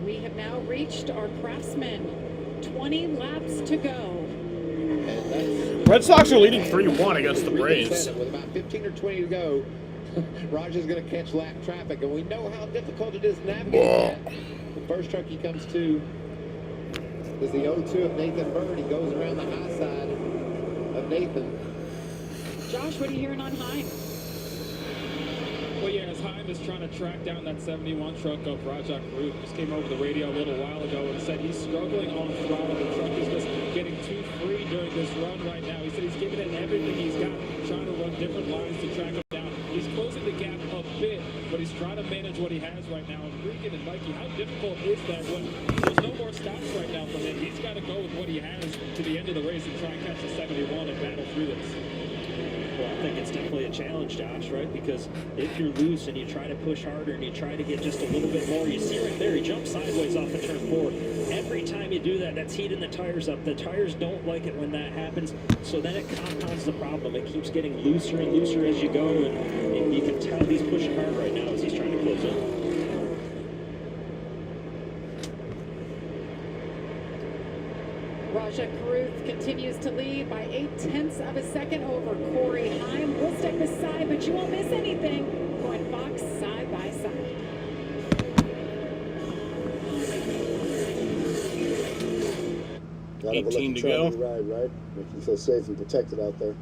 we have now reached our Craftsman. 20 laps to go. Red Sox are leading 3-1 against the Braves. With about 15 or 20 to go, Raja's going to catch lap traffic, and we know how difficult it is to navigate that. The first truck he comes to is the 02 of Nathan Bird. He goes around the high side of Nathan. Josh, what are you hearing on Heim? Well, yeah, as Heim is trying to track down that 71 truck of Raja Caruth, just came over the radio a little while ago and said he's struggling on throttle. The truck is just getting too free during this run right now. He said he's giving it everything he's got, trying to run different lines to track him down. He's closing the gap a bit, but he's trying to manage what he has right now. And Regan and Mikey, how difficult is that when there's no more stops right now for him? He's got to go with what he has to the end of the race and try and catch the 71 and battle through this. Well, I think it's definitely a challenge, Josh, right? Because if you're loose and you try to push harder and you try to get just a little bit more, you see right there, he jumps sideways off of turn 4. Every time you do that, that's heating the tires up. The tires don't like it when that happens, so then it compounds the problem. It keeps getting looser and looser as you go, and you can tell he's pushing hard right now as he's trying to close in. Raja Karuth continues to lead by 0.8 of a second over Corey Heim. We'll step aside, but you won't miss anything. Going Fox side by side. Gotta have a lucky 18 to charm go. on the ride, right? Make you feel safe and protected out there.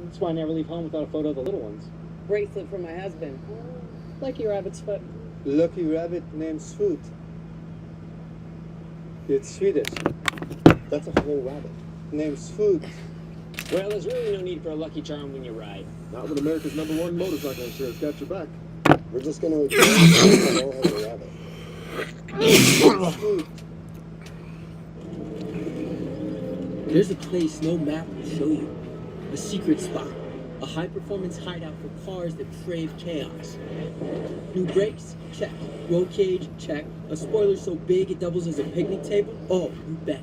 That's why I never leave home without a photo of the little ones. Bracelet for my husband. Lucky rabbit's foot. Lucky rabbit named Swoot. It's Swedish. That's a whole rabbit. Named Swoot. Well, there's really no need for a lucky charm when you ride. Not when America's #1 motorcycle insurance got your back. We're just gonna ignore the rabbit. Swoot. There's a place no map will show you. A secret spot. A high-performance hideout for cars that crave chaos. New brakes? Check. Roll cage? Check. A spoiler so big it doubles as a picnic table? Oh, you bet.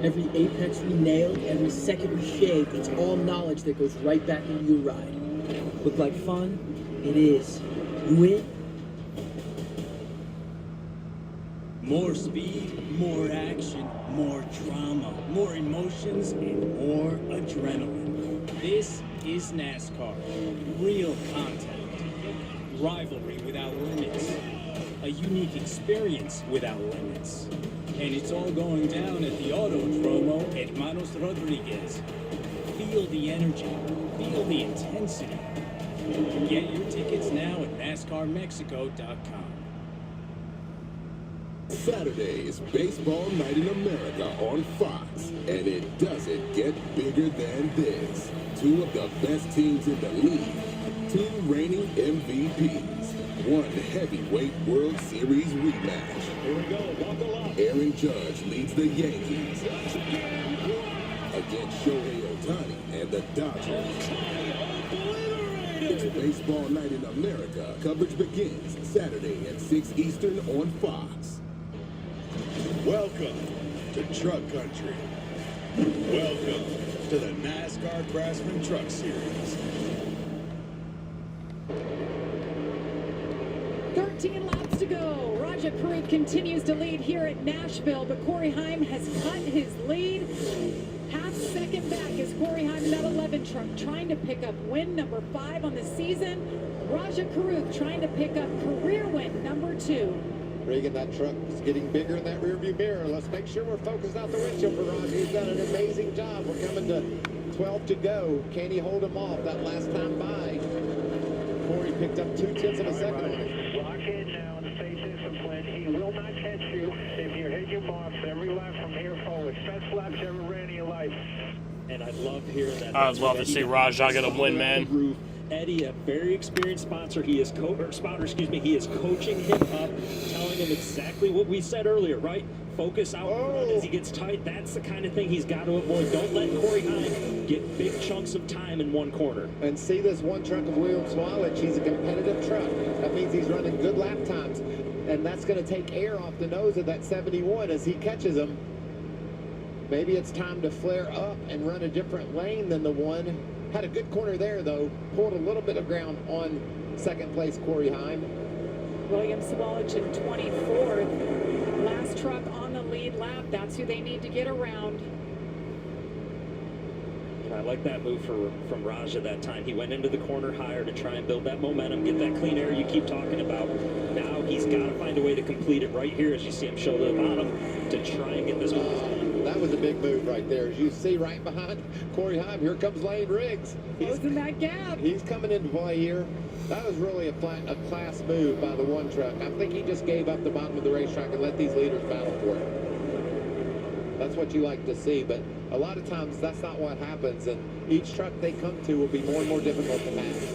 Every apex we nailed, every second we shaved, it's all knowledge that goes right back into your ride. Look like fun? It is. You in? More speed, more action, more drama, more emotions, and more adrenaline. This is NASCAR. Real contact. Rivalry without limits. A unique experience without limits. And it's all going down at the Autodromo at Manos Rodriguez. Feel the energy. Feel the intensity. Get your tickets now at NASCARMexico.com. Saturday is Baseball Night in America on Fox, and it doesn't get bigger than this. Two of the best teams in the league, two reigning MVPs, one heavyweight World Series rematch. Here we go, buckle up. Aaron Judge leads the Yankees against Shohei Ohtani and the Dodgers. It's Baseball Night in America. Coverage begins Saturday at 6 Eastern on Fox. Welcome to Truck Country. Welcome to the NASCAR Craftsman Truck Series. 13 laps to go. Raja Karuth continues to lead here at Nashville, but Corey Heim has cut his lead. Half second back is Corey Heim in that 11 truck, trying to pick up win number 5 on the season. Raja Karuth trying to pick up career win number 2. Regan, that truck is getting bigger in that rearview mirror. Let's make sure we're focused out the windshield for Roger. He's done an amazing job. We're coming to 12 to go. Can he hold him off that last time by? Corey picked up 0.2 of a second on him. Lock in now and stay disciplined. He will not catch you if you hit your marks every lap from here forward. Best laps you ever ran in your life. And I love hearing that. I'd love to see Rajah get a win, man. Eddie, a very experienced sponsor, he is he is coaching him up, telling him exactly what we said earlier, right? Focus out front as he gets tight. That's the kind of thing he's got to avoid. Don't let Corey Heim get big chunks of time in one corner. And see this one truck of Williams Swallowage. He's a competitive truck. That means he's running good lap times. And that's going to take air off the nose of that 71 as he catches him. Maybe it's time to flare up and run a different lane than the one. Had a good corner there, though. Pulled a little bit of ground on second place Corey Heim. William Swallowage in 24th. Last truck on the lead lap. That's who they need to get around. I like that move from Raja that time. He went into the corner higher to try and build that momentum, get that clean air you keep talking about. Now he's got to find a way to complete it right here as you see him show the bottom to try and get this one. That was a big move right there. As you see right behind Corey Heim, here comes Lane Riggs. Closing that gap. He's coming into play here. That was really a class move by the one truck. I think he just gave up the bottom of the racetrack and let these leaders battle for it. That's what you like to see, but a lot of times that's not what happens, and each truck they come to will be more and more difficult to pass.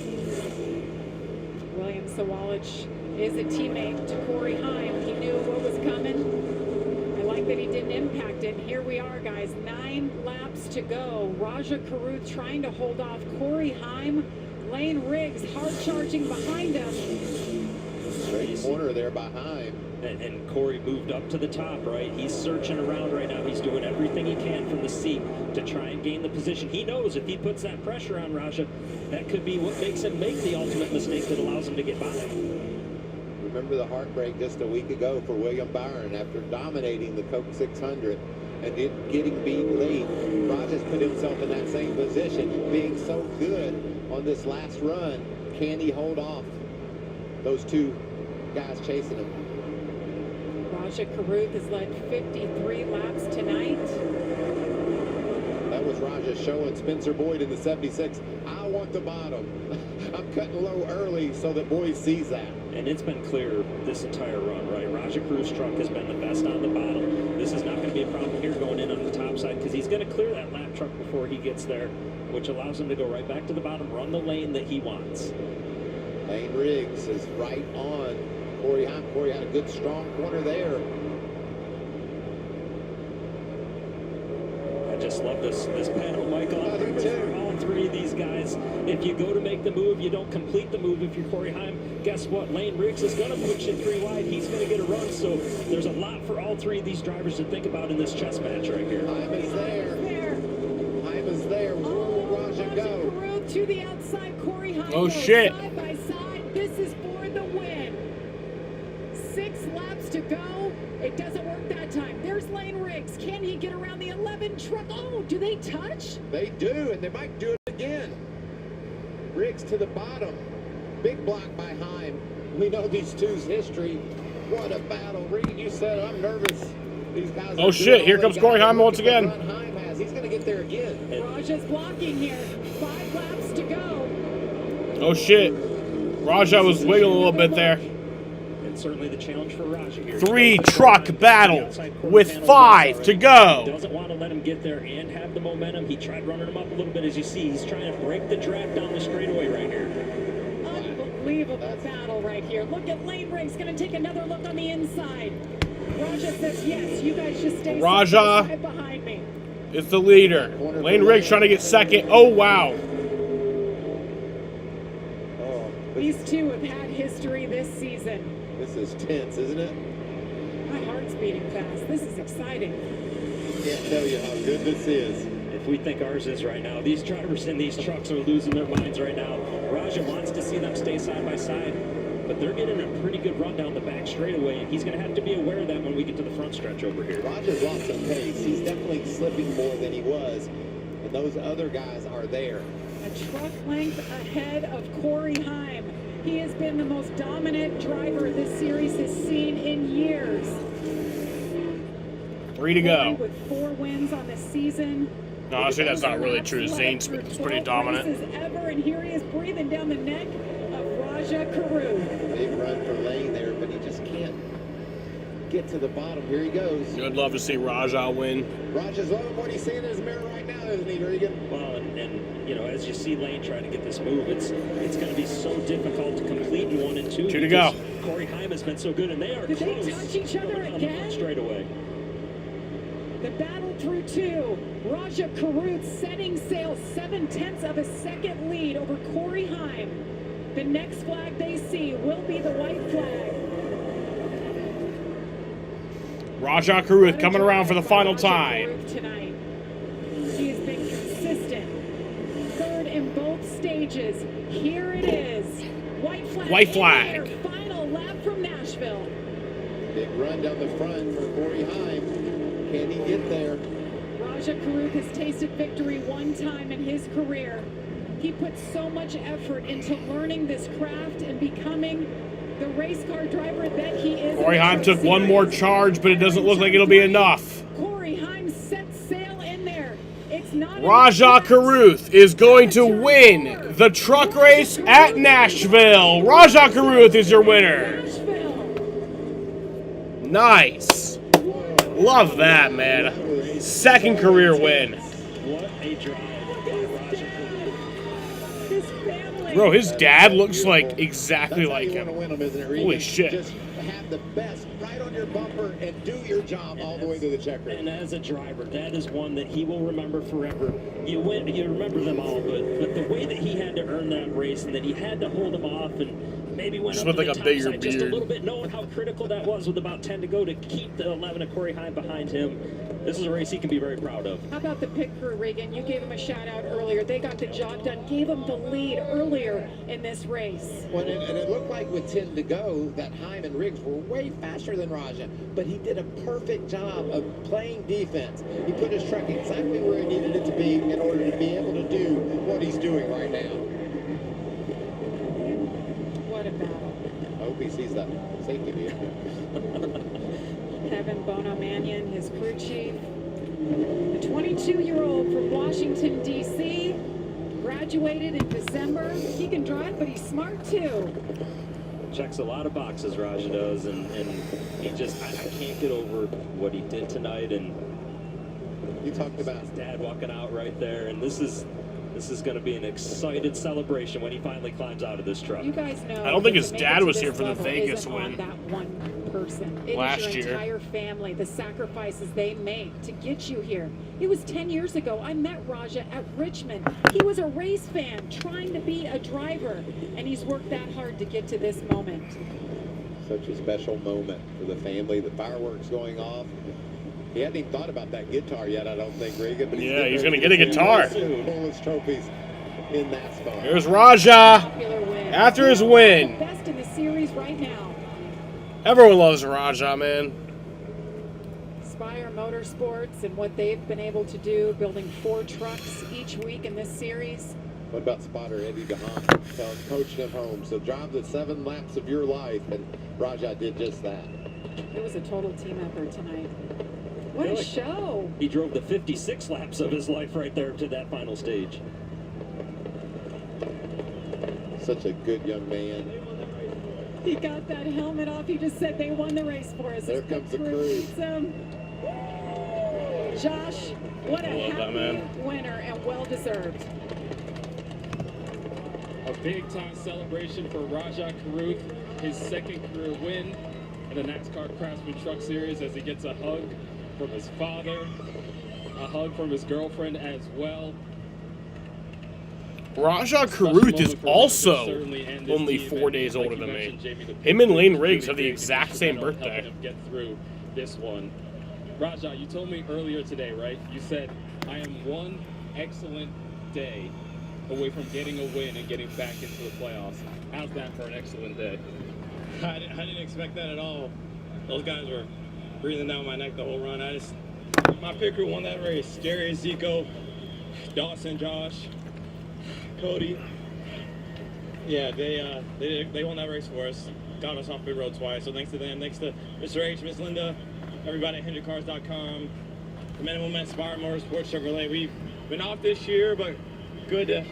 Williams. So Walich is a teammate to Corey Heim. He knew what was coming. I like that he didn't impact it. Here we are, guys. 9 laps to go. Raja Caruth trying to hold off Corey Heim. Lane Riggs hard charging behind him. Great corner there behind. And Corey moved up to the top, right? He's searching around right now. He's doing everything he can from the seat to try and gain the position. He knows if he puts that pressure on Raja, that could be what makes him make the ultimate mistake that allows him to get by. Remember the heartbreak just a week ago for William Byron after dominating the Coke 600 and getting beat late. Raja's put himself in that same position, being so good on this last run. Can he hold off those 2 guys chasing him? Raja Caruth has led 53 laps tonight. That was Raja showing Spencer Boyd in the 76. I want the bottom. I'm cutting low early so that Boyd sees that. And it's been clear this entire run, right? Raja Caruth's truck has been the best on the bottom. This is not going to be a problem here going in on the top side because he's going to clear that lap truck before he gets there, which allows him to go right back to the bottom, run the lane that he wants. Lane Riggs is right on Corey Heim. Corey had a good strong corner there. I just love this panel, Michael. All 3 of these guys. If you go to make the move, you don't complete the move. If you're Corey Heim, guess what? Lane Riggs is going to put you 3 wide. He's going to get a run. So there's a lot for all 3 of these drivers to think about in this chess match right here. Heim is there. Heim is there. Where will Raja go? Caruth to the outside. Corey Heim. Oh, shit. Side by side. This is for the win. 6 laps to go. It doesn't work that time. There's Lane Riggs. Can he get around the 11 truck? Oh, do they touch? They do, and they might do it again. Riggs to the bottom. Big block by Heim. We know these two's history. What a battle. Reed, you said I'm nervous. These guys Oh shit, here comes Corey Heim once again. Heim has. He's going to get there again. Raja's blocking here. 5 laps to go. Oh shit. Raja was wiggling a little bit there. And certainly the challenge for Raja here. 3 truck battle with 5 to go. Doesn't want to let him get there and have the momentum. He tried running him up a little bit. As you see, he's trying to break the track down the straightaway right here. Unbelievable battle right here. Look at Lane Riggs. Going to take another look on the inside. Raja says yes. You guys just stay Raja side behind me. is the leader. Lane Riggs trying to get second. Oh wow. These 2 have had history this season. This is tense, isn't it? My heart's beating fast. This is exciting. Can't tell you how good this is. If we think ours is right now, these drivers in these trucks are losing their minds right now. Raja wants to see them stay side by side, but they're getting a pretty good run down the back straightaway, and he's going to have to be aware of that when we get to the front stretch over here. Raja's lost some pace. He's definitely slipping more than he was, and those other guys are there. A truck length ahead of Corey Heim. He has been the most dominant driver this series has seen in years. 3 to go. With 4 wins on the season. No, honestly, that's not really true. Zane's pretty dominant. Ever, and here he is breathing down the neck of Raja Caruth. Big run for Lane there, but he just can't get to the bottom. Here he goes. You'd love to see Raja win. Raja's loving what he's seeing in his mirror right now, isn't he, Regan? Well, and you know, as you see Lane trying to get this move, it's going to be so difficult to complete in 1 and 2. 2 to go. Corey Heim has been so good, and they are Did close. they touch each other again? Straight away. The battle through 2. Raja Caruth setting sail 7/10 of a second lead over Corey Heim. The next flag they see will be the white flag. Raja Caruth coming around for the final time. Tonight. He has been consistent. 3rd in both stages. Here it is. White flag. White flag. Final lap from Nashville. Big run down the front for Corey Heim. Can he get there? Raja Caruth has tasted victory 1 time in his career. He put so much effort into learning this craft and becoming the race car driver that he is. Corey Heim took 1 more charge, but it doesn't look like it'll be enough. Corey Heim set sail in there. It's not Raja Caruth is going to win the truck race at Nashville. Raja Caruth is your winner. Nice. Love that, man. 2nd career win. What a drive by Raja Caruth. His family Bro, his dad looks like exactly That's how like you him. want to win them, isn't it, Regan? Holy shit. Just have the best right on your bumper and do your job all the way to the checker. And as a driver, that is one that he will remember forever. You remember them all, but the way that he had to earn that race and that he had to hold them off and maybe went Just up with to like the a top bigger side just a beard. little bit, knowing how critical that was with about 10 to go to keep the 11 of Corey Heim behind him. This is a race he can be very proud of. How about the pit crew, Regan? You gave him a shout out earlier. They got the job done, gave him the lead earlier in this race. Well, and it looked like with 10 to go that Heim and Riggs were way faster than Raja, but he did a perfect job of playing defense. He put his truck exactly where he needed it to be in order to be able to do what he's doing right now. What a battle. I hope he sees that safety vehicle. Kevin Bono Mannion, his crew chief. The 22-year-old from Washington, D.C., graduated in December. He can drive, but he's smart too. Checks a lot of boxes, Raja does, and he just, I can't get over what he did tonight, and you talked about his dad walking out right there, and this is going to be an excited celebration when he finally climbs out of this truck. You guys know. I don't think his to make dad it to was this here for the level Vegas isn't win. on that one person. It Last is your year. entire family, the sacrifices they make to get you here. It was 10 years ago. I met Raja at Richmond. He was a race fan trying to be a driver, and he's worked that hard to get to this moment. Such a special moment for the family. The fireworks going off. He hadn't even thought about that guitar yet, I don't think, Regan. But Yeah, he's going to get a guitar. Pull his trophies in that spot. Here's Raja after his win. Best in the series right now. Everyone loves Raja, man. Spire Motorsports and what they've been able to do, building 4 trucks each week in this series. What about spotter Eddie DeHaan coaching him home? So drive the 7 laps of your life, and Raja did just that. It was a total team effort tonight. What a show! He drove the 56 laps of his life right there to that final stage. Such a good young man. He got that helmet off. He just said they won the race for us. There comes the crew. Josh, what a happy that, winner and well-deserved. A big-time celebration for Rajah Caruth, his second career win in the NASCAR Craftsman Truck Series as he gets a hug from his father, a hug from his girlfriend as well. Rajah Caruth is also only 4 days older than me. Him and Lane Riggs have the exact same birthday. Him get through this one. Rajah, you told me earlier today, right? You said, I am one excellent day away from getting a win and getting back into the playoffs. How's that for an excellent day? I didn't expect that at all. Those guys were breathing down my neck the whole run. My pit crew won that race. Jerry, Zico, Dawson, Josh, Cody. Yeah, they won that race for us. Got us off pit road twice. So thanks to them. Thanks to Mr. H, Miss Linda, everybody at HendrickCars.com, the Men and Women at Spire Motorsports Chevrolet. We've been off this year, but good to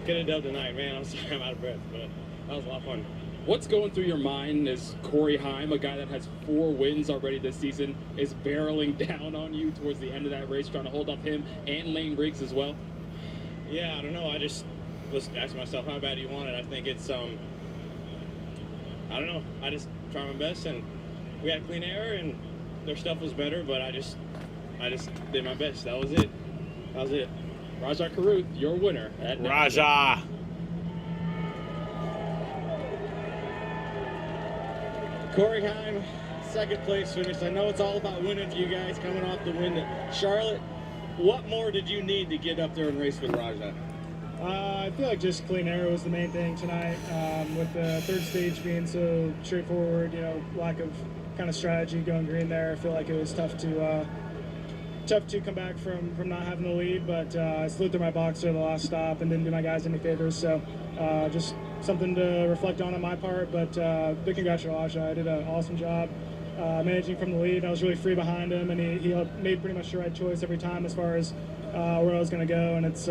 get a dub tonight, man. I'm sorry I'm out of breath, but that was a lot of fun. What's going through your mind as Corey Heim, a guy that has 4 wins already this season, is barreling down on you towards the end of that race, trying to hold off him and Lane Riggs as well? Yeah, I don't know. I just was asking myself, how bad do you want it? I think it's, I don't know. I just tried my best, and we had clean air, and their stuff was better, but I just did my best. That was it. Rajah Caruth, your winner at Rajah. Corey Heim, second place finish. I know it's all about winning for you guys, coming off the win at Charlotte. What more did you need to get up there and race with Rajah? I feel like just clean air was the main thing tonight. With the third stage being so straightforward, lack of kind of strategy going green there. I feel like it was tough to come back from not having the lead, but I slid through my boxer the last stop and didn't do my guys any favors. So just something to reflect on my part, but big congrats to Rajah. I did an awesome job managing from the lead. I was really free behind him, and he made pretty much the right choice every time as far as where I was going to go, and it's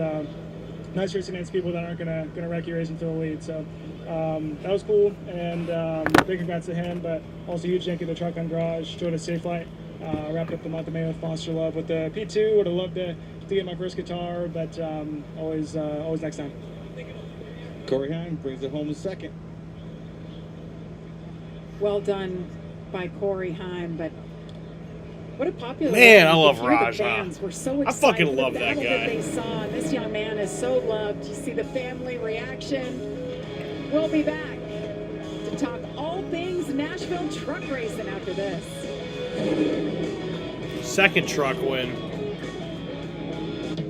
nice racing against people that aren't going to wreck you racing for the lead. So that was cool, and big congrats to him, but also huge thank you to the Truck on Garage, showed a safe flight. Wrapped up the month of May with Monster Love with the P2. Would have loved to get my first guitar, but always next time. Corey Hine brings it home in second. Well done by Corey Heim, but what a popular Man, one. I love If you're the Raja. fans, we're so I excited fucking for the love that battle guy. they saw. And this young man is so loved. You see the family reaction. We'll be back to talk all things Nashville truck racing after this. Second truck win.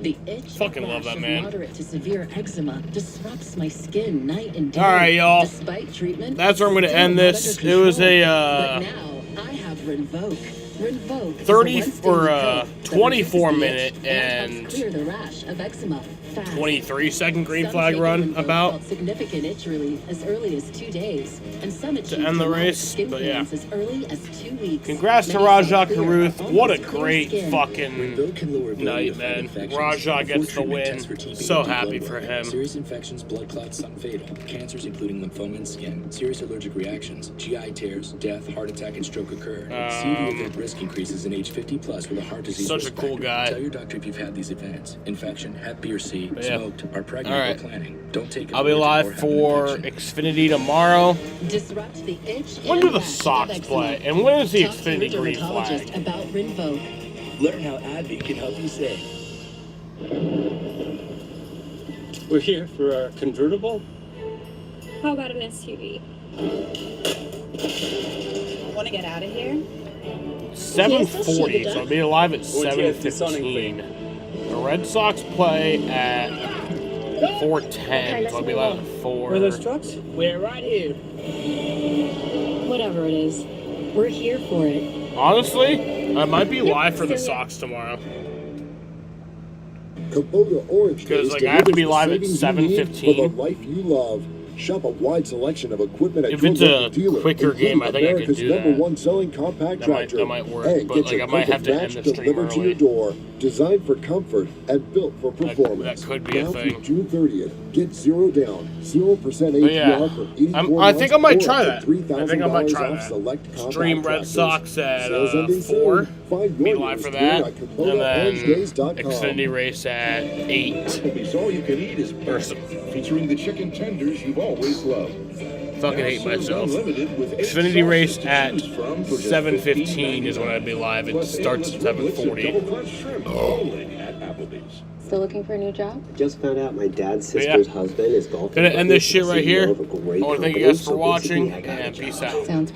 The itch Fucking love that, of man. moderate to severe eczema disrupts my skin night and day. All right, y'all. Despite treatment, That's where I'm going to still end not this. under It was control. a But now I have Rinvoq. Rinvoq is 30 a or once-daily pill that 24 reduces the minute itch and helps clear the rash of eczema fast. 23-second green Some flag taking run Rinvoq about felt significant itch relief as early as 2 days, and some achieved end the dramatic race, skin but yeah. clearance as early as 2 weeks. Congrats to Many Raja felt clear Caruth. or What a almost clear great skin. fucking night, man. Raja gets the win. So happy for him. Serious infections, blood clots, some fatal. Cancers, including lymphoma and skin. Serious allergic reactions, GI tears, death, heart attack, and stroke occur. CV event risk increases in age 50 plus with a heart disease Such a risk cool factor. guy. Tell your doctor if you've had these events. Infection, Hep B or C, Yeah. smoked, are pregnant, All right. or planning. Don't take it. I'll be live for Xfinity tomorrow. Disrupt the itch When and do the rash of Sox eczema. play? And when is the Talk to your Xfinity green dermatologist flag? about Rinvoq. Learn how AbbVie can help you save. We're here for our convertible. How about an SUV? Want to get out of here? 7:40, so I'll be live at What'd you have to Sonic 7:15. The Red Sox play at 4:10, so I'll be live at 4. Where are those trucks? We're right here. Whatever it is, we're here for it. Honestly, I might be live for the Sox tomorrow. Kubota Orange Because, Days like, I have to be delivers the live at savings you 7:15. need for the life you love. Shop a wide selection of equipment at If your it's local a dealer, quicker game, I think I could America's do number that. one selling compact tractor. That might work, and but, get like, your I might have perfect to end match the stream delivered to early. your door. Designed for comfort and built for performance. that could be a now thing. through June 30th, get 0 down, 0% But APR yeah, for 84 I think I might months, try or that. up to $3,000 I think I might try off that. select compact Stream Red tractors. Sox at Sales ending 4. soon. Find Be your live for nearest that. dealer at And then KubotaOrangeDays.com. Xfinity race at 8. Applebee's All You Can Eat is back, featuring the chicken tenders you've always loved. Fucking Now hate served myself. unlimited with 8 Xfinity sauces race to at choose from for just 7:15 is when I'd be live. It Plus starts at endless riblets and 7:40. double crunch shrimp only at Applebee's. Still looking for a new job? Just found out my dad's But yeah. sister's husband is golfing. Gonna end this shit with the right here. CEO of a great I want to thank you company, guys for so basically watching, I got a and job. peace out. Sounds